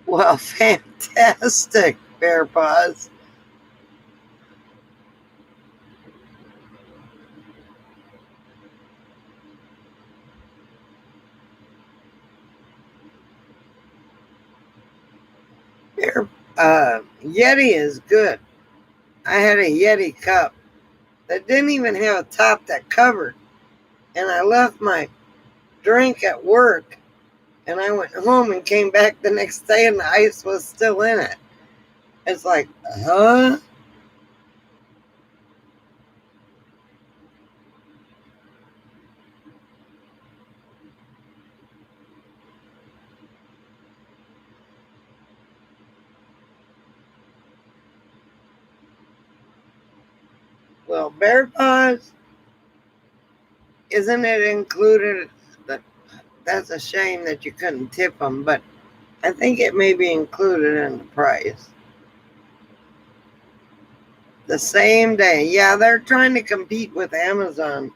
Well, fantastic, Bear Paws. Bear, Yeti is good. I had a Yeti cup that didn't even have a top that covered. And I left my drink at work, and I went home and came back the next day, and the ice was still in it. It's like, huh? Well, bear paws, isn't it included? That's a shame that you couldn't tip them, but I think it may be included in the price. The same day. Yeah, they're trying to compete with Amazon.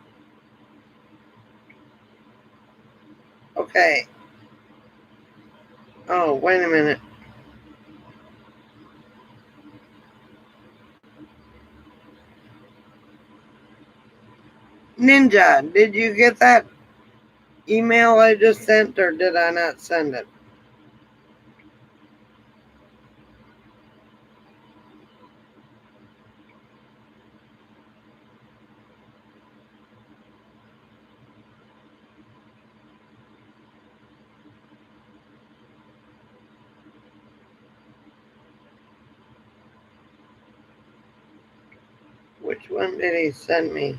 Okay. Oh, wait a minute. Ninja, did you get that email I just sent, or did I not send it? Which one did he send me?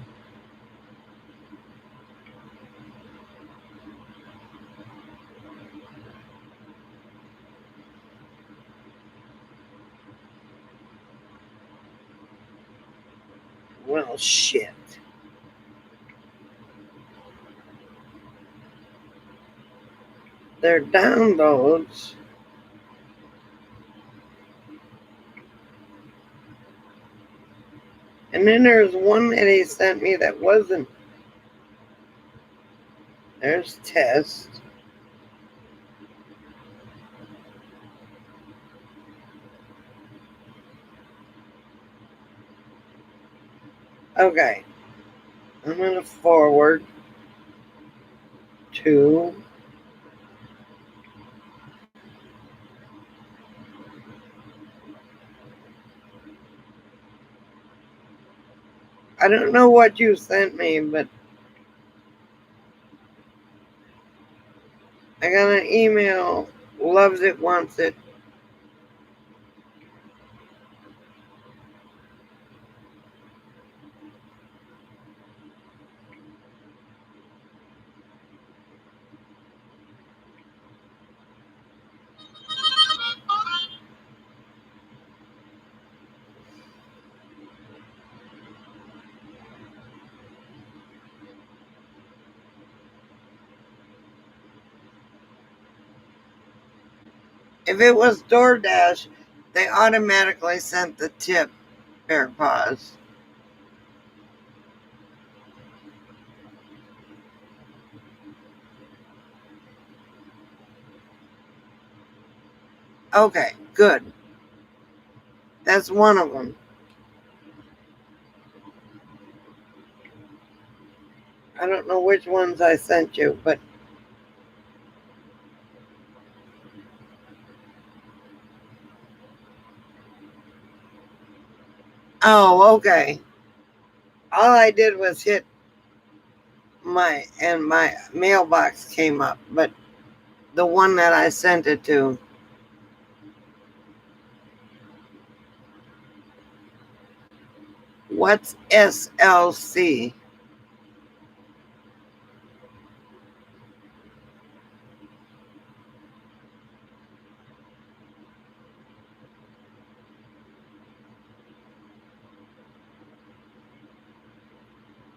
Well, shit. Their downloads. And then there's one that he sent me that wasn't. There's test. Okay. I'm going to forward to. I don't know what you sent me, but I got an email. Loves it, wants it. If it was DoorDash, they automatically sent the tip, Bear Paws. Okay, good. That's one of them. I don't know which ones I sent you, but oh, okay. All I did was hit my mailbox came up, but the one that I sent it to. What's SLC?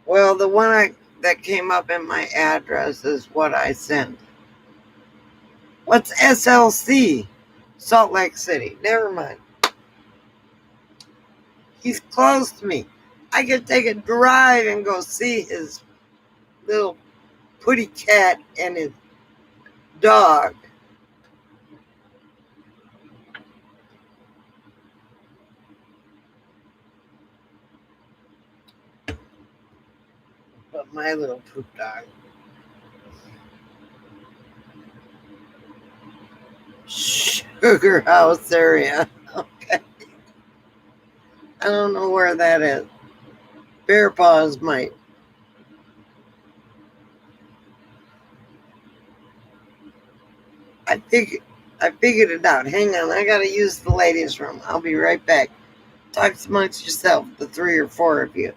Well, the one that came up in my address is what I sent. What's SLC? Salt Lake City. Never mind. He's close to me. I could take a drive and go see his little putty cat and his dog. But my little poop dog. Sugar House area. Okay. I don't know where that is. Bear paws might. I think I figured it out. Hang on, I gotta use the ladies' room. I'll be right back. Talk amongst yourself, the 3 or 4 of you.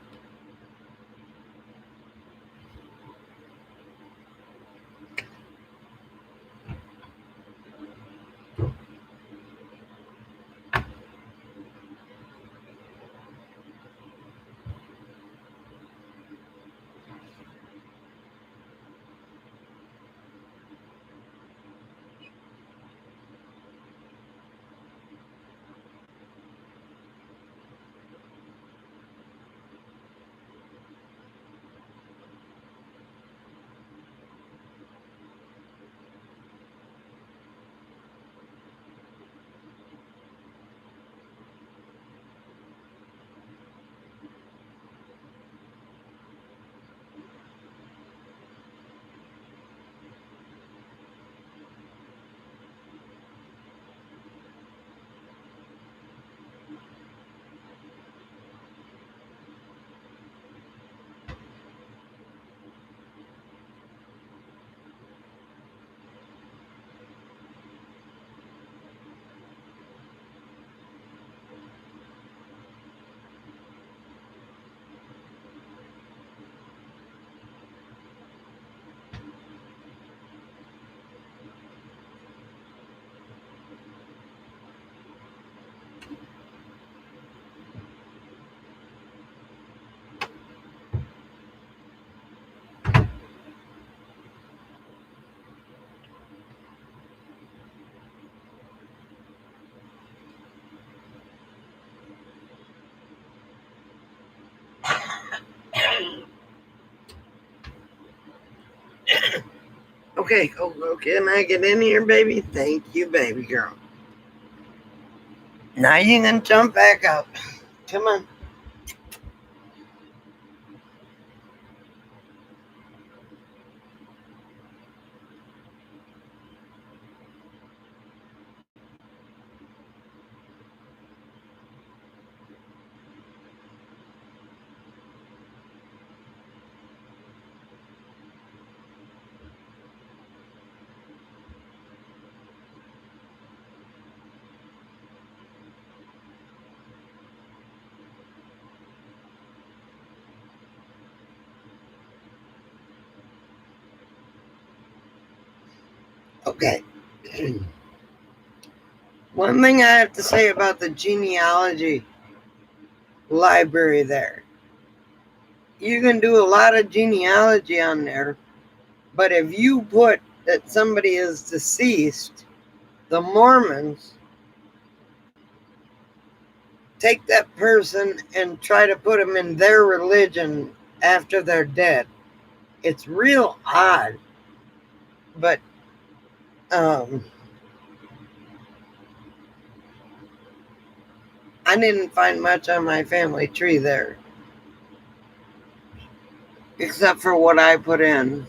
Okay, can I get in here, baby? Thank you, baby girl. Now you can jump back up. Come on. Okay. One thing I have to say about the genealogy library there, you can do a lot of genealogy on there, but if you put that somebody is deceased, the Mormons take that person and try to put them in their religion after they're dead. It's real odd, but I didn't find much on my family tree there, except for what I put in.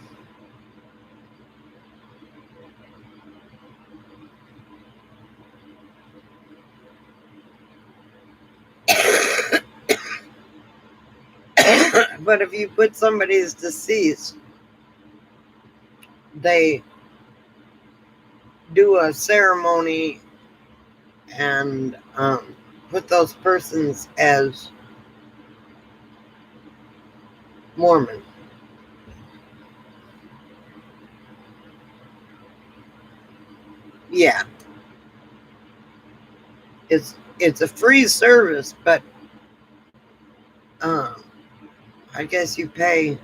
But if you put somebody's deceased, they do a ceremony and put those persons as Mormon. Yeah, it's a free service, but um, I guess you pay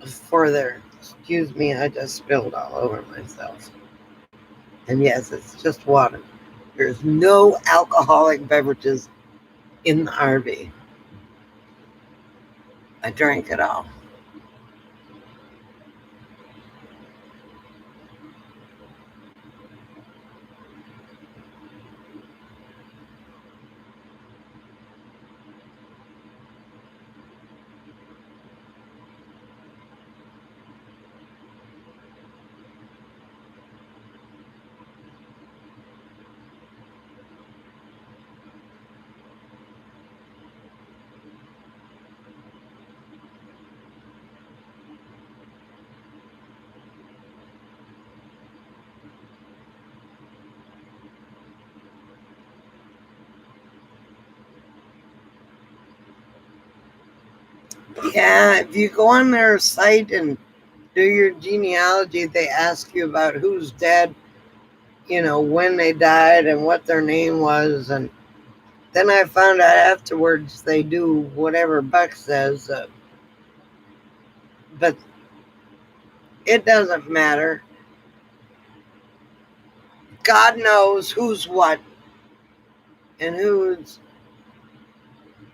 for their. Excuse me, I just spilled all over myself. And yes, it's just water. There's no alcoholic beverages in the RV. I drank it all. Yeah, if you go on their site and do your genealogy, they ask you about who's dead, when they died and what their name was. And then I found out afterwards they do whatever Buck says, but it doesn't matter. God knows who's what and who's,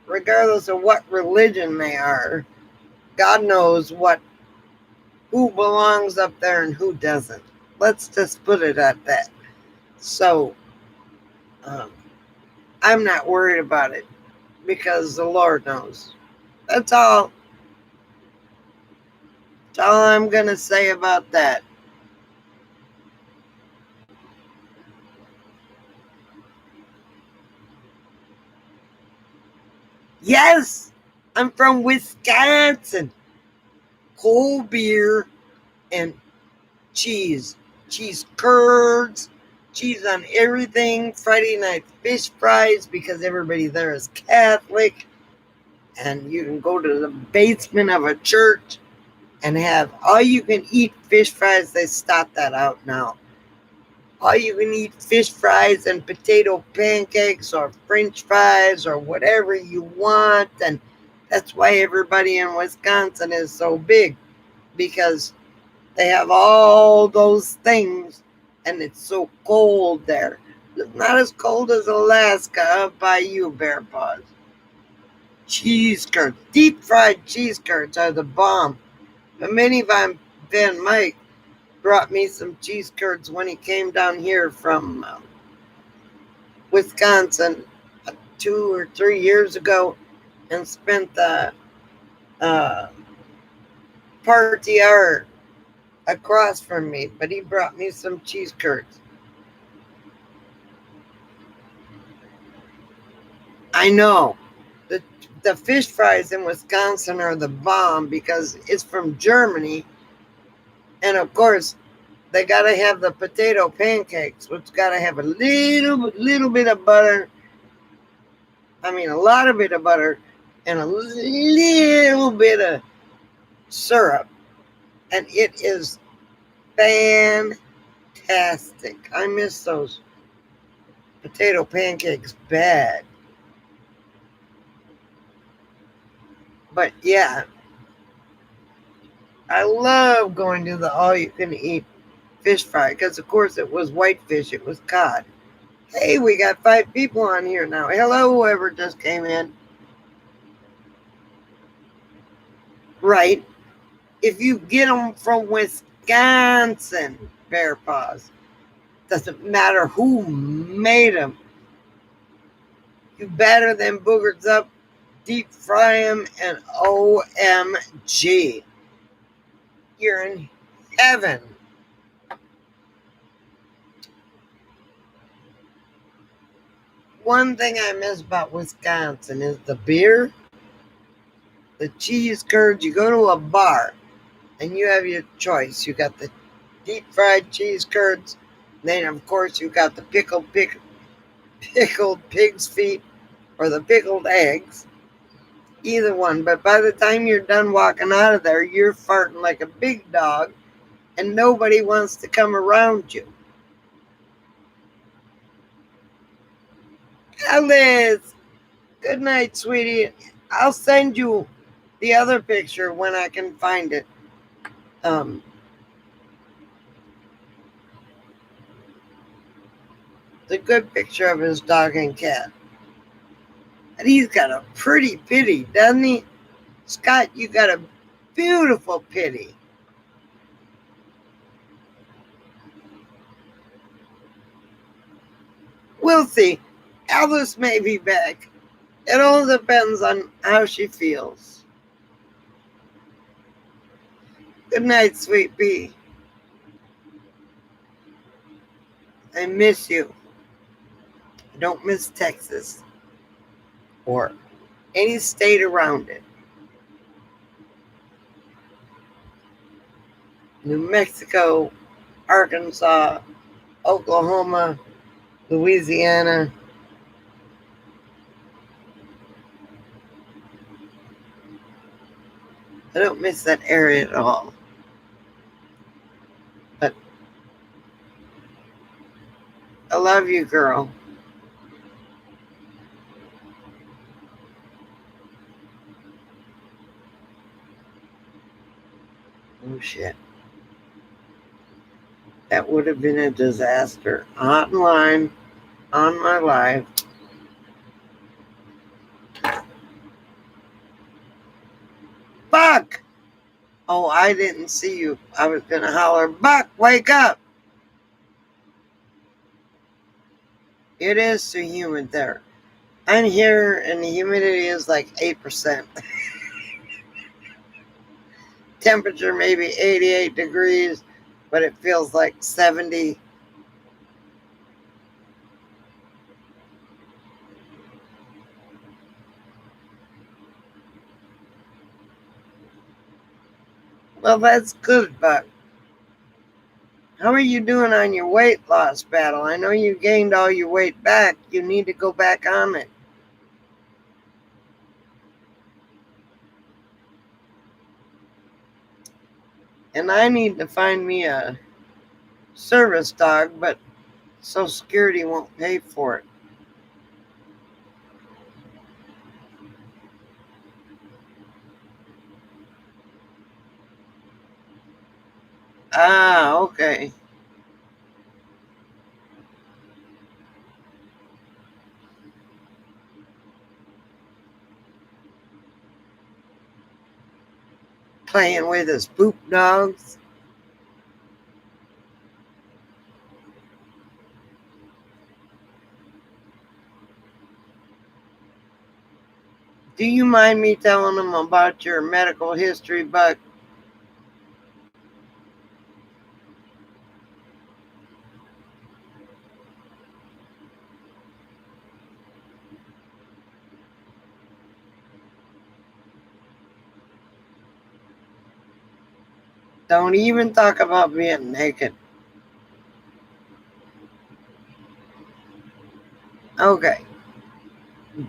regardless of what religion they are, God knows who belongs up there and who doesn't. Let's just put it at that. So um, I'm not worried about it because the Lord knows. That's all. That's all I'm going to say about that. Yes, I'm from Wisconsin. Cold beer and cheese. Cheese curds, cheese on everything. Friday night fish fries because everybody there is Catholic. And you can go to the basement of a church and have all you can eat fish fries. They stopped that out now. All you can eat fish fries and potato pancakes or french fries or whatever you want. And that's why everybody in Wisconsin is so big, because they have all those things and it's so cold there. It's not as cold as Alaska up by you, Bear Paws. Cheese curds, deep fried cheese curds are the bomb. A minivan Van Mike brought me some cheese curds when he came down here from Wisconsin 2 or 3 years ago and spent the uh, party hour across from me. But he brought me some cheese curds. I know. The, the fish fries in Wisconsin are the bomb because it's from Germany. And of course, they got to have the potato pancakes, which got to have a little bit of butter. I mean, a lot of bit of butter and a little bit of syrup. And it is fantastic. I miss those potato pancakes bad. But yeah, I love going to the all you can eat fish fry because, of course, it was whitefish, it was cod. Hey, we got 5 people on here now. Hello, whoever just came in. Right. If you get them from Wisconsin, Bear Paws, doesn't matter who made them. You batter them boogers up, deep fry them, and OMG, you're in heaven. One thing I miss about Wisconsin is the beer, the cheese curds. You go to a bar and you have your choice. You got the deep fried cheese curds. Then, of course, you got the pickled pig's feet or the pickled eggs. Either one. But by the time you're done walking out of there, you're farting like a big dog and nobody wants to come around you. Alice, good night, sweetie. I'll send you the other picture when I can find it. Um, the good picture of his dog and cat. And he's got a pretty pitty, doesn't he? Scott, you got a beautiful pitty. We'll see. Alice may be back. It all depends on how she feels. Good night, sweet pea. I miss you. I don't miss Texas or any state around it. New Mexico, Arkansas, Oklahoma, Louisiana. I don't miss that area at all. But I love you, girl. Oh shit. That would have been a disaster. Online, on my life. Buck! Oh, I didn't see you. I was going to holler, Buck, wake up! It is too humid there. I'm here and the humidity is like 8%. Temperature maybe 88 degrees, but it feels like 70. Well, that's good, Buck. How are you doing on your weight loss battle? I know you gained all your weight back. You need to go back on it. And I need to find me a service dog, but Social Security won't pay for it. Ah, okay. Playing with his poop dogs. Do you mind me telling him about your medical history, Buck? Don't even talk about being naked. Okay.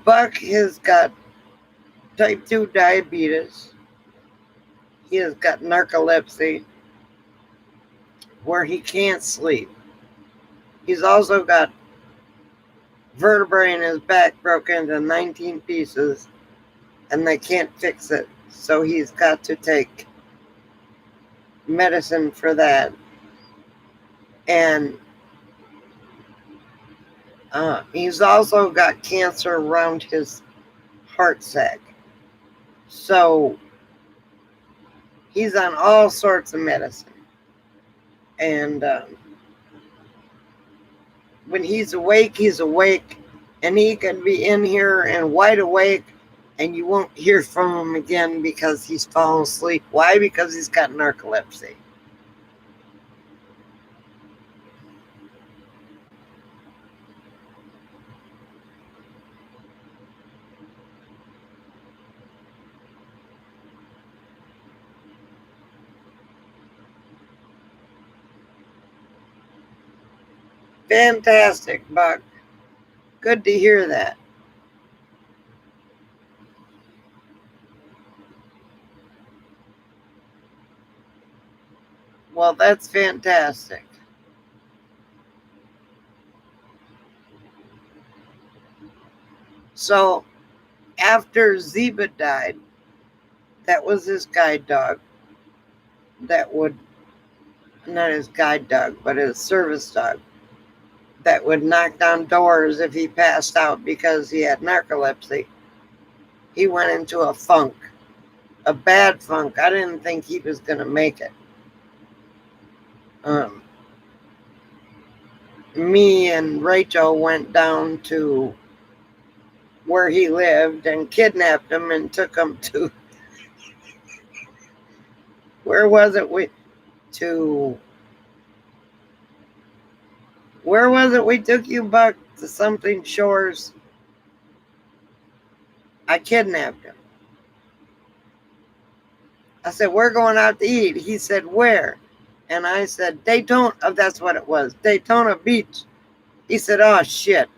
Buck has got type 2 diabetes. He has got narcolepsy where he can't sleep. He's also got vertebrae in his back broken into 19 pieces and they can't fix it. So he's got to take medicine for that. And he's also got cancer around his heart sac. So he's on all sorts of medicine. And when he's awake, he's awake. And he can be in here and wide awake, and you won't hear from him again because he's fallen asleep. Why? Because he's got narcolepsy. Fantastic, Buck. Good to hear that. Well, that's fantastic. So, after Zeba died, that was his guide dog. That would, not his guide dog, but his service dog. That would knock down doors if he passed out because he had narcolepsy. He went into a funk, a bad funk. I didn't think he was going to make it. Um, Me and Rachel went down to where he lived and kidnapped him and took him to, where was it? To Where was it we took you, Buck? To something shores. I kidnapped him. I said, we're going out to eat. He said, where? And I said, Daytona. Oh, that's what it was. Daytona Beach. He said, oh, shit.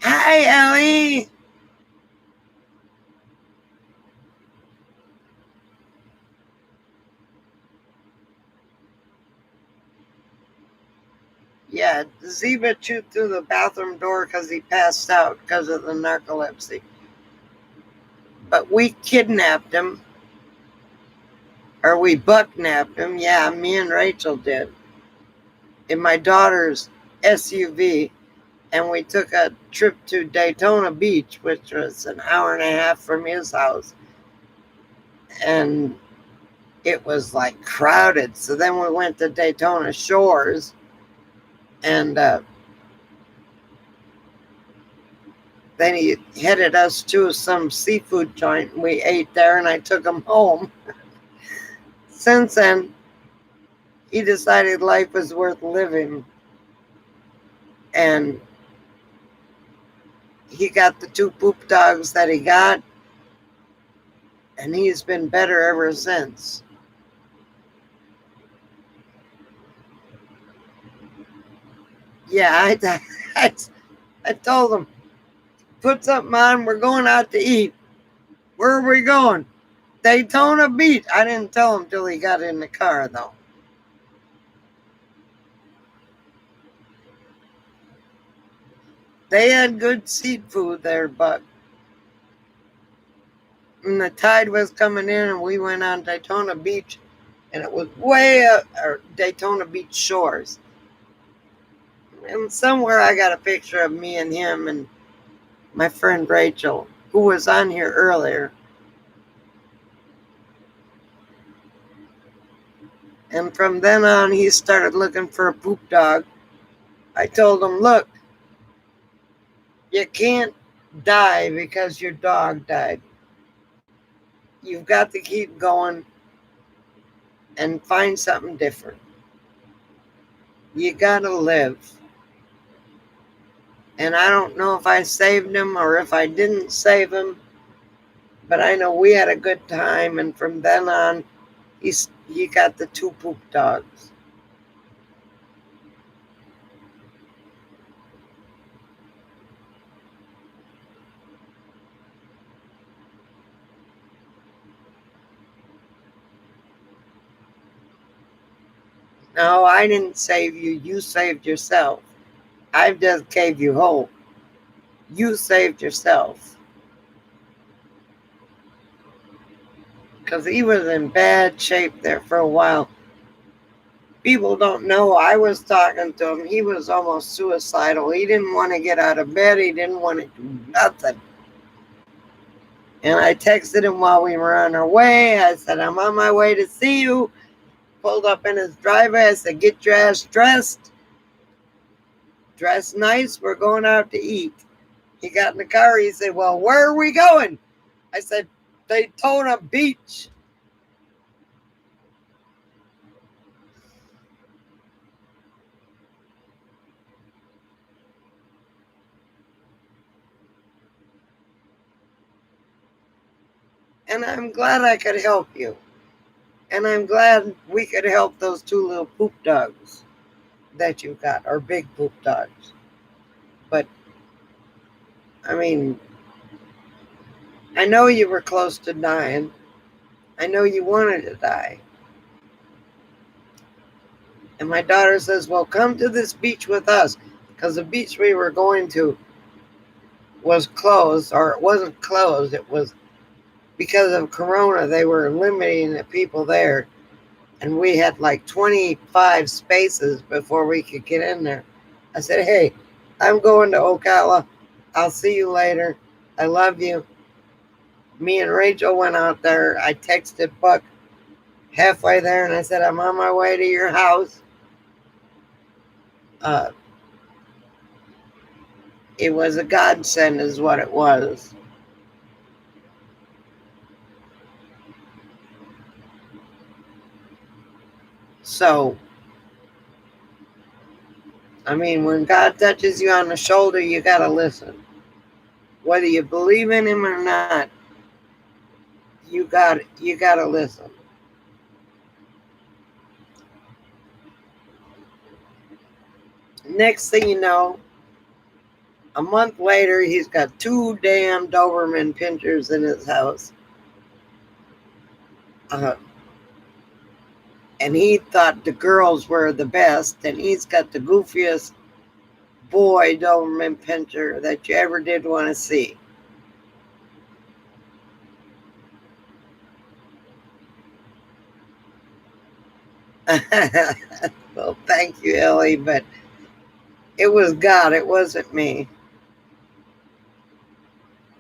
Hi, Ellie. Yeah, Ziba chewed through the bathroom door because he passed out because of the narcolepsy. But we kidnapped him, or we bucknapped him. Yeah, me and Rachel did. In my daughter's SUV. And we took a trip to Daytona Beach, which was an hour and a half from his house. And it was like crowded. So then we went to Daytona Shores and then he headed us to some seafood joint. We ate there and I took him home. Since then, he decided life was worth living. And he got the 2 poop dogs that he got. And he's been better ever since. Yeah, I told him, put something on. We're going out to eat. Where are we going? Daytona Beach. I didn't tell him till he got in the car, though. They had good seafood there, but when the tide was coming in and we went on Daytona Beach, and it was way up Daytona Beach shores. And somewhere I got a picture of me and him and my friend Rachel, who was on here earlier. And from then on, he started looking for a poop dog. I told him, look, you can't die because your dog died. You've got to keep going and find something different. You gotta live. And I don't know if I saved him or if I didn't save him, but I know we had a good time. And from then on, he got the 2 poop dogs. No, I didn't save you. You saved yourself. I just gave you hope. You saved yourself. Because he was in bad shape there for a while. People don't know. I was talking to him. He was almost suicidal. He didn't want to get out of bed. He didn't want to do nothing. And I texted him while we were on our way. I said, I'm on my way to see you. Pulled up in his driveway. I said, get your ass dressed. Dress nice. We're going out to eat. He got in the car. He said, well, where are we going? I said, Daytona Beach. And I'm glad I could help you. And I'm glad we could help those 2 little poop dogs that you got, or big poop dogs. But, I mean, I know you were close to dying. I know you wanted to die. And my daughter says, well, come to this beach with us. Because the beach we were going to was closed, or it wasn't closed. It was because of Corona. They were limiting the people there. And we had like 25 spaces before we could get in there. I said, hey, I'm going to Ocala. I'll see you later. I love you. Me and Rachel went out there. I texted Buck halfway there and I said, I'm on my way to your house. Uh, it was a godsend, is what it was. So, I mean, when God touches you on the shoulder, you got to listen. Whether you believe in him or not, you got to listen. Next thing you know, A month later, he's got 2 damn Doberman pinchers in his house. Uh, and he thought the girls were the best, and he's got the goofiest boy Doberman pinscher that you ever did want to see. Well, thank you, Ellie, but it was God, it wasn't me.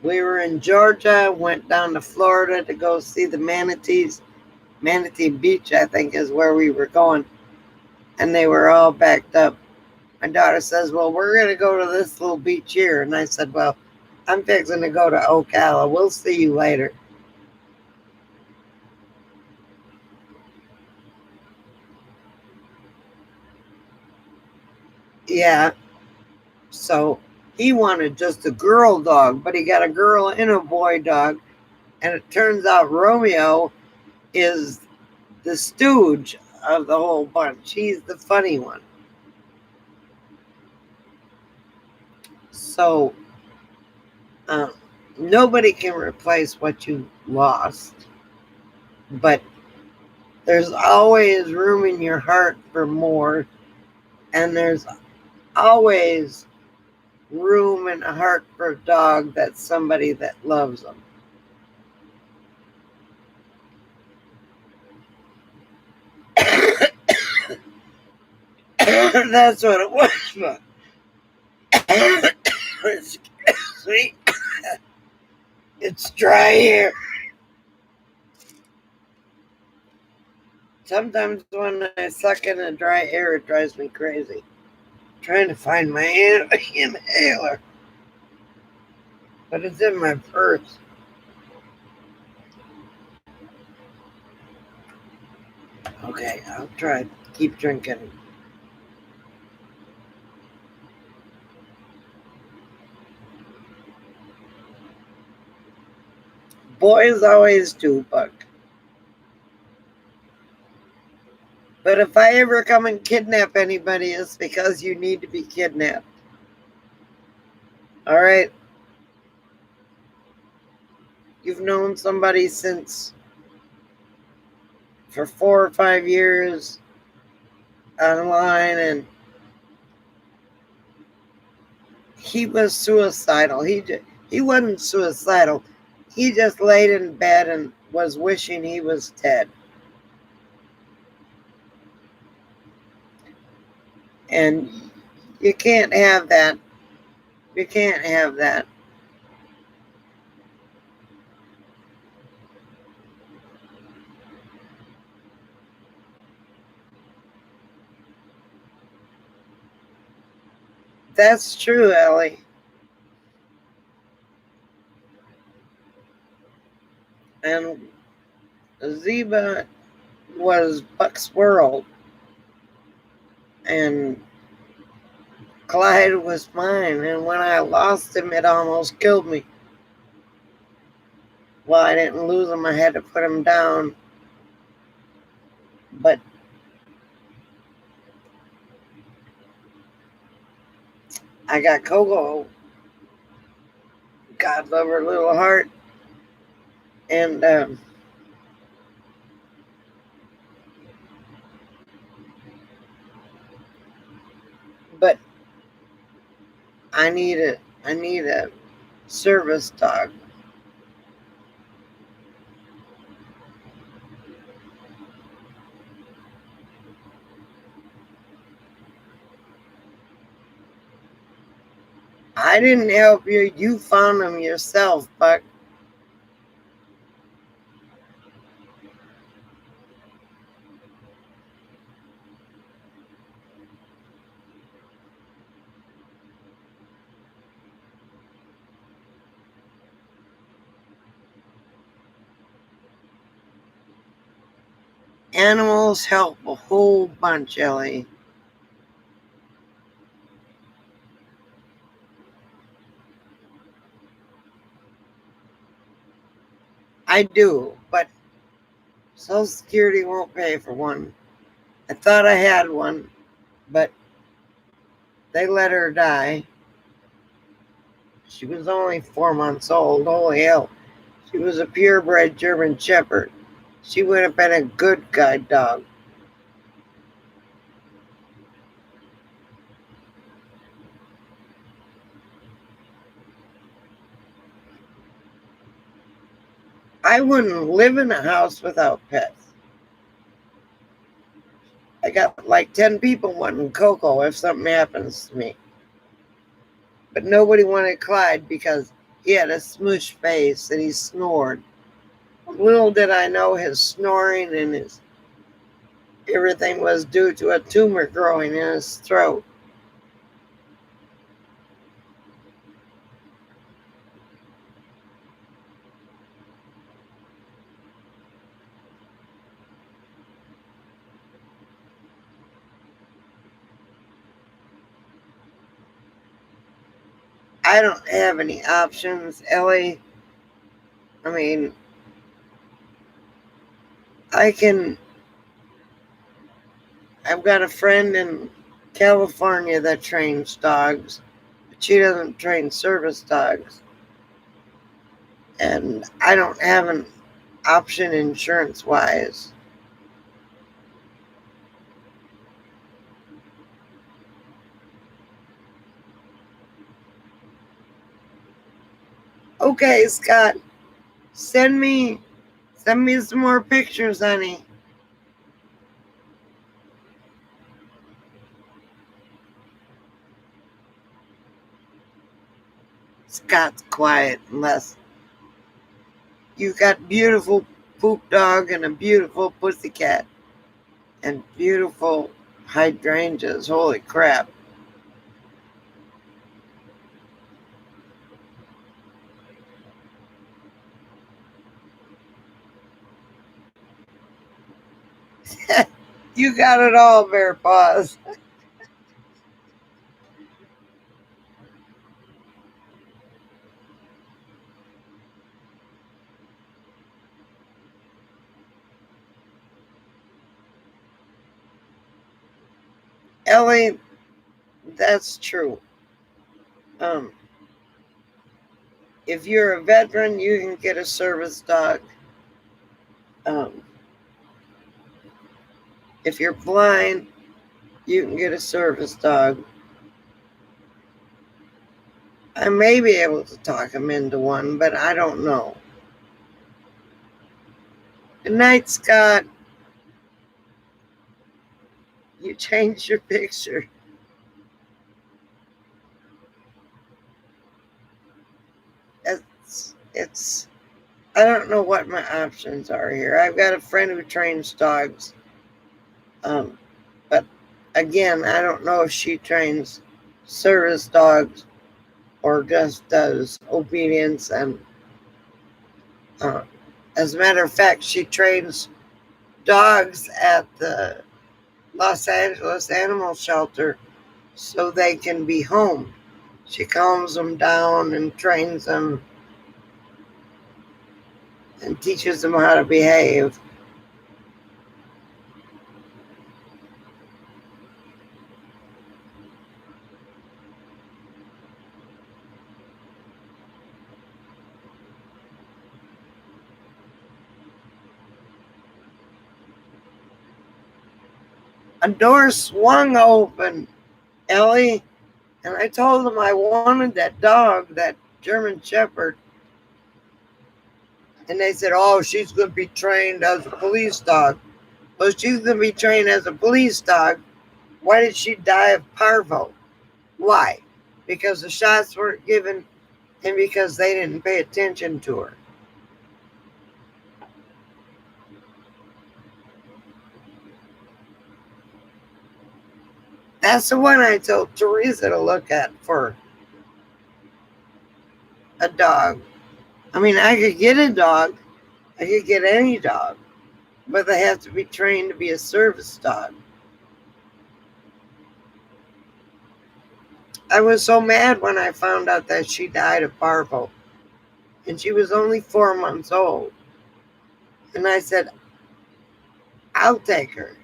We were in Georgia, went down to Florida to go see the manatees. Manatee Beach, I think, is where we were going, and they were all backed up. My daughter says, well, we're going to go to this little beach here. And I said, well, I'm fixing to go to Ocala. We'll see you later. Yeah. So he wanted just a girl dog, but he got a girl and a boy dog. And it turns out Romeo is the stooge of the whole bunch. He's the funny one. So um, nobody can replace what you lost, but there's always room in your heart for more, and there's always room in a heart for a dog that's somebody that loves them. That's what it was. Excuse me. It's dry here. Sometimes when I suck in the dry air, it drives me crazy. I'm trying to find my inhaler, but it's in my purse. Okay, I'll try. Keep drinking. Boys always do, Buck. But if I ever come and kidnap anybody, it's because you need to be kidnapped. All right? You've known somebody for 4 or 5 years online, and he was suicidal. He wasn't suicidal. He just laid in bed and was wishing he was dead. And you can't have that. You can't have that. That's true, Ellie. And Zeba was Buck's world, and Clyde was mine. And when I lost him, it almost killed me. Well, I didn't lose him. I had to put him down. But I got Coco. God love her little heart. And but I need a service dog. I didn't help you. You found them yourself, Buck. Animals help a whole bunch, Ellie. I do, but Social Security won't pay for one. I thought I had one, but they let her die. She was only 4 months old. Holy hell. She was a purebred German Shepherd. She would have been a good guide dog. I wouldn't live in a house without pets. I got like 10 people wanting Coco if something happens to me. But nobody wanted Clyde because he had a smoosh face and he snored. Little did I know his snoring and his everything was due to a tumor growing in his throat. I don't have any options, Ellie. I mean, I can. I've got a friend in California that trains dogs, but she doesn't train service dogs. And I don't have an option insurance wise. Okay, Scott, send me some more pictures, honey. Scott's quiet unless you got beautiful poop dog and a beautiful pussycat and beautiful hydrangeas. Holy crap. You got it all, Bear Paws. Ellie, that's true. Um, if you're a veteran, you can get a service dog. Um, if you're blind, you can get a service dog. I may be able to talk him into one, but I don't know. Good night, Scott. You changed your picture. It's I don't know what my options are here. I've got a friend who trains dogs. But again, I don't know if she trains service dogs or just does obedience. And uh, as a matter of fact, she trains dogs at the Los Angeles Animal Shelter so they can be home. She calms them down and trains them and teaches them how to behave. A door swung open, Ellie, and I told them I wanted that dog, that German Shepherd. And they said, oh, she's going to be trained as a police dog. Well, she's going to be trained as a police dog. Why did she die of parvo? Why? Because the shots weren't given and because they didn't pay attention to her. That's the one I told Teresa to look at for a dog. I mean, I could get a dog. I could get any dog. But they have to be trained to be a service dog. I was so mad when I found out that she died of parvo. And she was only 4 months old. And I said, I'll take her.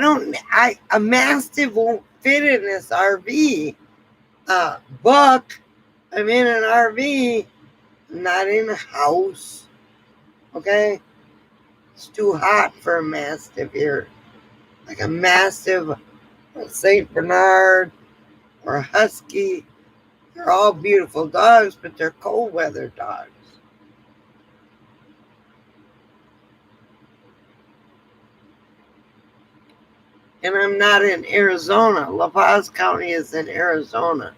A Mastiff won't fit in this RV. Buck, I'm in an RV, not in a house. Okay? It's too hot for a Mastiff here. Like a Mastiff, a St. Bernard, or a Husky. They're all beautiful dogs, but they're cold weather dogs. And I'm not in Arizona. La Paz County is in Arizona.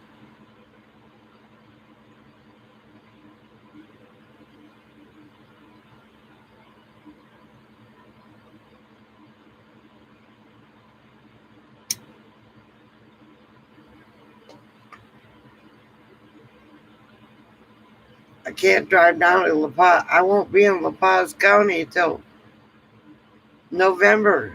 I can't drive down to La Paz. I won't be in La Paz County till November.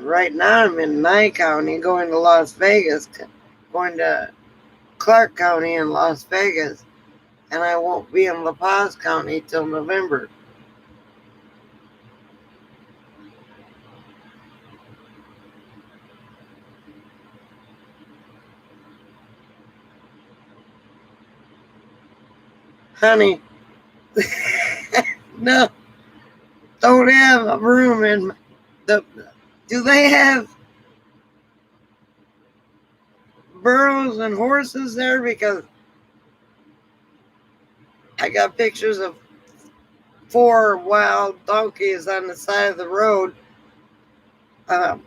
Right now I'm in Nye County going to Las Vegas, going to Clark County in Las Vegas, and I won't be in La Paz County till November. Honey, no, don't have a room in the. Do they have burros and horses there? Because I got pictures of 4 wild donkeys on the side of the road. I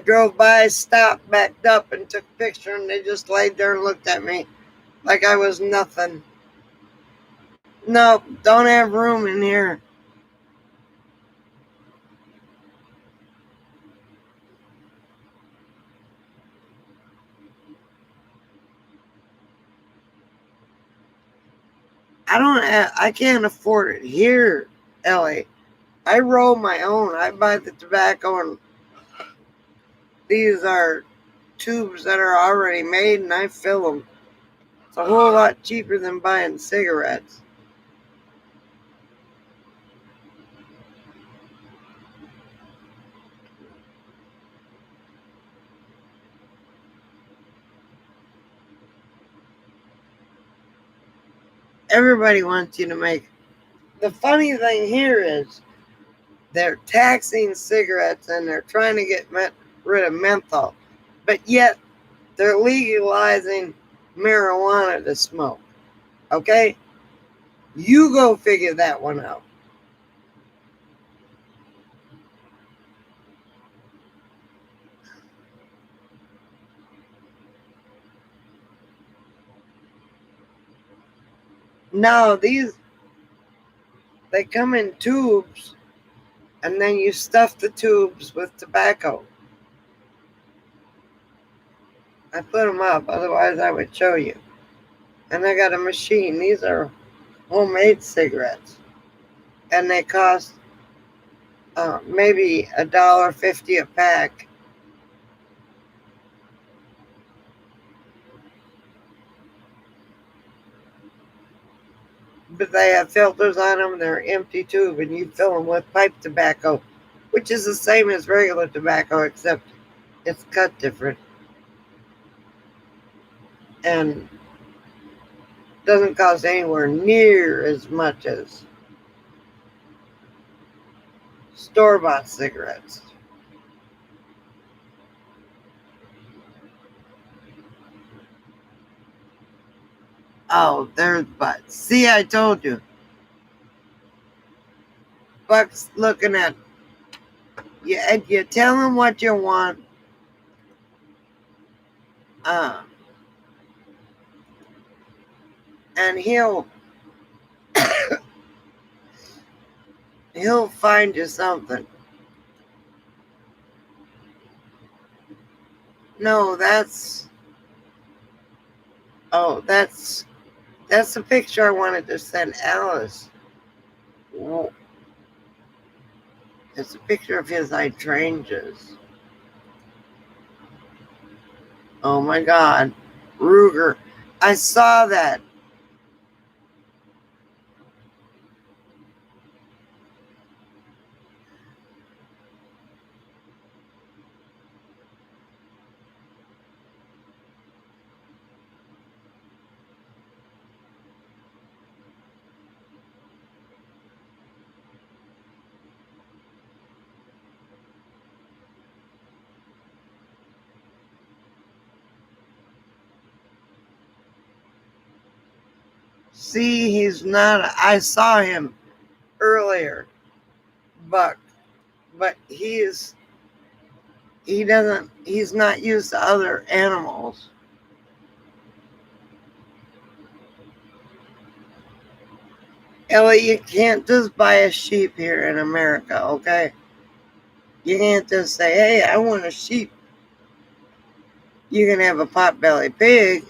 drove by, stopped, backed up, and took a picture, and they just laid there and looked at me like I was nothing. No, don't have room in here. I can't afford it here, Ellie. I roll my own. I buy the tobacco, and these are tubes that are already made, and I fill them. It's a whole lot cheaper than buying cigarettes. Everybody wants you to make. The funny thing here is they're taxing cigarettes and they're trying to get rid of menthol, but yet they're legalizing marijuana to smoke. Okay? You go figure that one out. No, they come in tubes, and then you stuff the tubes with tobacco. I put them up, otherwise I would show you. And I got a machine. These are homemade cigarettes, and they cost maybe $1.50 a pack. But they have filters on them. They're empty tube, and you fill them with pipe tobacco, which is the same as regular tobacco, except it's cut different and doesn't cost anywhere near as much as store-bought cigarettes. Oh, there's Buck. See, I told you. Buck's looking at you. And you tell him what you want. Uh, and he'll find you something. No, that's the picture I wanted to send Alice. It's a picture of his hydrangeas. Oh my God. Ruger. I saw that. See, he's not. I saw him earlier, Buck, but he's not used to other animals. Ellie, you can't just buy a sheep here in America, okay? You can't just say, hey, I want a sheep. You can have a pot-bellied pig.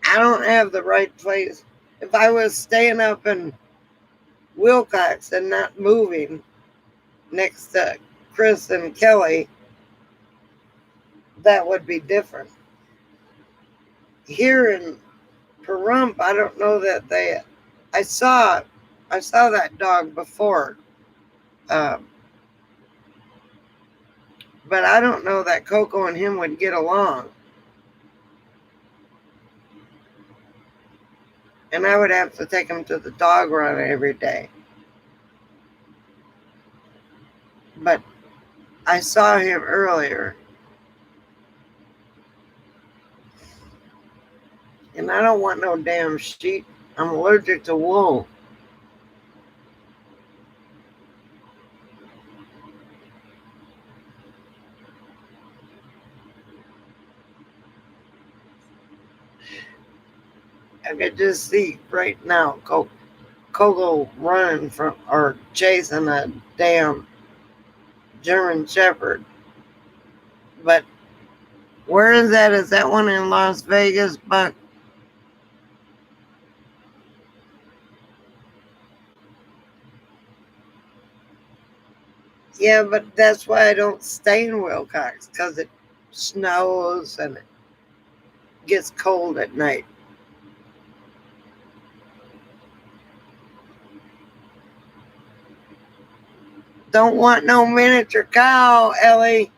I don't have the right place. If I was staying up in Willcox and not moving next to Chris and Kelly, that would be different. Here in Pahrump, I don't know that they. I saw, I saw that dog before, um, but I don't know that Coco and him would get along, and I would have to take him to the dog run every day. But I saw him earlier, and I don't want no damn sheep. I'm allergic to wool. I could just see right now Coco running from or chasing a damn German Shepherd. But where is that? Is that one in Las Vegas? But yeah, but that's why I don't stay in Willcox because it snows and it gets cold at night. Don't want no miniature cow, Ellie.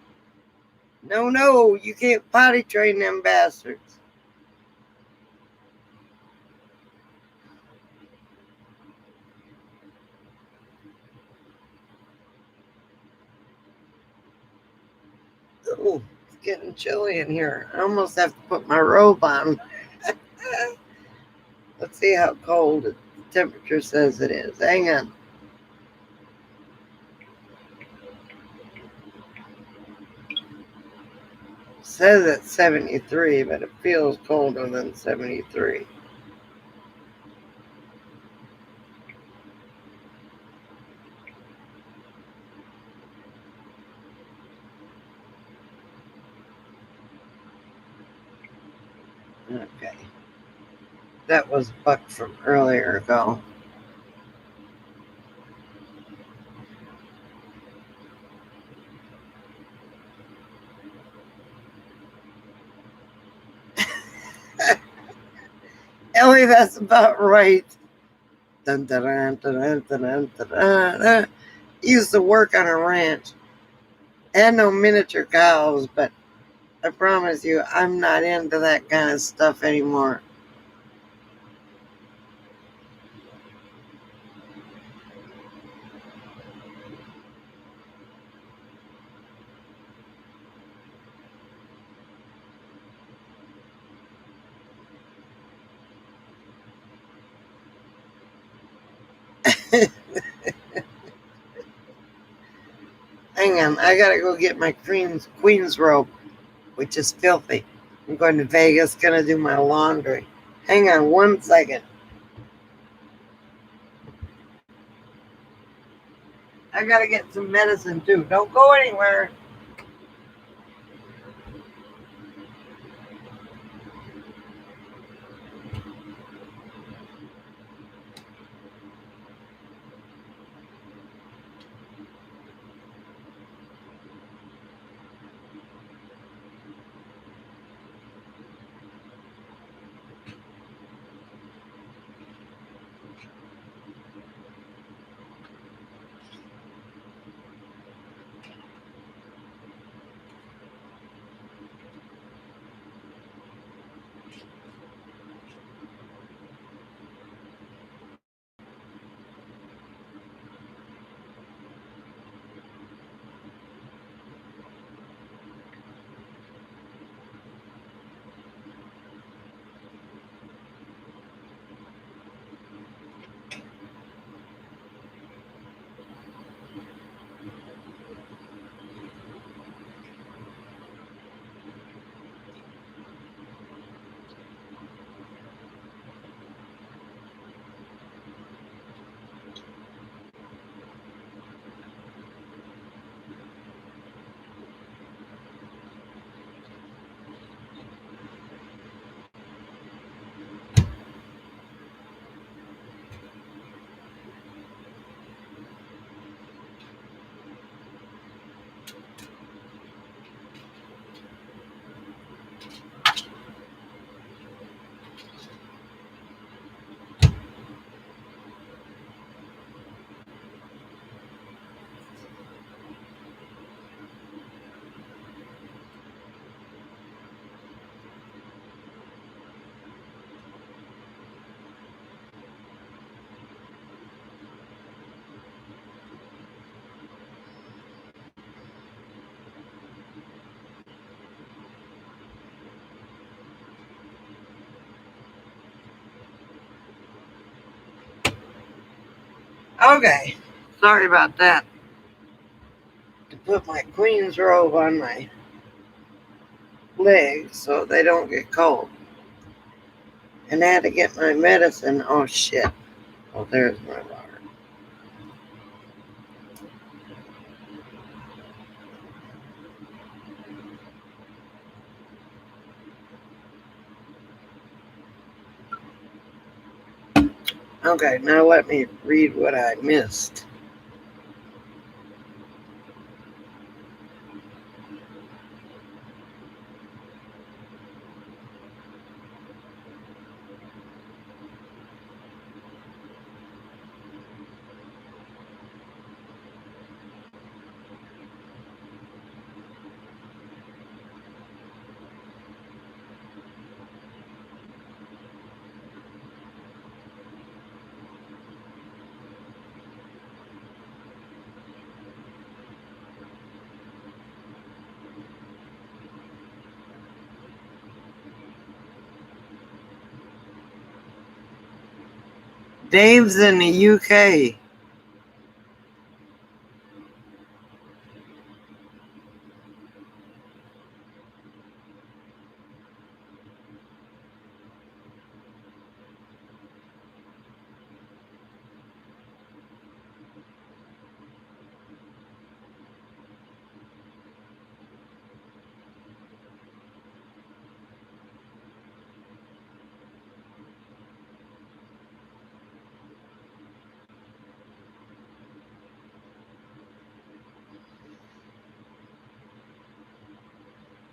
No, no, you can't potty train them bastards. Oh, it's getting chilly in here. I almost have to put my robe on. Let's see how cold the temperature says it is. Hang on. It says it's 73, but it feels colder than 73. Okay. That was Buck from earlier ago. Ellie, that's about right. Dun, dun, dun, dun, dun, dun, dun, dun. Used to work on a ranch. Had no miniature cows, but I promise you, I'm not into that kind of stuff anymore. Hang on, I gotta go get my queen's robe, which is filthy. I'm going to Vegas, gonna do my laundry. Hang on 1 second. I gotta get some medicine too. Don't go anywhere. Okay. Sorry about that. To put my queen's robe on my legs so they don't get cold. And I had to get my medicine. Oh shit. Oh, there's my water. Okay, now let me read what I missed. Dave's in the UK.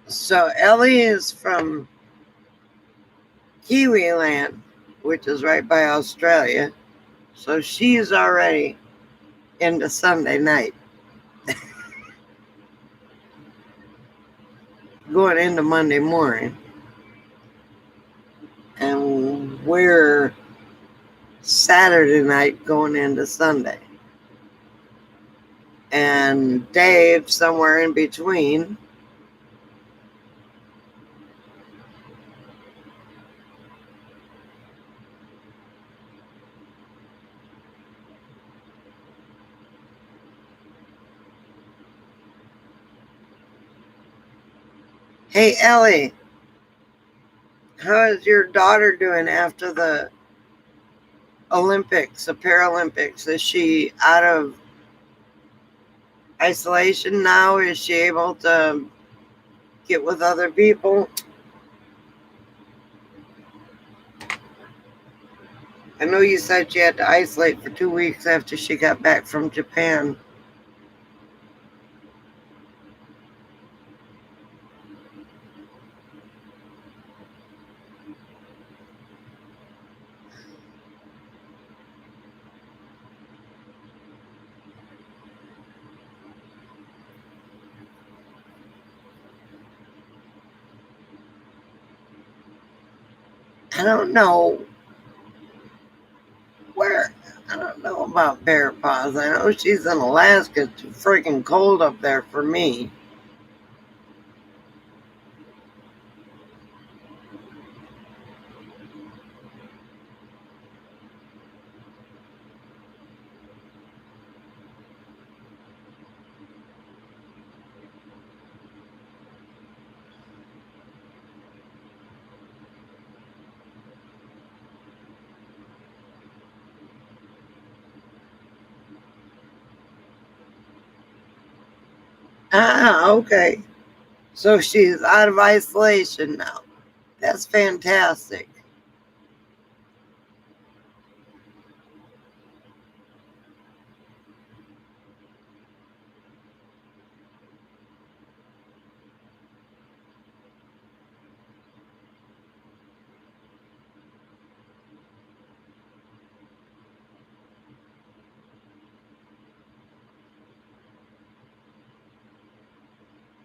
So Ellie is from Kiwi Land, which is right by Australia. So she's already into Sunday night, going into Monday morning. And we're Saturday night going into Sunday. And Dave somewhere in between. Hey Ellie, how is your daughter doing after the Olympics, the Paralympics? Is she out of isolation now? Is she able to get with other people? I know you said she had to isolate for 2 weeks after she got back from Japan. I don't know where. I don't know about Bear Paws. I know she's in Alaska. It's too freaking cold up there for me. Ah, okay. So she's out of isolation now. That's fantastic.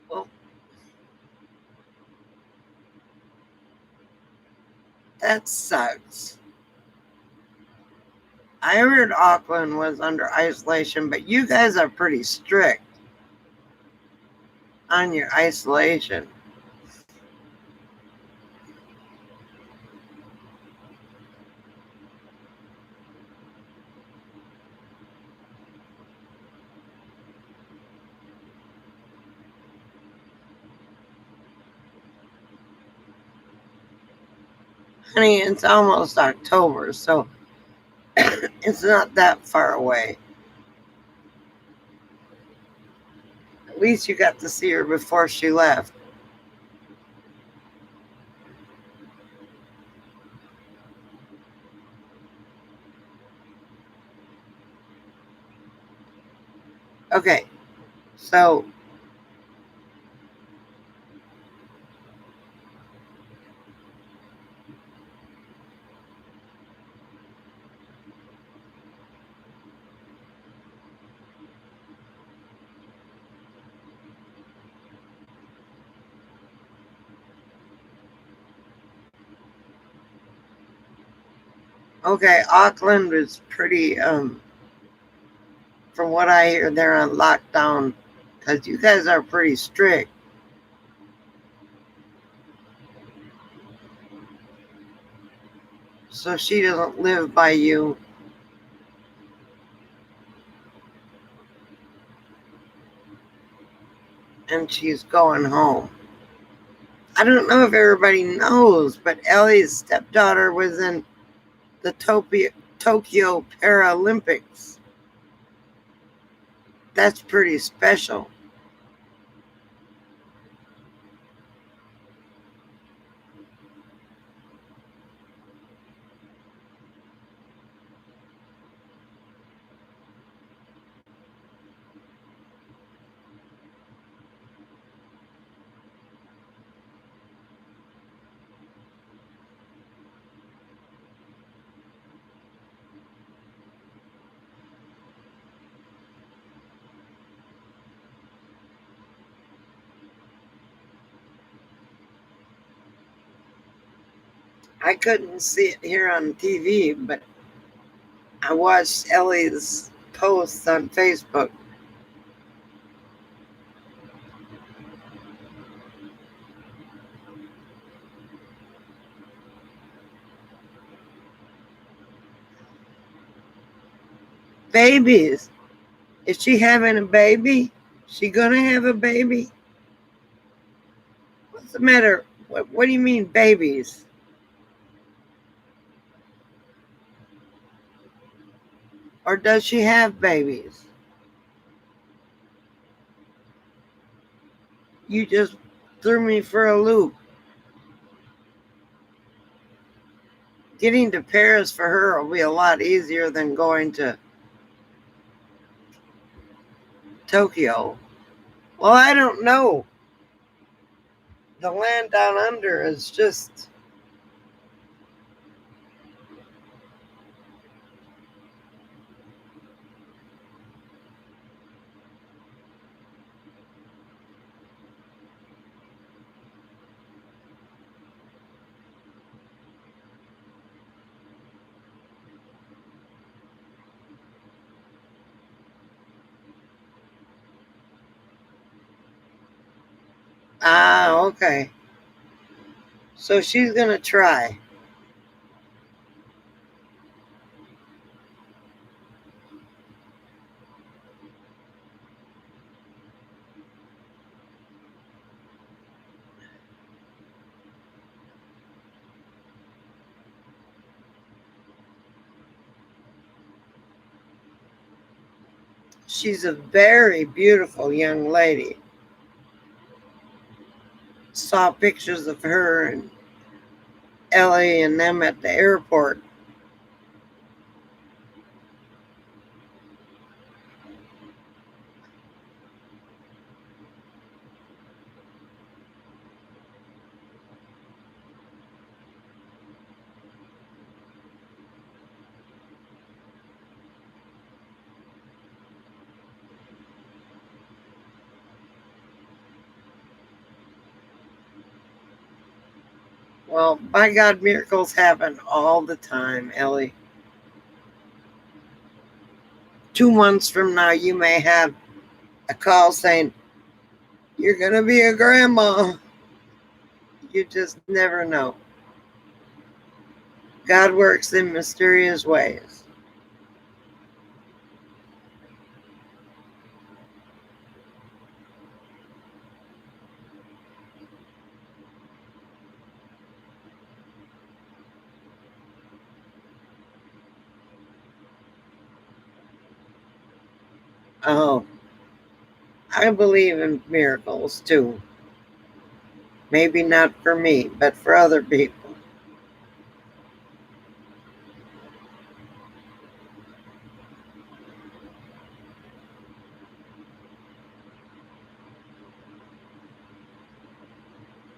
Well, that sucks. I heard Auckland was under isolation, but you guys are pretty strict on your isolation. Honey, it's almost October, so it's not that far away. At least you got to see her before she left. Okay, so okay, Auckland is pretty. From what I hear, they're on lockdown because you guys are pretty strict. So she doesn't live by you, and she's going home. I don't know if everybody knows, but Ellie's stepdaughter was in the Tokyo Paralympics. That's pretty special. I couldn't see it here on TV, but I watched Ellie's posts on Facebook. Babies. Is she having a baby? She gonna have a baby? What's the matter? What do you mean babies? Or does she have babies? You just threw me for a loop. Getting to Paris for her will be a lot easier than going to Tokyo. Well, I don't know. The land down under is just. Ah, okay. So she's going to try. She's a very beautiful young lady. Saw pictures of her and Ellie and them at the airport. Well, by God, miracles happen all the time, Ellie. 2 months from now, you may have a call saying, "You're going to be a grandma." You just never know. God works in mysterious ways. Oh, I believe in miracles too. Maybe not for me, but for other people.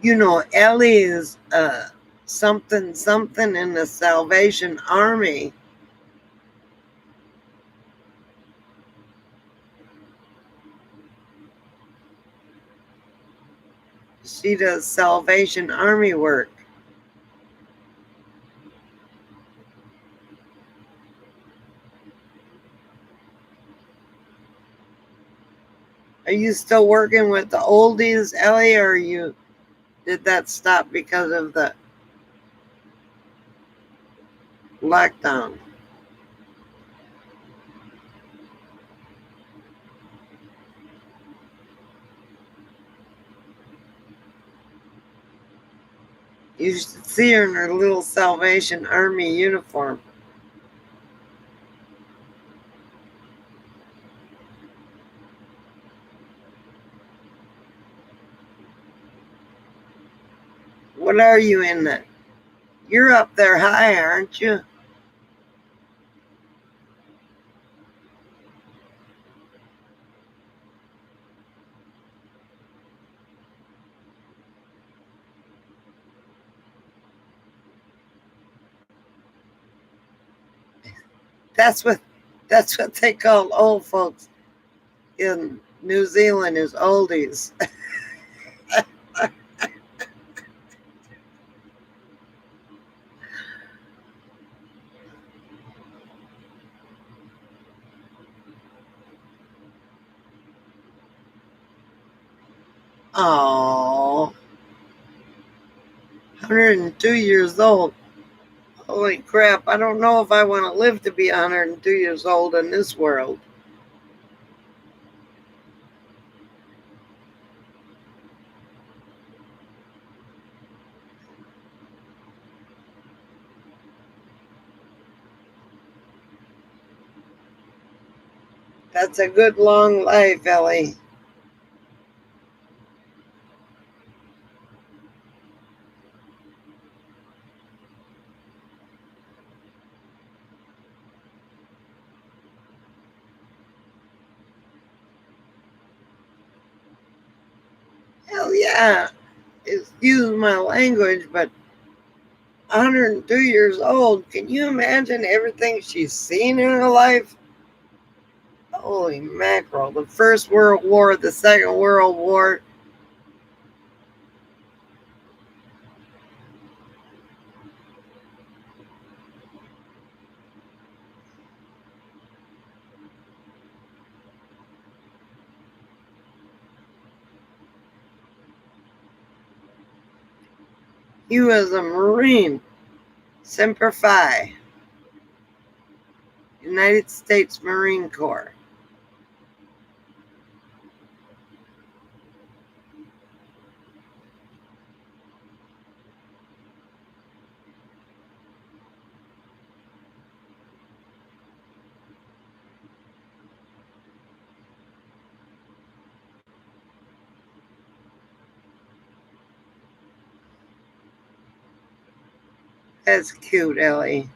You know, Ellie is something something in the Salvation Army. She does Salvation Army work. Are you still working with the oldies, Ellie, or you did that stop because of the lockdown? You should see her in her little Salvation Army uniform. What are you in that? You're up there high, aren't you? That's what that's what they call old folks in New Zealand is oldies. Oh, 102 years old. Holy crap, I don't know if I want to live to be 102 years old in this world. That's a good long life, Ellie. Hell yeah. Excuse my language, but 102 years old. Can you imagine everything she's seen in her life? Holy mackerel. The First World War, the Second World War. He was a Marine, Semper Fi, United States Marine Corps. That's cute, Ellie.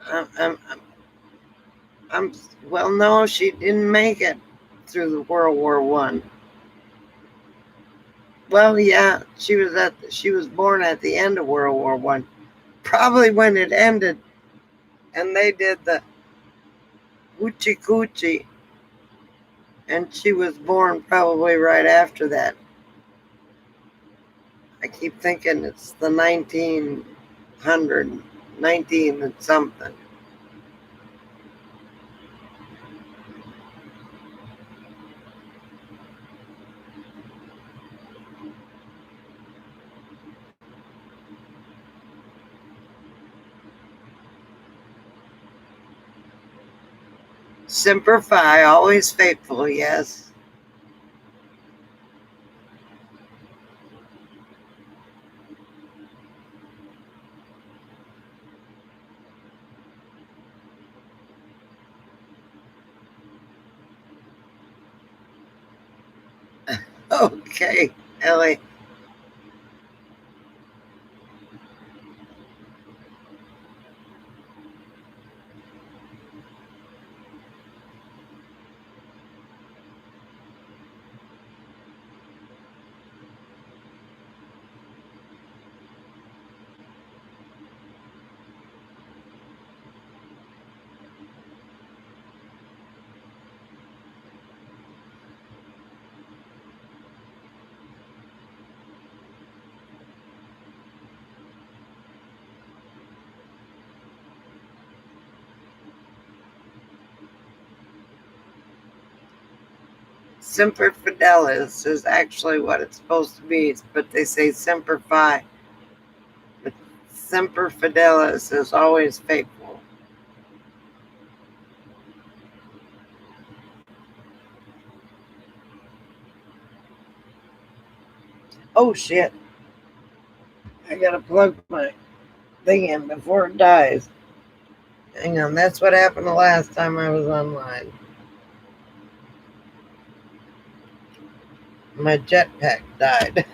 I'm, I'm, I'm, I'm well, no, she didn't make it through the World War One. Well, yeah, she was born at the end of World War One, probably when it ended, and they did the hoochie coochie, and she was born probably right after that. I keep thinking it's the 1900, 19 and something. Semper Fi, always faithful, yes. Okay, Ellie. Semper Fidelis is actually what it's supposed to be, but they say Semper Fi. But Semper Fidelis is always faithful. Oh shit. I gotta plug my thing in before it dies. Hang on, that's what happened the last time I was online. My jetpack died.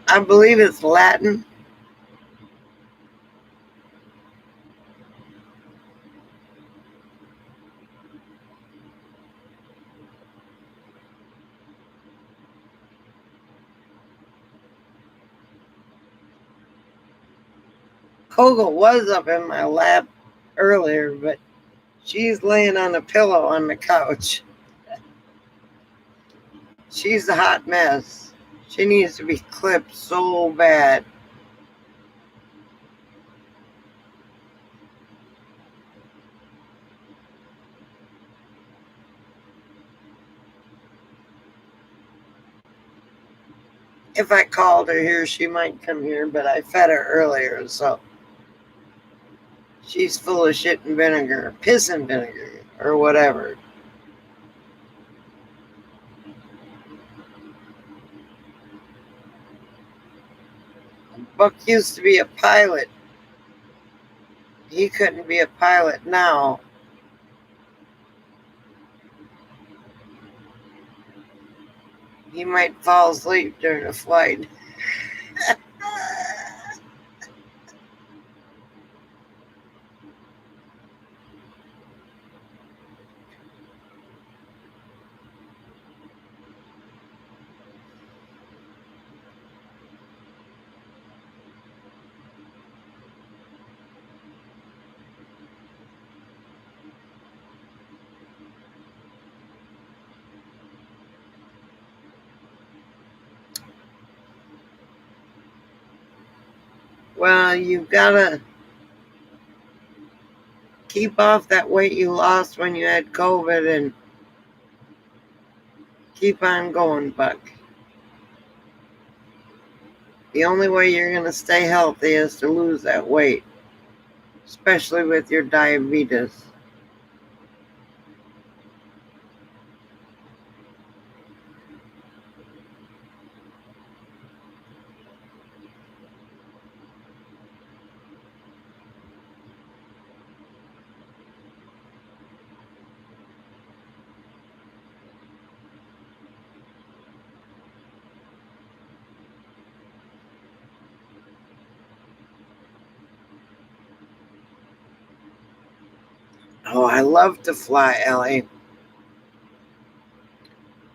I believe it's Latin. Kogel was up in my lap earlier, but she's laying on a pillow on the couch. She's a hot mess. She needs to be clipped so bad. If I called her here, she might come here, but I fed her earlier, so she's full of shit and vinegar, piss and vinegar, or whatever. Buck used to be a pilot. He couldn't be a pilot now. He might fall asleep during a flight. Well, you've got to keep off that weight you lost when you had COVID and keep on going, Buck. The only way you're going to stay healthy is to lose that weight, especially with your diabetes. Oh, I love to fly, Ellie.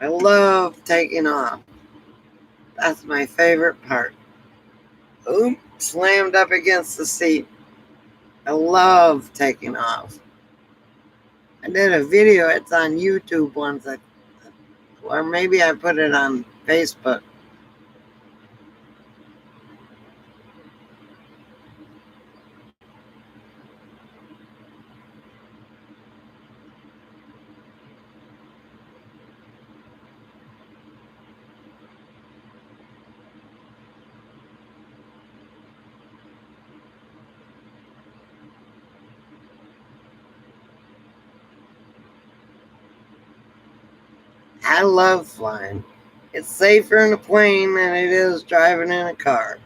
I love taking off. That's my favorite part. Oop, slammed up against the seat. I love taking off. I did a video, it's on YouTube once, or maybe I put it on Facebook. I love flying. It's safer in a plane than it is driving in a car.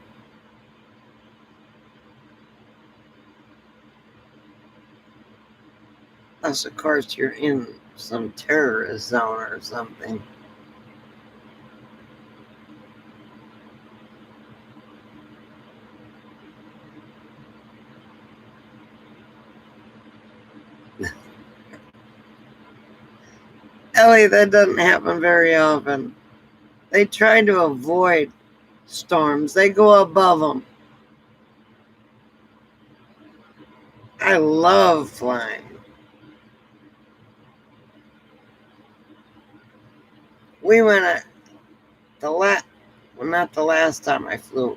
Unless, of course, you're in some terrorist zone or something. Ellie, that doesn't happen very often. They try to avoid storms. They go above them. I love flying. We went well, not the last time I flew.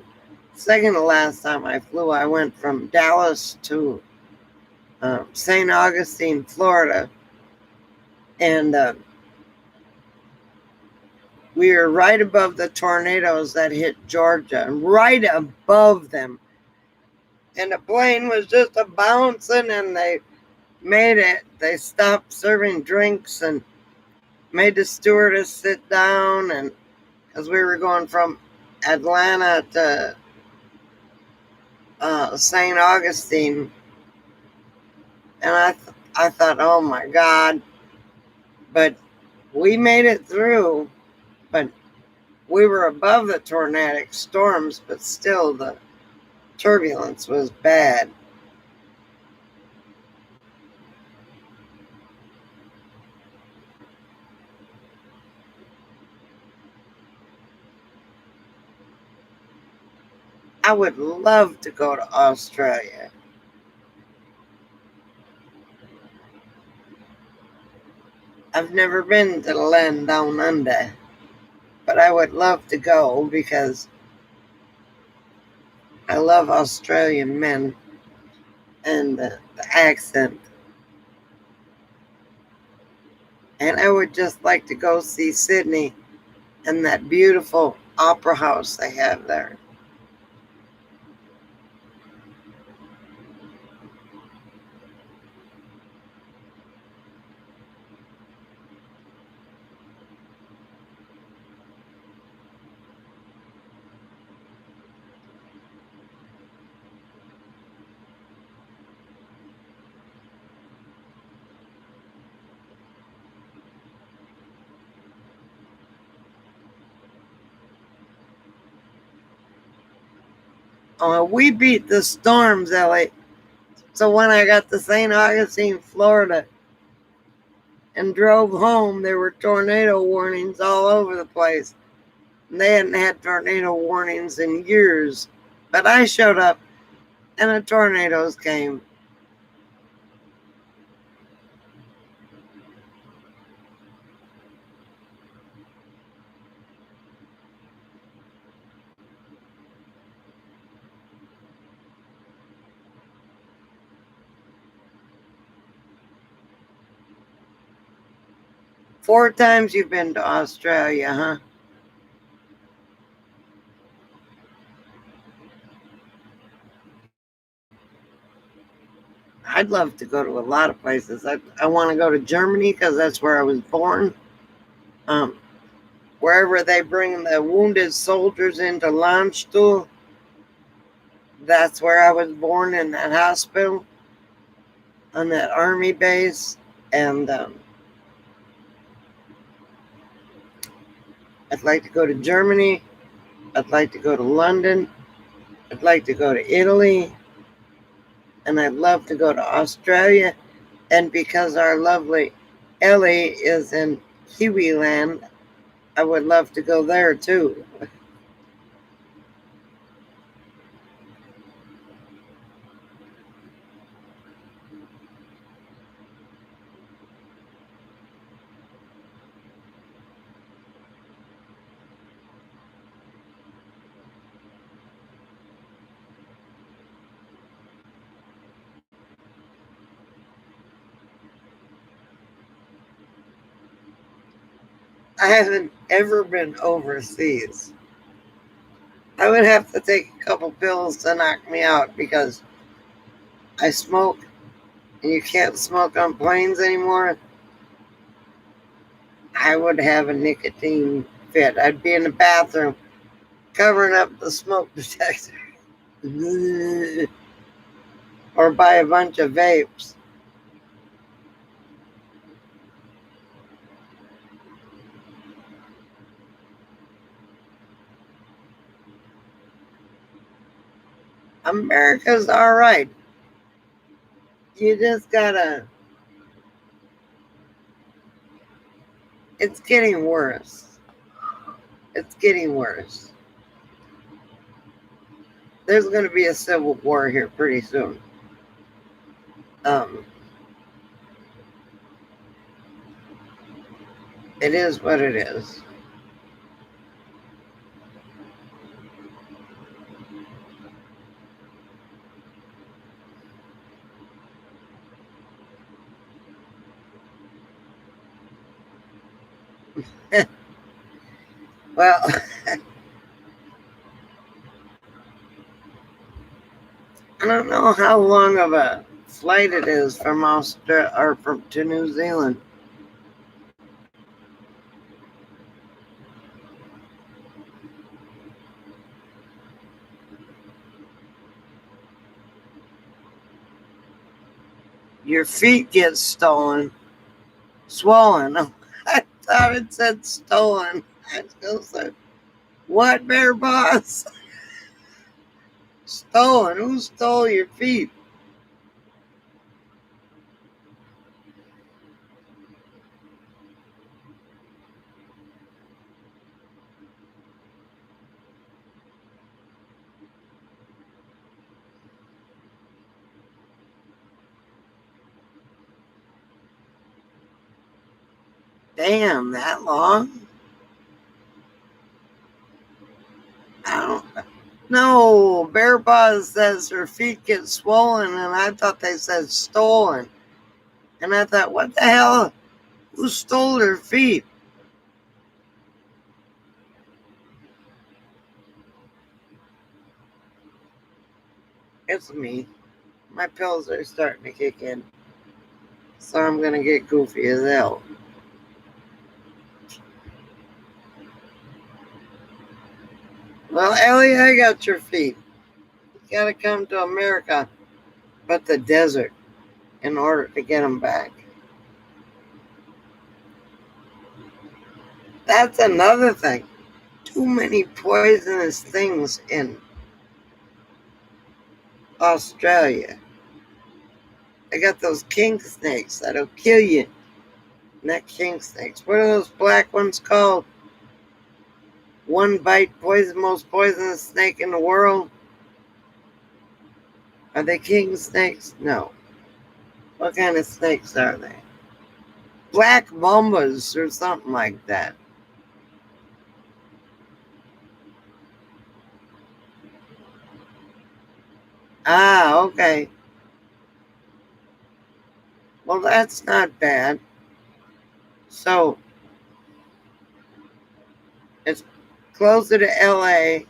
Second to last time I flew, I went from Dallas to St. Augustine, Florida, and we were right above the tornadoes that hit Georgia, right above them. And the plane was just a bouncing, and they made it. They stopped serving drinks and made the stewardess sit down, and because we were going from Atlanta to St. Augustine, and I thought, oh my God, but we made it through. But we were above the tornadic storms, but still the turbulence was bad. I would love to go to Australia. I've never been to the land down under, but I would love to go because I love Australian men and the accent. And I would just like to go see Sydney and that beautiful opera house they have there. We beat the storms, Ellie. So when I got to St. Augustine, Florida, and drove home, there were tornado warnings all over the place. And they hadn't had tornado warnings in years. But I showed up and the tornadoes came. Four times you've been to Australia, huh? I'd love to go to a lot of places. I want to go to Germany because that's where I was born. Um, Wherever they bring the wounded soldiers into Landstuhl, that's where I was born, in that hospital, on that army base. And I'd like to go to Germany. I'd like to go to London. I'd like to go to Italy. And I'd love to go to Australia. And because our lovely Ellie is in Kiwi land, I would love to go there too. I haven't ever been overseas. I would have to take a couple pills to knock me out because I smoke and you can't smoke on planes anymore. I would have a nicotine fit. I'd be in the bathroom covering up the smoke detector. Or buy a bunch of vapes. America's all right. You just gotta. It's getting worse. It's getting worse. There's going to be a civil war here pretty soon. Um, it is what it is. Well, I don't know how long of a flight it is from Australia or to New Zealand. Your feet get swollen. I thought it said stolen. I was gonna say, what, Bear Boss? Stolen? Who stole your feet? Damn, that long? I don't. No, Bear Boss says her feet get swollen, and I thought they said stolen. And I thought, what the hell? Who stole her feet? It's me. My pills are starting to kick in. So I'm going to get goofy as hell. Well, Ellie, I got your feet. You got to come to America, but the desert, in order to get them back. That's another thing. Too many poisonous things in Australia. I got those king snakes that'll kill you. Not king snakes. What are those black ones called? One bite poison, most poisonous snake in the world. Are they king snakes? No. What kind of snakes are they? Black mambas or something like that. Ah, okay. Well, that's not bad. So it's closer to LA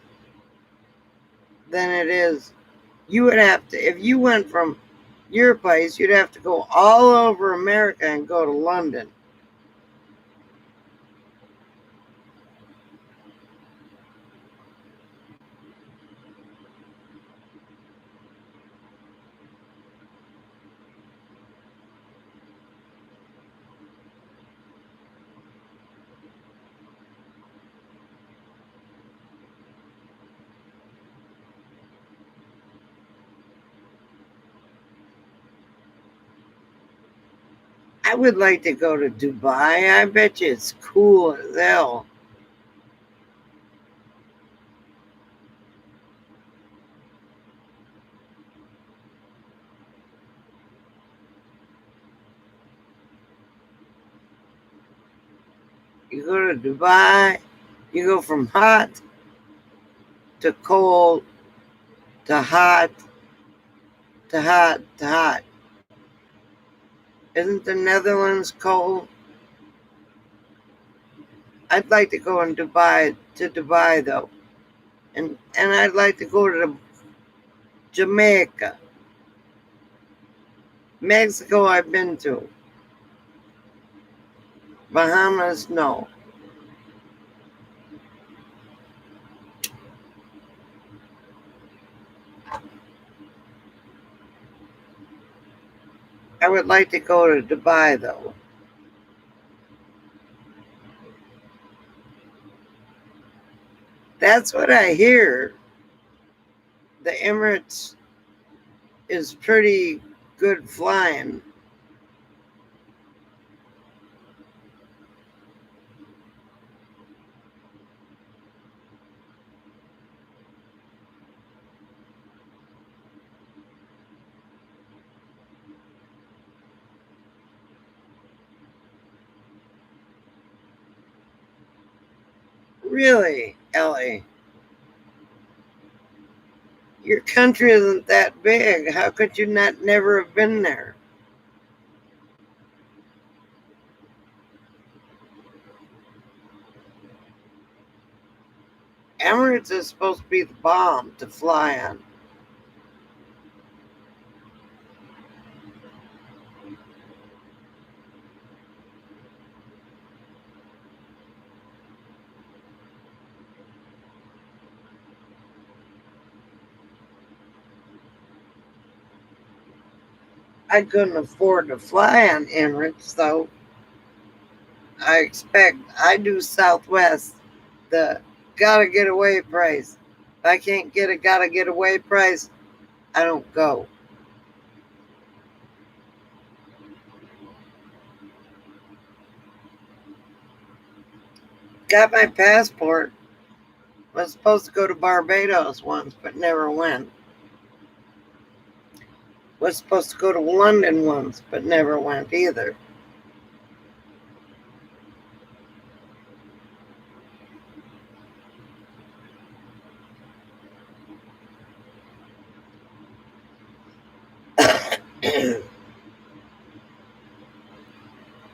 than it is. You would have to, if you went from your place, you'd have to go all over America and go to London. I would like to go to Dubai. I bet you it's cool as hell. You go to Dubai, you go from hot to cold to hot to hot to hot. Isn't the Netherlands cold? I'd like to go in Dubai though. And I'd like to go to Jamaica. Mexico I've been to. Bahamas, no. I would like to go to Dubai, though. That's what I hear. The Emirates is pretty good flying. Really, Ellie? Your country isn't that big. How could you not never have been there? Emirates is supposed to be the bomb to fly on. I couldn't afford to fly on Emirates, so I do Southwest, the gotta get away price. If I can't get a gotta get away price, I don't go. Got my passport. Was supposed to go to Barbados once, but never went. Was supposed to go to London once, but never went either.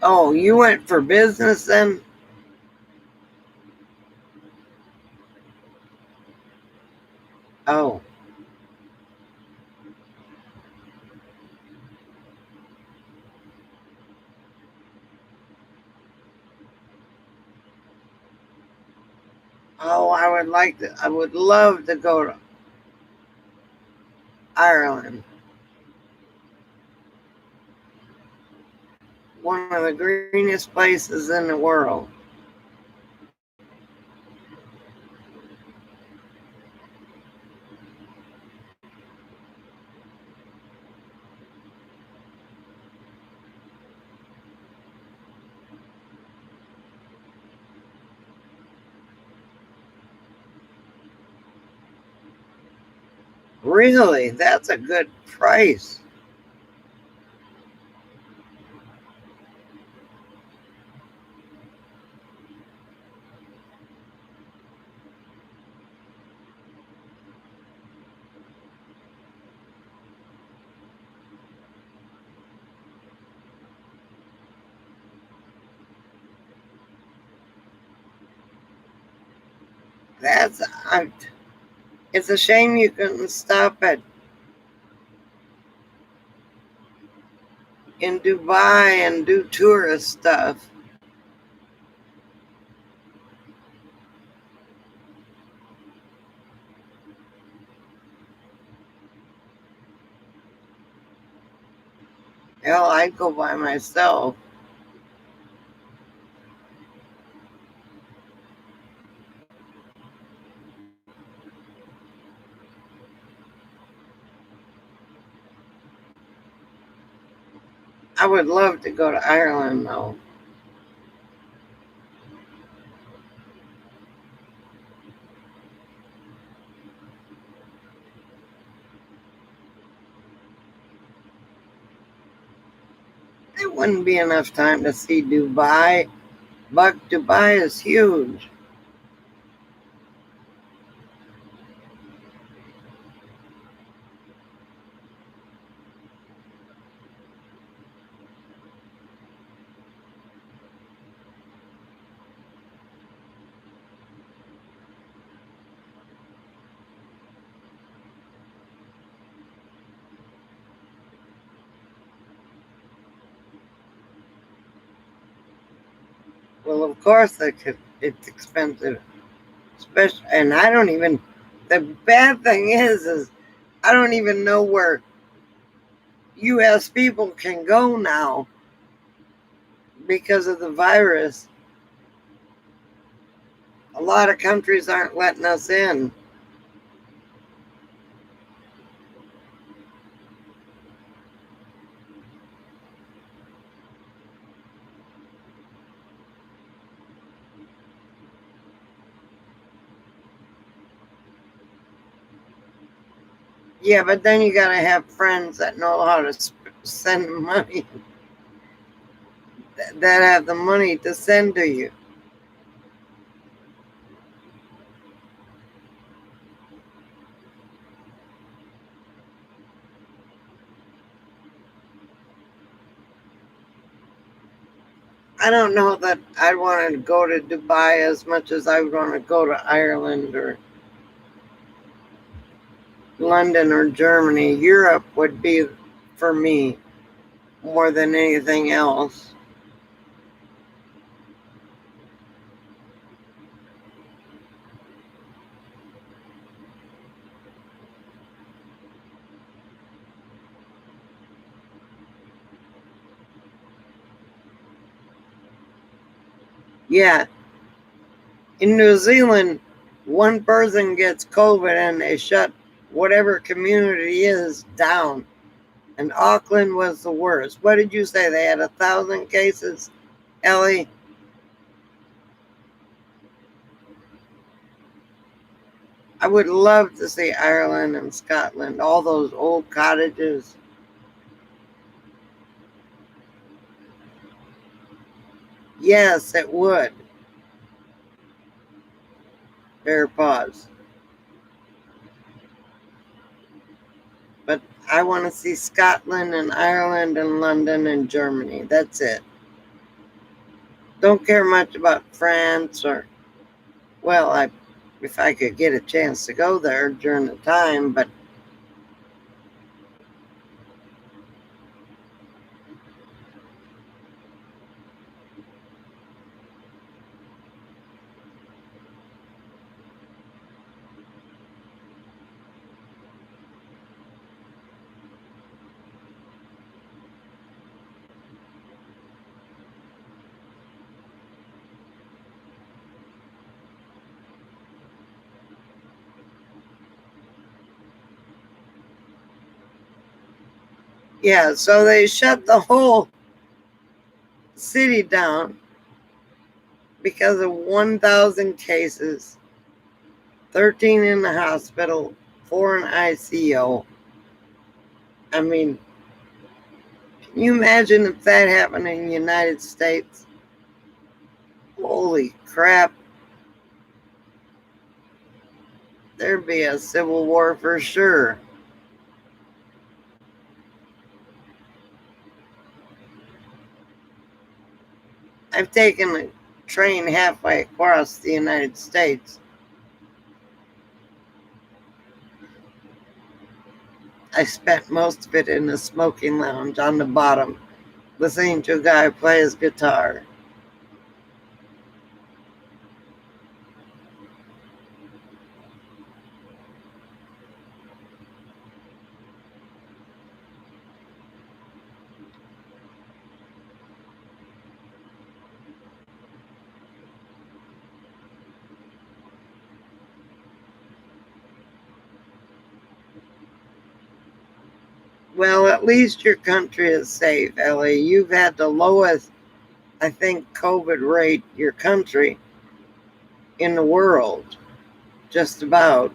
Oh, you went for business then? Oh, oh, I would love to go to Ireland. One of the greenest places in the world. Really? That's a good price. That's I, it's a shame you couldn't stop at in Dubai and do tourist stuff. Hell, I'd go by myself. I would love to go to Ireland though. It wouldn't be enough time to see Dubai, but Dubai is huge. Well, of course, it's expensive, especially, and I don't even. The bad thing is I don't even know where U.S. people can go now because of the virus. A lot of countries aren't letting us in. Yeah, but then you got to have friends that know how to send money, that have the money to send to you. I don't know that I'd want to go to Dubai as much as I would want to go to Ireland or London or Germany. Europe would be for me more than anything else. Yeah, in New Zealand, one person gets COVID and they shut whatever community is down. And Auckland was the worst. What did you say? They had 1,000 cases, Ellie? I would love to see Ireland and Scotland, all those old cottages. Yes, it would. Fair pause. But I want to see Scotland and Ireland and London and Germany. That's it. Don't care much about France or, well, if I could get a chance to go there during the time, but yeah, so they shut the whole city down because of 1,000 cases, 13 in the hospital, 4 in ICU. I mean, can you imagine if that happened in the United States? Holy crap. There'd be a civil war for sure. I've taken a train halfway across the United States. I spent most of it in a smoking lounge on the bottom, listening to a guy play his guitar. Well, at least your country is safe, Ellie. You've had the lowest, I think, COVID rate, your country, in the world, just about.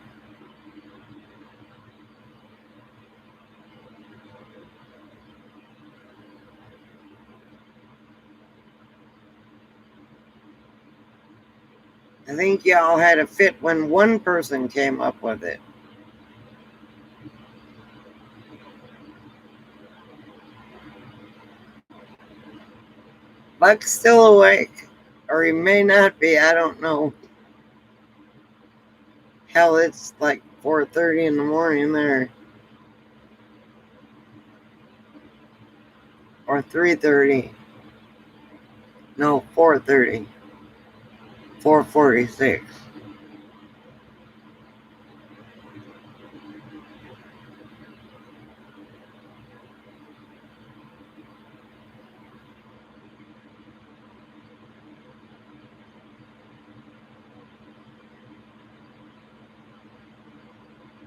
I think y'all had a fit when one person came up with it. Buck's still awake, or he may not be. I don't know. Hell, it's like 4:30 in the morning there, or 3:30. No, 4:30. 4:46.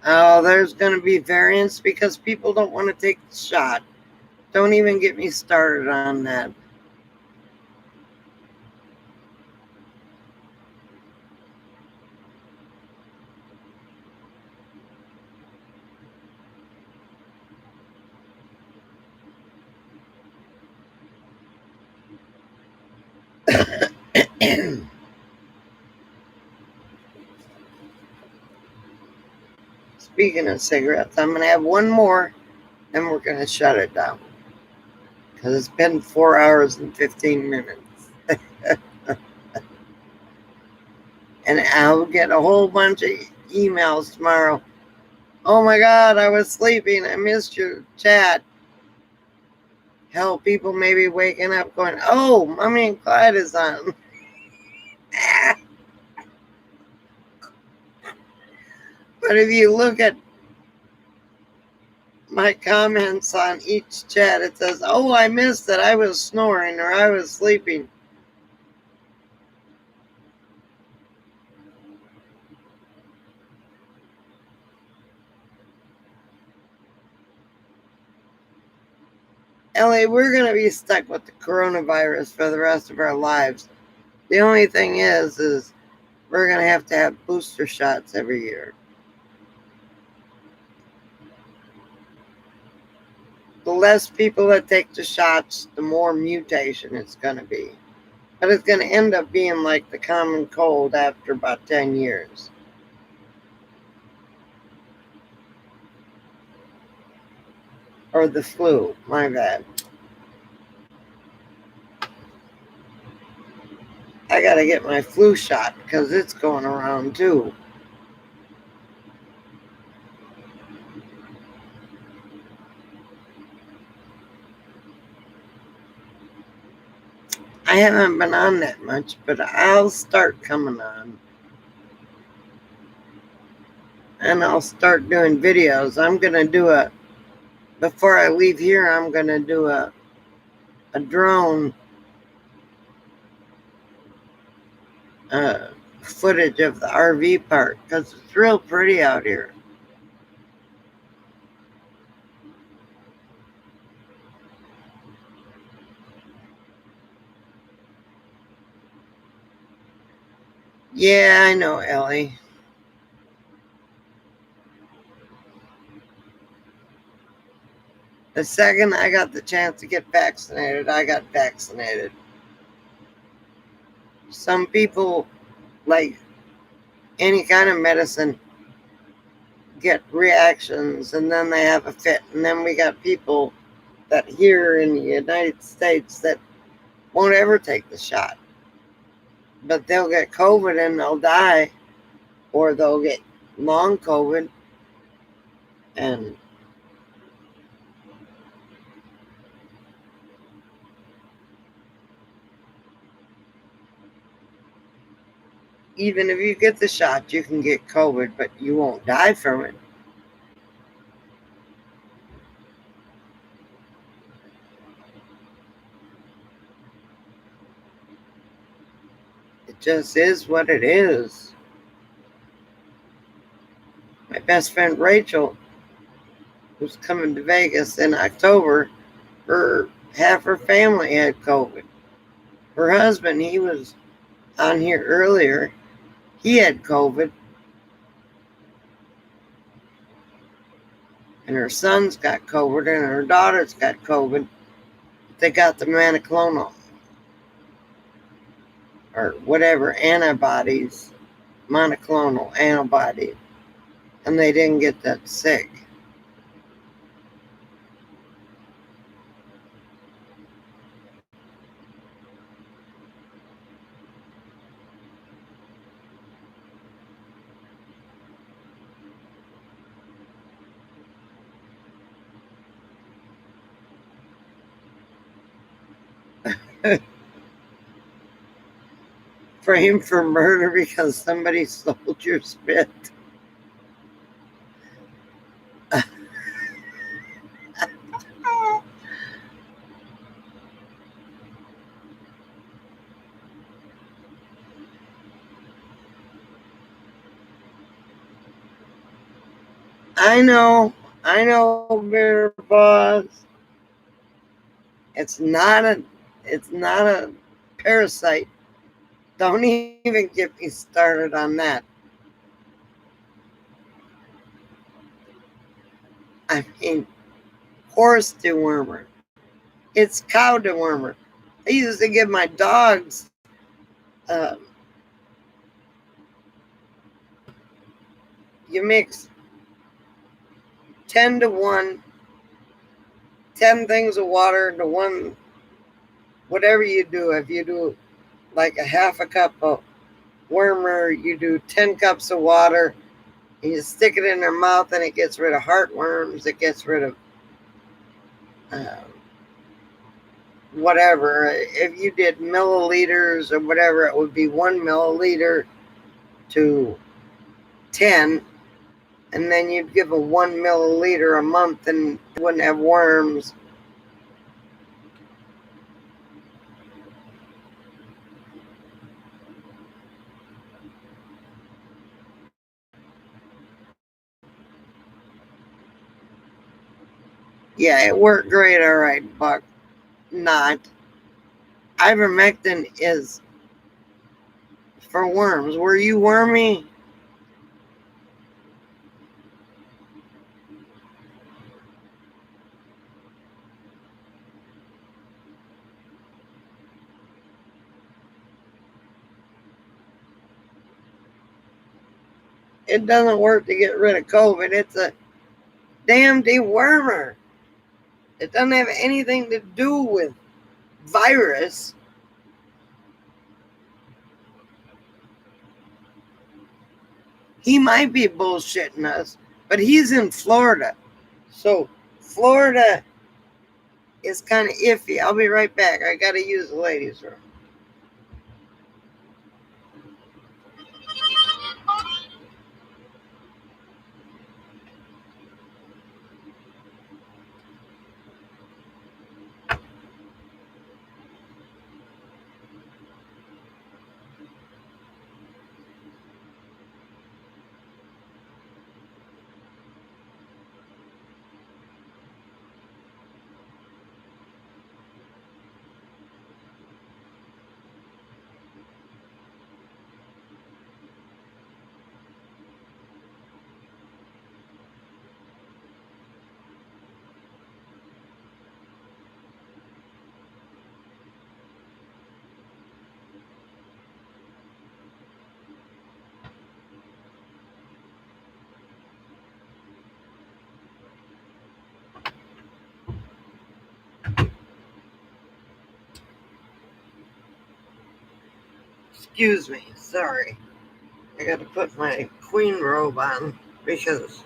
Oh, there's going to be variants because people don't want to take the shot. Don't even get me started on that. Speaking of cigarettes, I'm going to have one more and we're going to shut it down because it's been 4 hours and 15 minutes. And I'll get a whole bunch of emails tomorrow. Oh my God, I was sleeping. I missed your chat. Hell, people may be waking up going, oh, Mommy and Clyde is on. But if you look at my comments on each chat, it says, oh, I missed it. I was snoring or I was sleeping. Ellie, we're going to be stuck with the coronavirus for the rest of our lives. The only thing is we're going to have booster shots every year. The less people that take the shots, the more mutation it's going to be. But it's going to end up being like the common cold after about 10 years. Or the flu, my bad. I got to get my flu shot because it's going around too. I haven't been on that much, but I'll start coming on. And I'll start doing videos. I'm going to do before I leave here, I'm going to do a drone footage of the RV park because it's real pretty out here. Yeah, I know, Ellie. The second I got the chance to get vaccinated, I got vaccinated. Some people, like any kind of medicine, get reactions and then they have a fit. And then we got people that here in the United States that won't ever take the shot. But they'll get COVID and they'll die, or they'll get long COVID and even if you get the shot, you can get COVID, but you won't die from it. It just is what it is. My best friend Rachel, who's coming to Vegas in October, half her family had COVID. Her husband, he was on here earlier, he had COVID. And her son's got COVID and her daughter's got COVID. They got the monoclonal or whatever antibodies, monoclonal antibodies, and they didn't get that sick. Framed for murder because somebody sold your spit. I know, Bear Paws. It's not a, it's not a parasite. Don't even get me started on that. I mean, horse dewormer. It's cow dewormer. I used to give my dogs uh, you mix 10 to 1, 10 things of water to one, whatever you do. If you do like a half a cup of wormer, you do 10 cups of water, and you stick it in their mouth, and it gets rid of heartworms, it gets rid of uh, whatever. If you did milliliters or whatever, it would be 1 milliliter to 10, and then you'd give a 1 milliliter a month and wouldn't have worms. Yeah, it worked great, all right, Buck. Not. Ivermectin is for worms. Were you wormy? It doesn't work to get rid of COVID. It's a damn dewormer. It doesn't have anything to do with virus. He might be bullshitting us, but he's in Florida. So Florida is kind of iffy. I'll be right back. I got to use the ladies' room. Excuse me. Sorry. I got to put my queen robe on because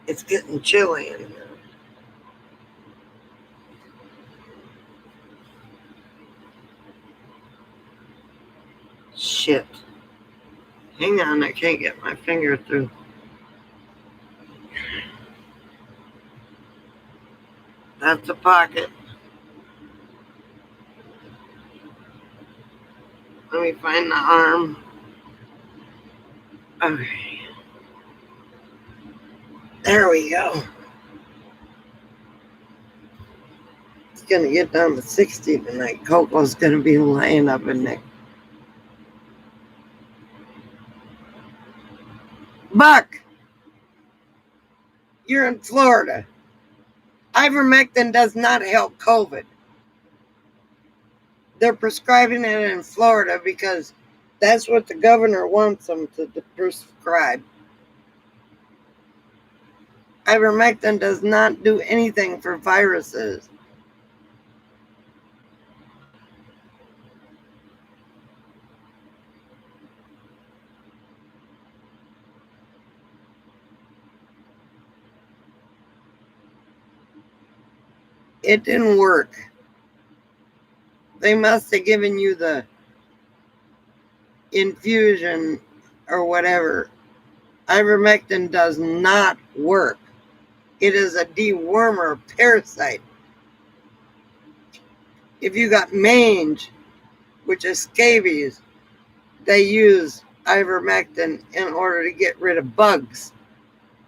it's getting chilly in here. Shit. Hang on, I can't get my finger through. That's a pocket. Let me find the arm. Okay. There we go. It's going to get down to 60 tonight. Coco's going to be laying up in there. Buck, you're in Florida. Ivermectin does not help COVID. They're prescribing it in Florida because that's what the governor wants them to prescribe. Ivermectin does not do anything for viruses. It didn't work. They must have given you the infusion or whatever. Ivermectin does not work. It is a dewormer parasite. If you got mange, which is scabies, they use ivermectin in order to get rid of bugs.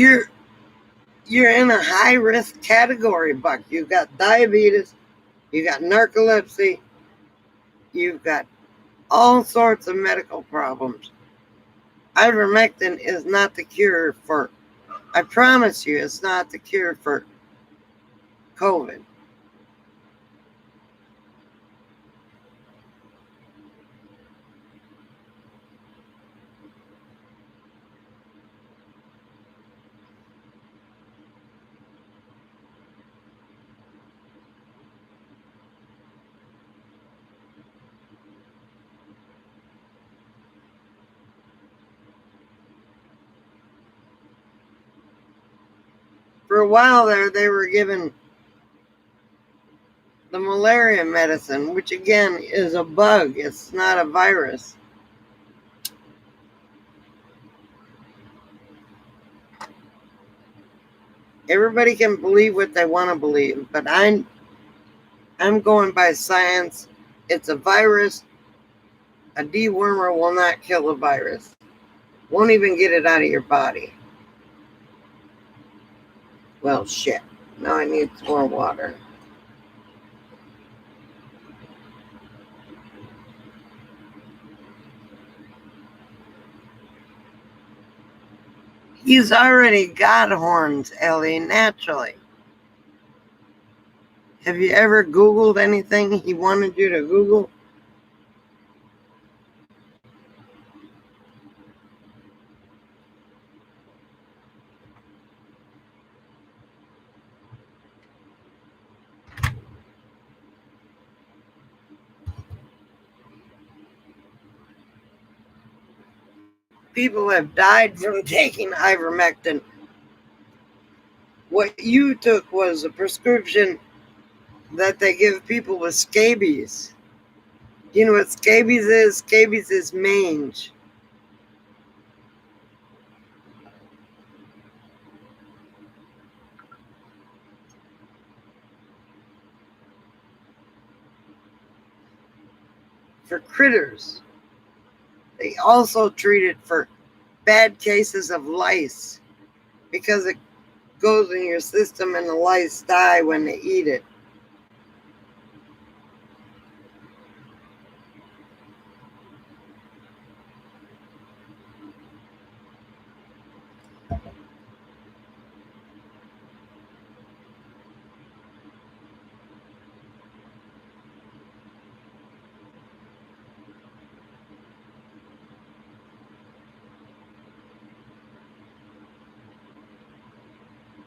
You're in a high risk category, Buck. You've got diabetes, you got narcolepsy, you've got all sorts of medical problems. Ivermectin is not the cure for, I promise you, it's not the cure for COVID. For a while there, they were given the malaria medicine, which again is a bug, it's not a virus. Everybody can believe what they want to believe, but I'm going by science. It's a virus. A dewormer will not kill a virus. Won't even get it out of your body. Well, shit. Now I need some more water. He's already got horns, Ellie, naturally. Have you ever Googled anything he wanted you to Google? People have died from taking ivermectin. What you took was a prescription that they give people with scabies. You know what scabies is? Scabies is mange. For critters. They also treat it for bad cases of lice because it goes in your system and the lice die when they eat it.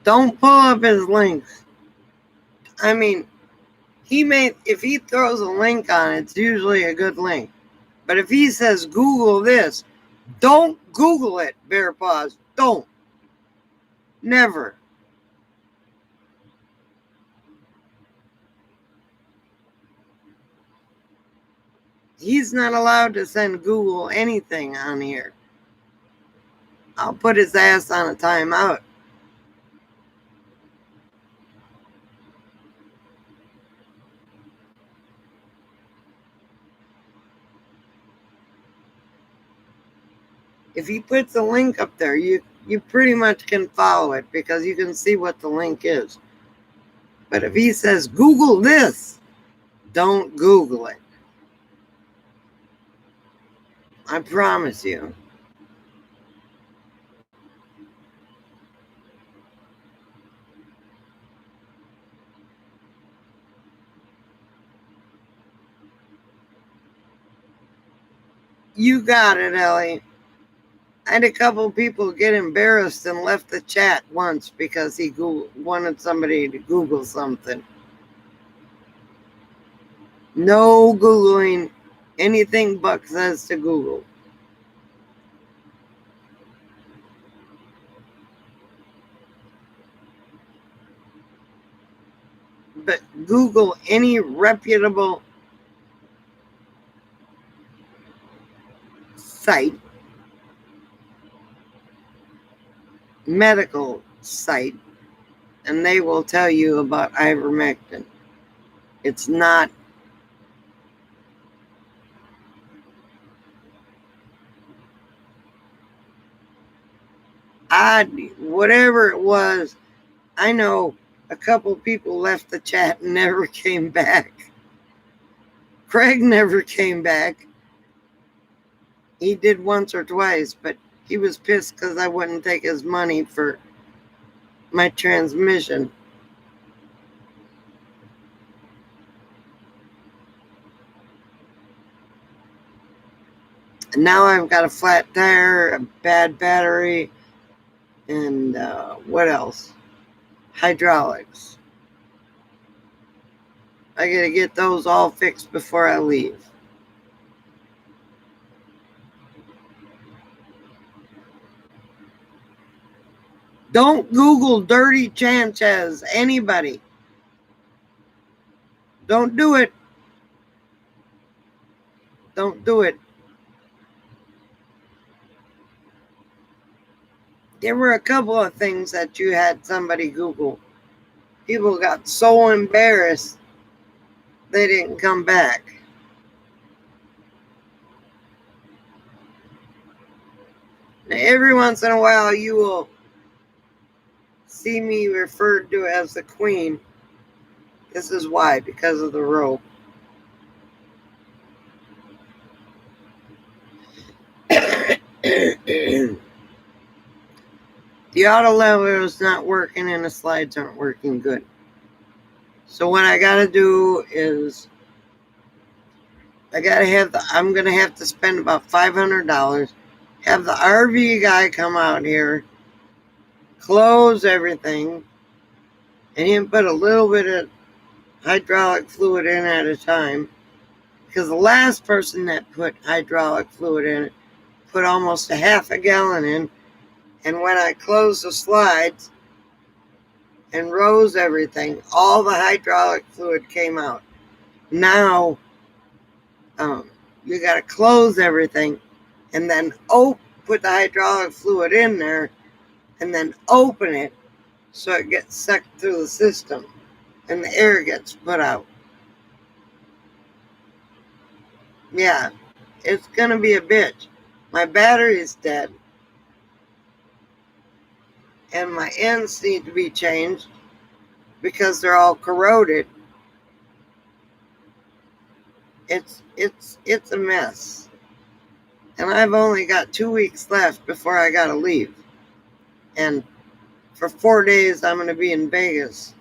Don't pull up his links. I mean, if he throws a link on it, it's usually a good link. But if he says Google this, don't Google it, Bear Paws. Don't. Never. He's not allowed to send Google anything on here. I'll put his ass on a timeout. If he puts a link up there, you pretty much can follow it because you can see what the link is. But if he says, Google this, don't Google it. I promise you. You got it, Ellie. I had a couple people get embarrassed and left the chat once because he wanted somebody to Google something. No Googling anything Buck says to Google. But Google any reputable site, medical site, and they will tell you about ivermectin. It's not whatever it was, I know a couple people left the chat and never came back. Craig never came back. He did once or twice, but he was pissed because I wouldn't take his money for my transmission. And now I've got a flat tire, a bad battery, and what else? Hydraulics. I gotta get those all fixed before I leave. Don't Google Dirty Sanchez, anybody. Don't do it. Don't do it. There were a couple of things that you had somebody Google. People got so embarrassed they didn't come back. Now, every once in a while you will see me referred to as the queen. This is why, because of the rope. The auto lever is not working and the slides aren't working good. So what I gotta do is I'm gonna have to spend about $500, have the RV guy come out here, close everything, and him put a little bit of hydraulic fluid in at a time, because the last person that put hydraulic fluid in it put almost a half a gallon in, and when I closed the slides and rose everything, all the hydraulic fluid came out. Now you got to close everything and then put the hydraulic fluid in there and then open it so it gets sucked through the system and the air gets put out. Yeah, it's going to be a bitch. My battery is dead and my ends need to be changed because they're all corroded. It's a mess. And I've only got 2 weeks left before I gotta leave. And for 4 days I'm gonna be in Vegas.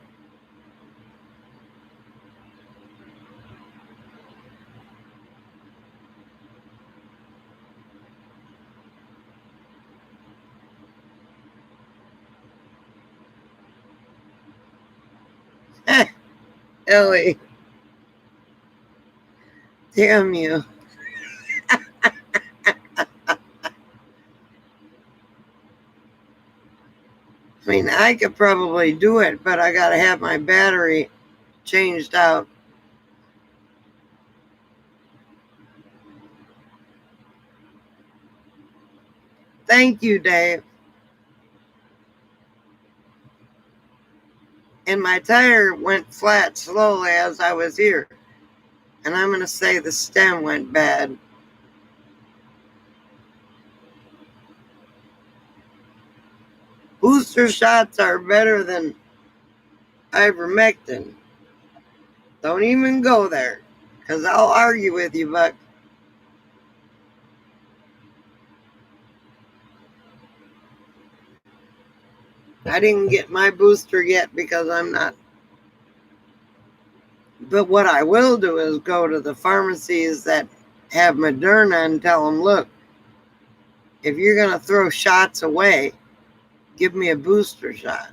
Ellie. Damn you. I mean, I could probably do it, but I gotta have my battery changed out. Thank you, Dave. And my tire went flat slowly as I was here. And I'm gonna say the stem went bad. Booster shots are better than ivermectin. Don't even go there, because I'll argue with you, Buck. I didn't get my booster yet because I'm not. But what I will do is go to the pharmacies that have Moderna and tell them, look, if you're going to throw shots away, give me a booster shot.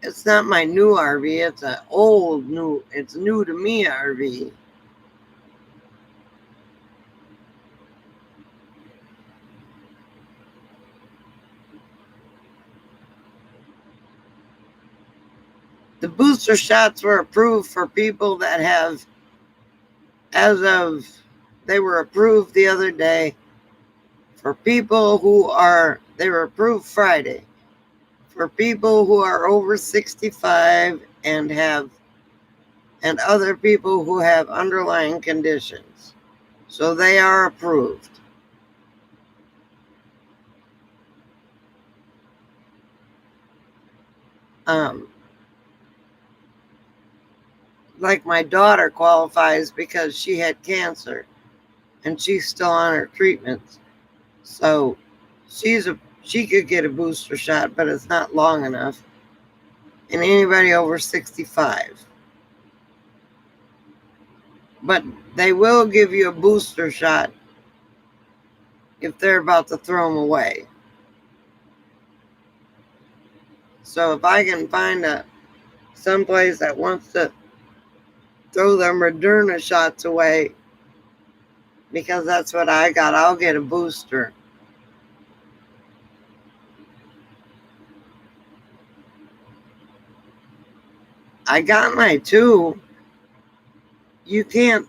It's not my new RV. It's an old new. It's new to me RV. The booster shots were approved for people that have, they were approved the other day for people they were approved Friday for people who are over 65 and and other people who have underlying conditions. So they are approved. Like my daughter qualifies because she had cancer and she's still on her treatments. So she could get a booster shot, but it's not long enough. And anybody over 65. But they will give you a booster shot if they're about to throw them away. So if I can find someplace that wants to throw their Moderna shots away, because that's what I got, I'll get a booster. I got my 2.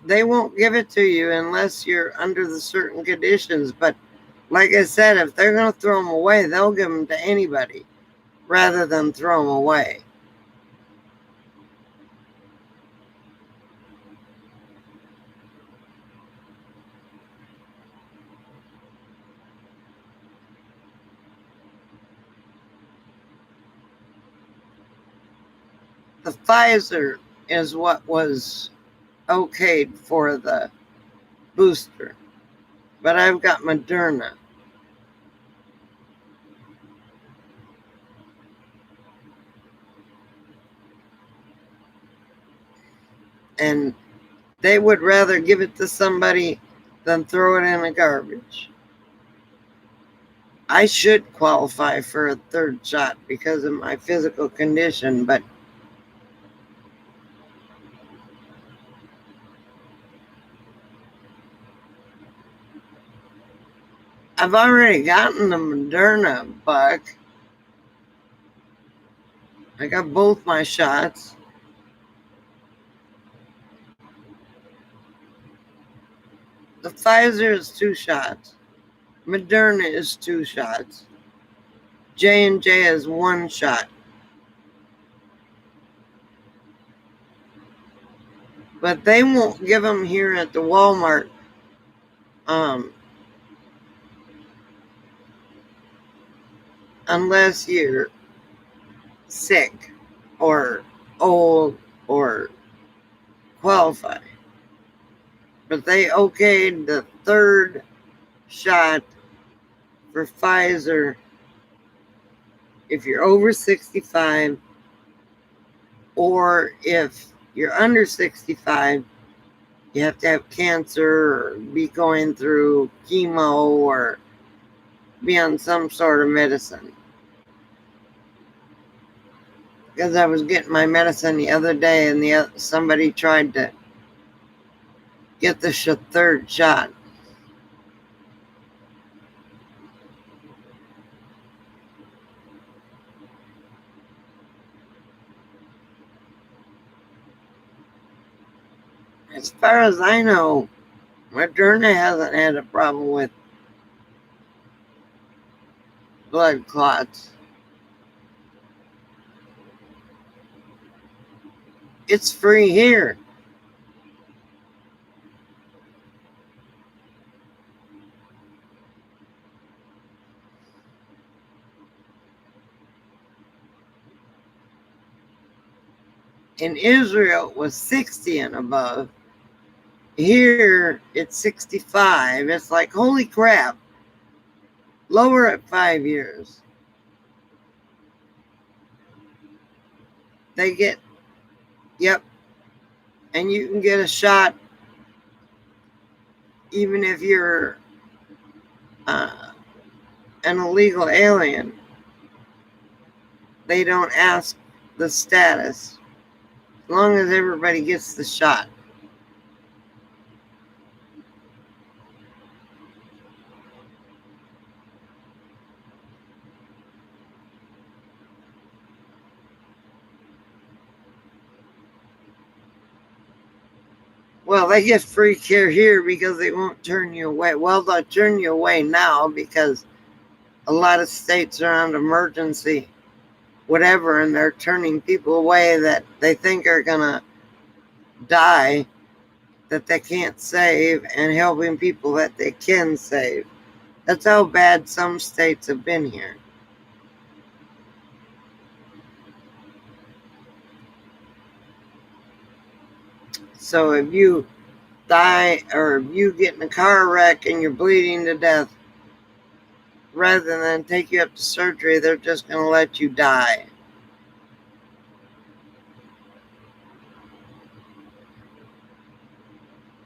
They won't give it to you unless you're under the certain conditions. But like I said, if they're going to throw them away, they'll give them to anybody rather than throw them away. The Pfizer is what was okayed for the booster, but I've got Moderna. And they would rather give it to somebody than throw it in the garbage. I should qualify for a 3rd shot because of my physical condition, but I've already gotten the Moderna bug. I got both my shots. The Pfizer is 2 shots. Moderna is 2 shots. J&J is 1 shot. But they won't give them here at the Walmart. Unless you're sick or old or qualify. But they okayed the 3rd shot for Pfizer if you're over 65, or if you're under 65, you have to have cancer or be going through chemo or be on some sort of medicine. Because I was getting my medicine the other day and somebody tried to get the 3rd shot. As far as I know, Moderna hasn't had a problem with blood clots. It's free here. In Israel, it was 60 and above. Here, it's 65. It's like, holy crap. Lower at 5 years. They get, yep. And you can get a shot even if you're an illegal alien. They don't ask the status, as long as everybody gets the shot. Well, they get free care here because they won't turn you away. Well, they'll turn you away now because a lot of states are on emergency, whatever, and they're turning people away that they think are going to die that they can't save and helping people that they can save. That's how bad some states have been here. So if you die or if you get in a car wreck and you're bleeding to death, rather than take you up to surgery, they're just going to let you die.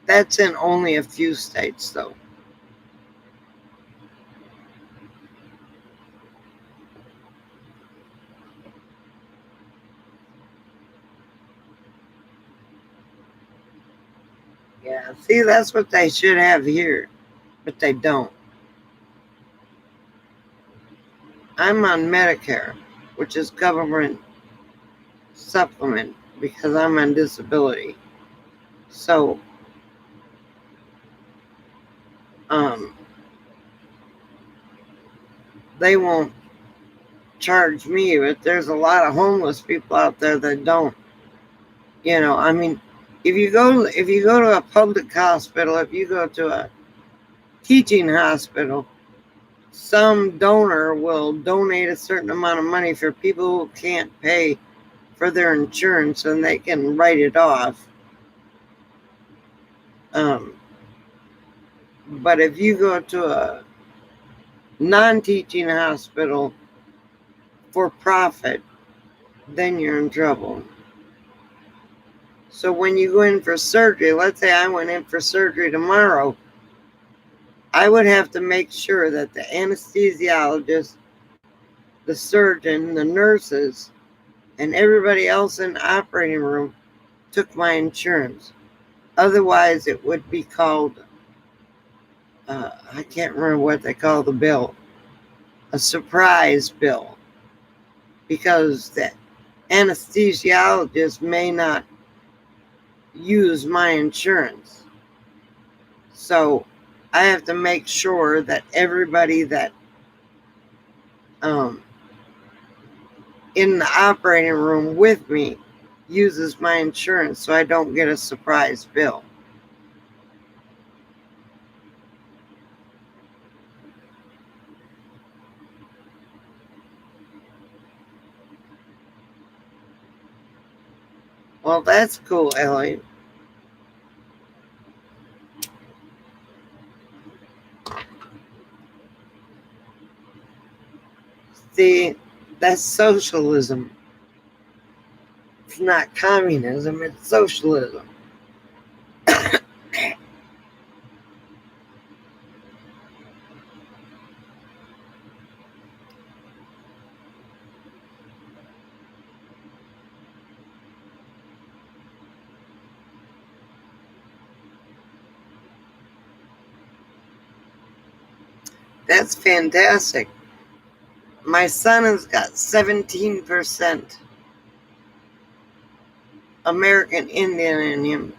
That's in only a few states, though. Yeah, see, that's what they should have here, but they don't. I'm on Medicare, which is government supplement because I'm on disability. So, um, they won't charge me, but there's a lot of homeless people out there that don't. I mean, if you go to a public hospital, if you go to a teaching hospital, some donor will donate a certain amount of money for people who can't pay for their insurance and they can write it off. But if you go to a non-teaching hospital for profit, then you're in trouble. So when you go in for surgery, let's say I went in for surgery tomorrow, I would have to make sure that the anesthesiologist, the surgeon, the nurses, and everybody else in the operating room took my insurance. Otherwise, it would be called, I can't remember what they call the bill, a surprise bill, because the anesthesiologist may not use my insurance. So I have to make sure that everybody that in the operating room with me uses my insurance so I don't get a surprise bill. Well, that's cool, Ellie. See, that's socialism. It's not communism, it's socialism. That's fantastic. My son has got 17% American Indian in him.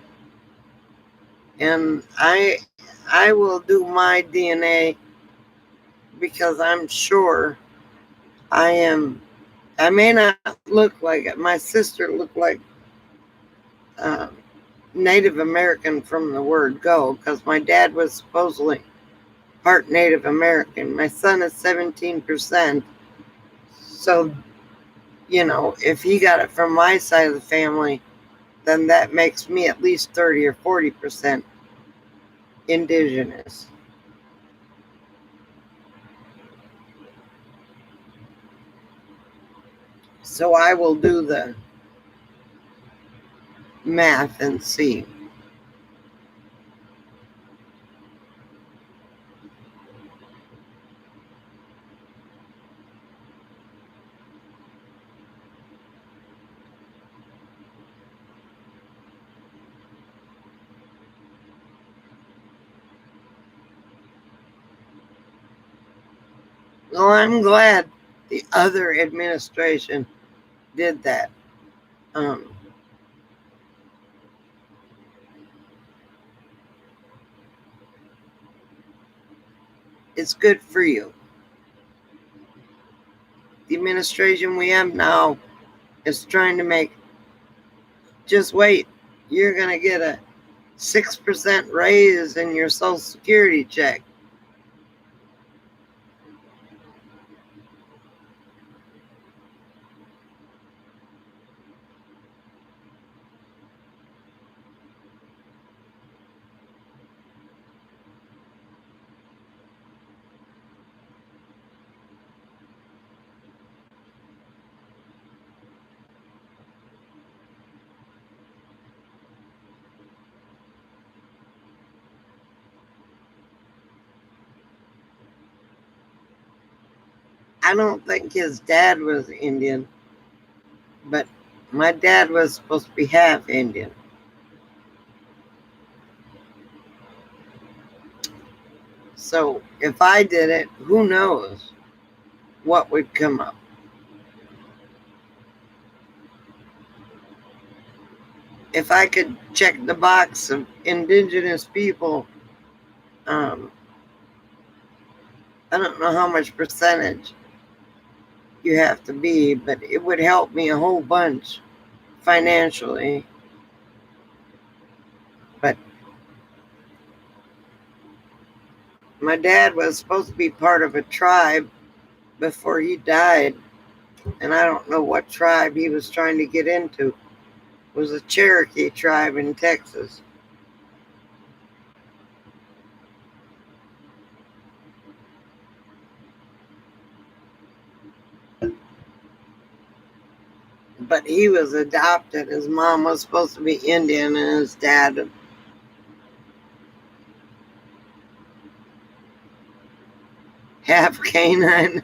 And I will do my DNA because I'm sure I may not look like it. My sister looked like uh, Native American from the word go because my dad was supposedly part Native American. My son is 17%. So, if he got it from my side of the family, then that makes me at least 30 or 40% indigenous. So I will do the math and see. Well, I'm glad the other administration did that. Um, it's good for you. The administration we have now is trying to make, just wait, you're going to get a 6% raise in your Social Security check. I don't think his dad was Indian, but my dad was supposed to be half Indian. So if I did it, who knows what would come up. If I could check the box of indigenous people, um, I don't know how much percentage you have to be, but it would help me a whole bunch financially. But my dad was supposed to be part of a tribe before he died, and I don't know what tribe he was trying to get into. It was a Cherokee tribe in Texas. But he was adopted. His mom was supposed to be Indian, and his dad half canine.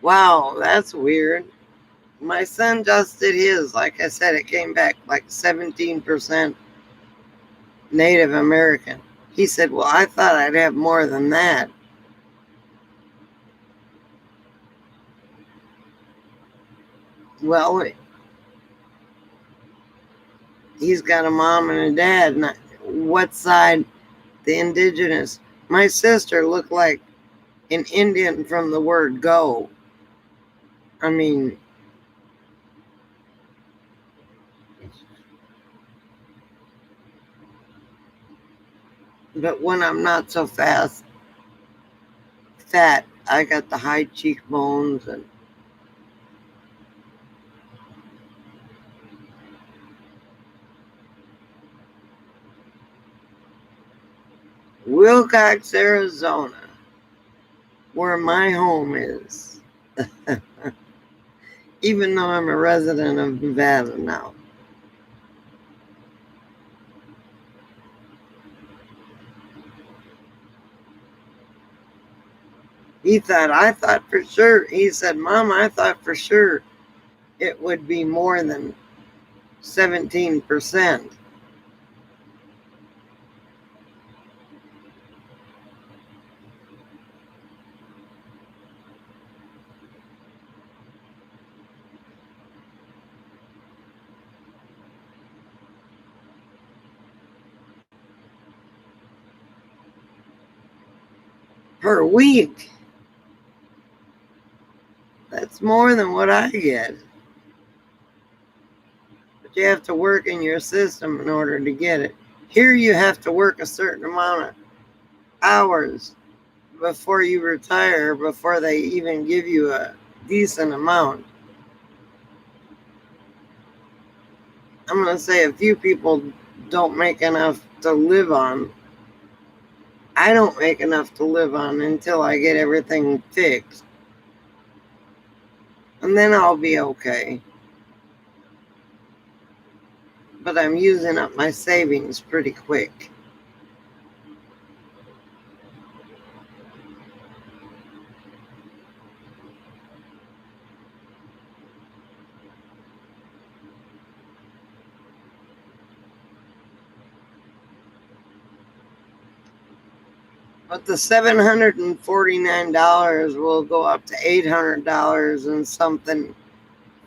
Wow, that's weird. My son just did his. Like I said, it came back like 17% Native American. He said, well, I thought I'd have more than that. Well, he's got a mom and a dad. And what side? The indigenous. My sister looked like an Indian from the word go. I mean, but when I'm not so fat, I got the high cheekbones and Willcox, Arizona, where my home is. Even though I'm a resident of Nevada now. I thought for sure. He said, Mom, I thought for sure it would be more than 17%. Per week. That's more than what I get. But you have to work in your system in order to get it. Here you have to work a certain amount of hours before you retire, before they even give you a decent amount. I'm going to say a few people don't make enough to live on. I don't make enough to live on until I get everything fixed. And then I'll be okay. But I'm using up my savings pretty quick. But the $749 will go up to $800 and something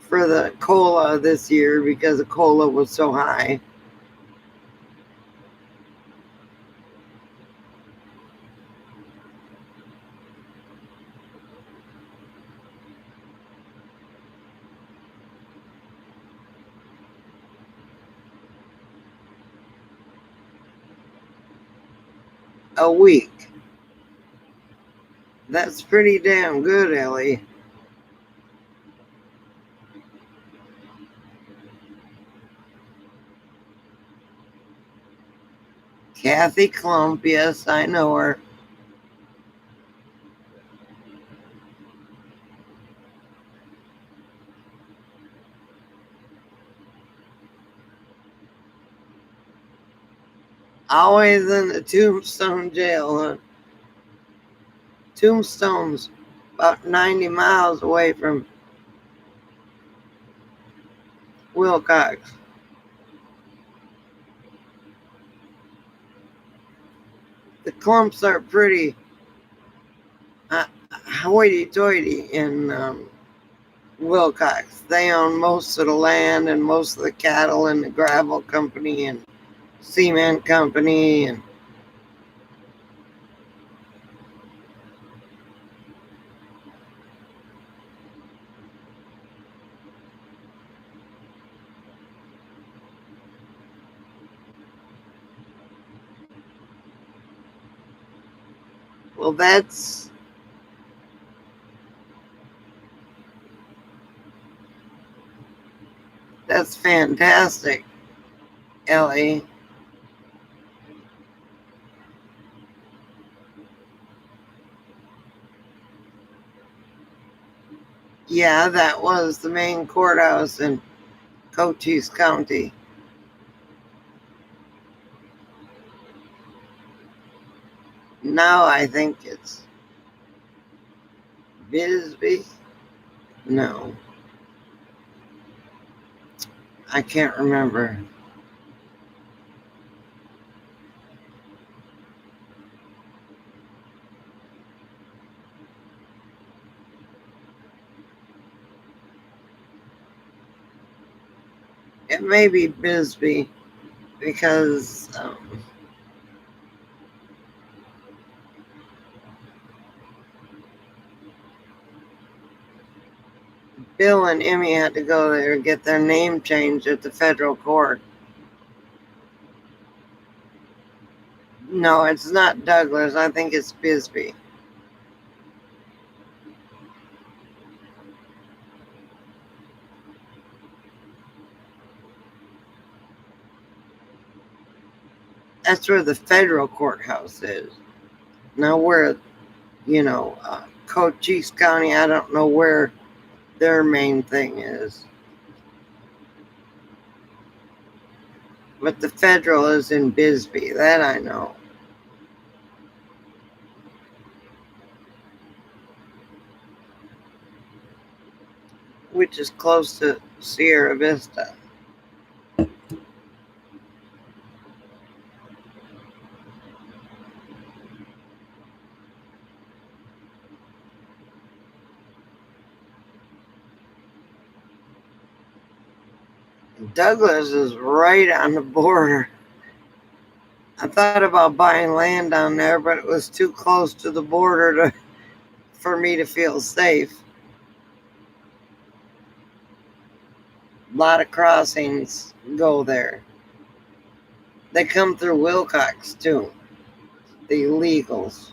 for the cola this year because the cola was so high. A week. That's pretty damn good, Ellie. Kathy Klump, yes, I know her. Always in the Tombstone jail, huh? Tombstone's about 90 miles away from Willcox. The Klumps are pretty hoity-toity in Willcox. They own most of the land and most of the cattle and the gravel company and cement company and well, that's fantastic, Ellie. Yeah, that was the main courthouse in Cochise County. Now I think it's Bisbee. No, I can't remember. It may be Bisbee because Bill and Emmy had to go there to get their name changed at the federal court. No, it's not Douglas. I think it's Bisbee. That's where the federal courthouse is. Now, where, Cochise County, I don't know where their main thing is. But the federal is in Bisbee. That I know. Which is close to Sierra Vista. Douglas is right on the border. I thought about buying land down there, but it was too close to the border for me to feel safe. A lot of crossings go there. They come through Willcox too, the illegals.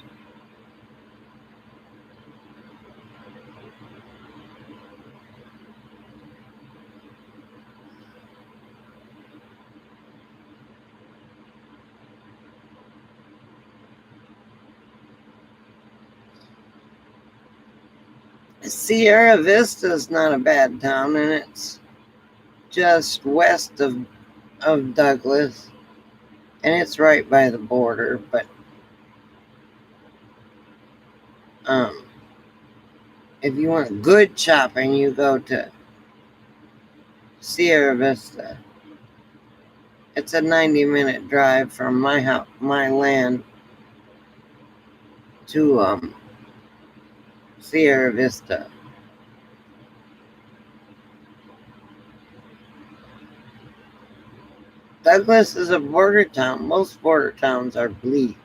Sierra Vista is not a bad town, and it's just west of Douglas, and it's right by the border. But if you want good shopping, you go to Sierra Vista. It's a 90-minute drive from my land. to Sierra Vista. Douglas is a border town. Most border towns are bleak.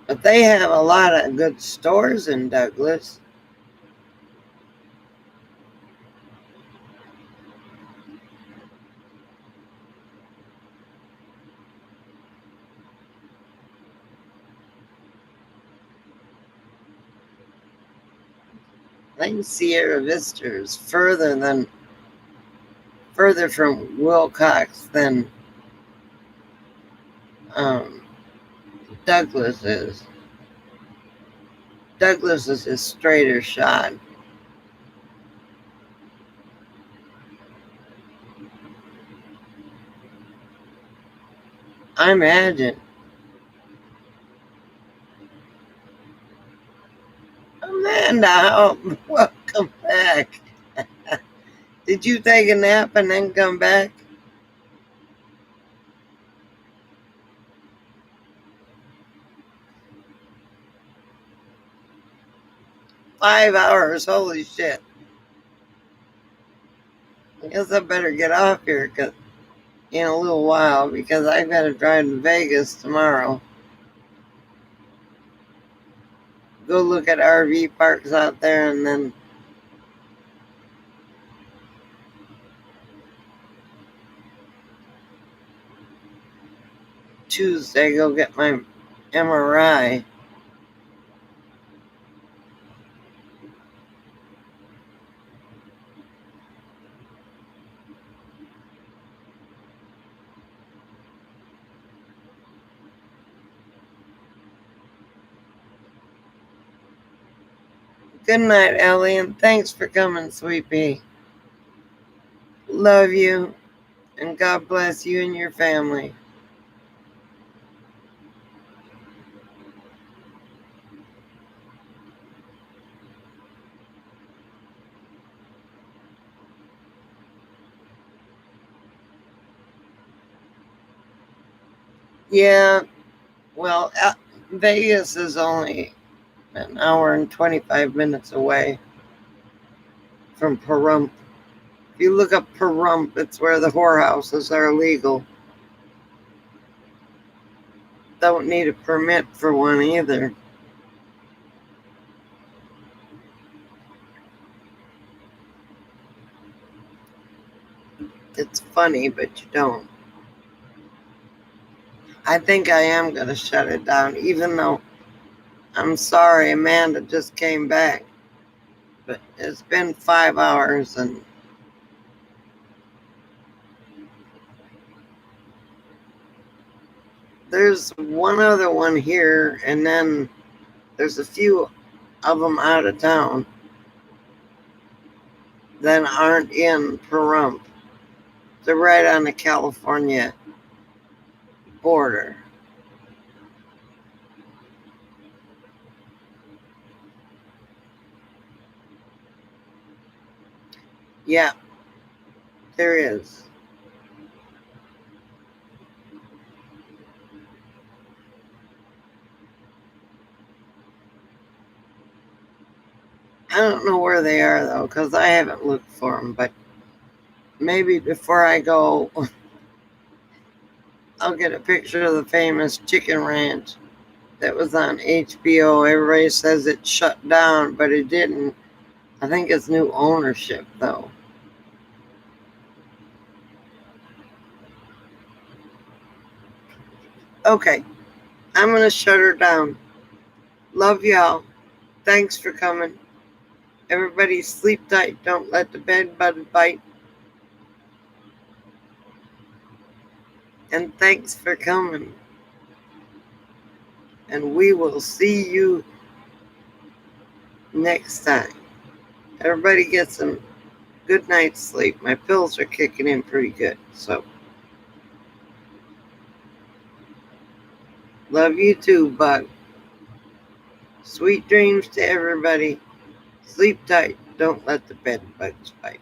But they have a lot of good stores in Douglas. I think Sierra Vista is further from Willcox than Douglas is. Douglas is a straighter shot. I imagine. Amanda, welcome back. Did you take a nap and then come back? 5 hours, holy shit. I guess I better get off here in a little while because I've got to drive to Vegas tomorrow. Go look at RV parks out there, and then Tuesday go get my MRI. Good night, Ellie, and thanks for coming, sweet pea. Love you, and God bless you and your family. Yeah, well, Vegas is only an hour and 25 minutes away from Pahrump. If you look up Pahrump, it's where the whorehouses are illegal. Don't need a permit for one either. It's funny, but you don't. I think I am going to shut it down, even though I'm sorry Amanda just came back. But it's been 5 hours, and there's one other one here, and then there's a few of them out of town that aren't in Pahrump. They're right on the California border. Yeah, there is. I don't know where they are, though, because I haven't looked for them, but maybe before I go, I'll get a picture of the famous chicken ranch that was on HBO. Everybody says it shut down, but it didn't. I think it's new ownership, though. Okay, I'm going to shut her down. Love y'all. Thanks for coming. Everybody sleep tight. Don't let the bed bug bite. And thanks for coming. And we will see you next time. Everybody get some good night's sleep. My pills are kicking in pretty good. So, love you too, Bug. Sweet dreams to everybody. Sleep tight. Don't let the bed bugs bite.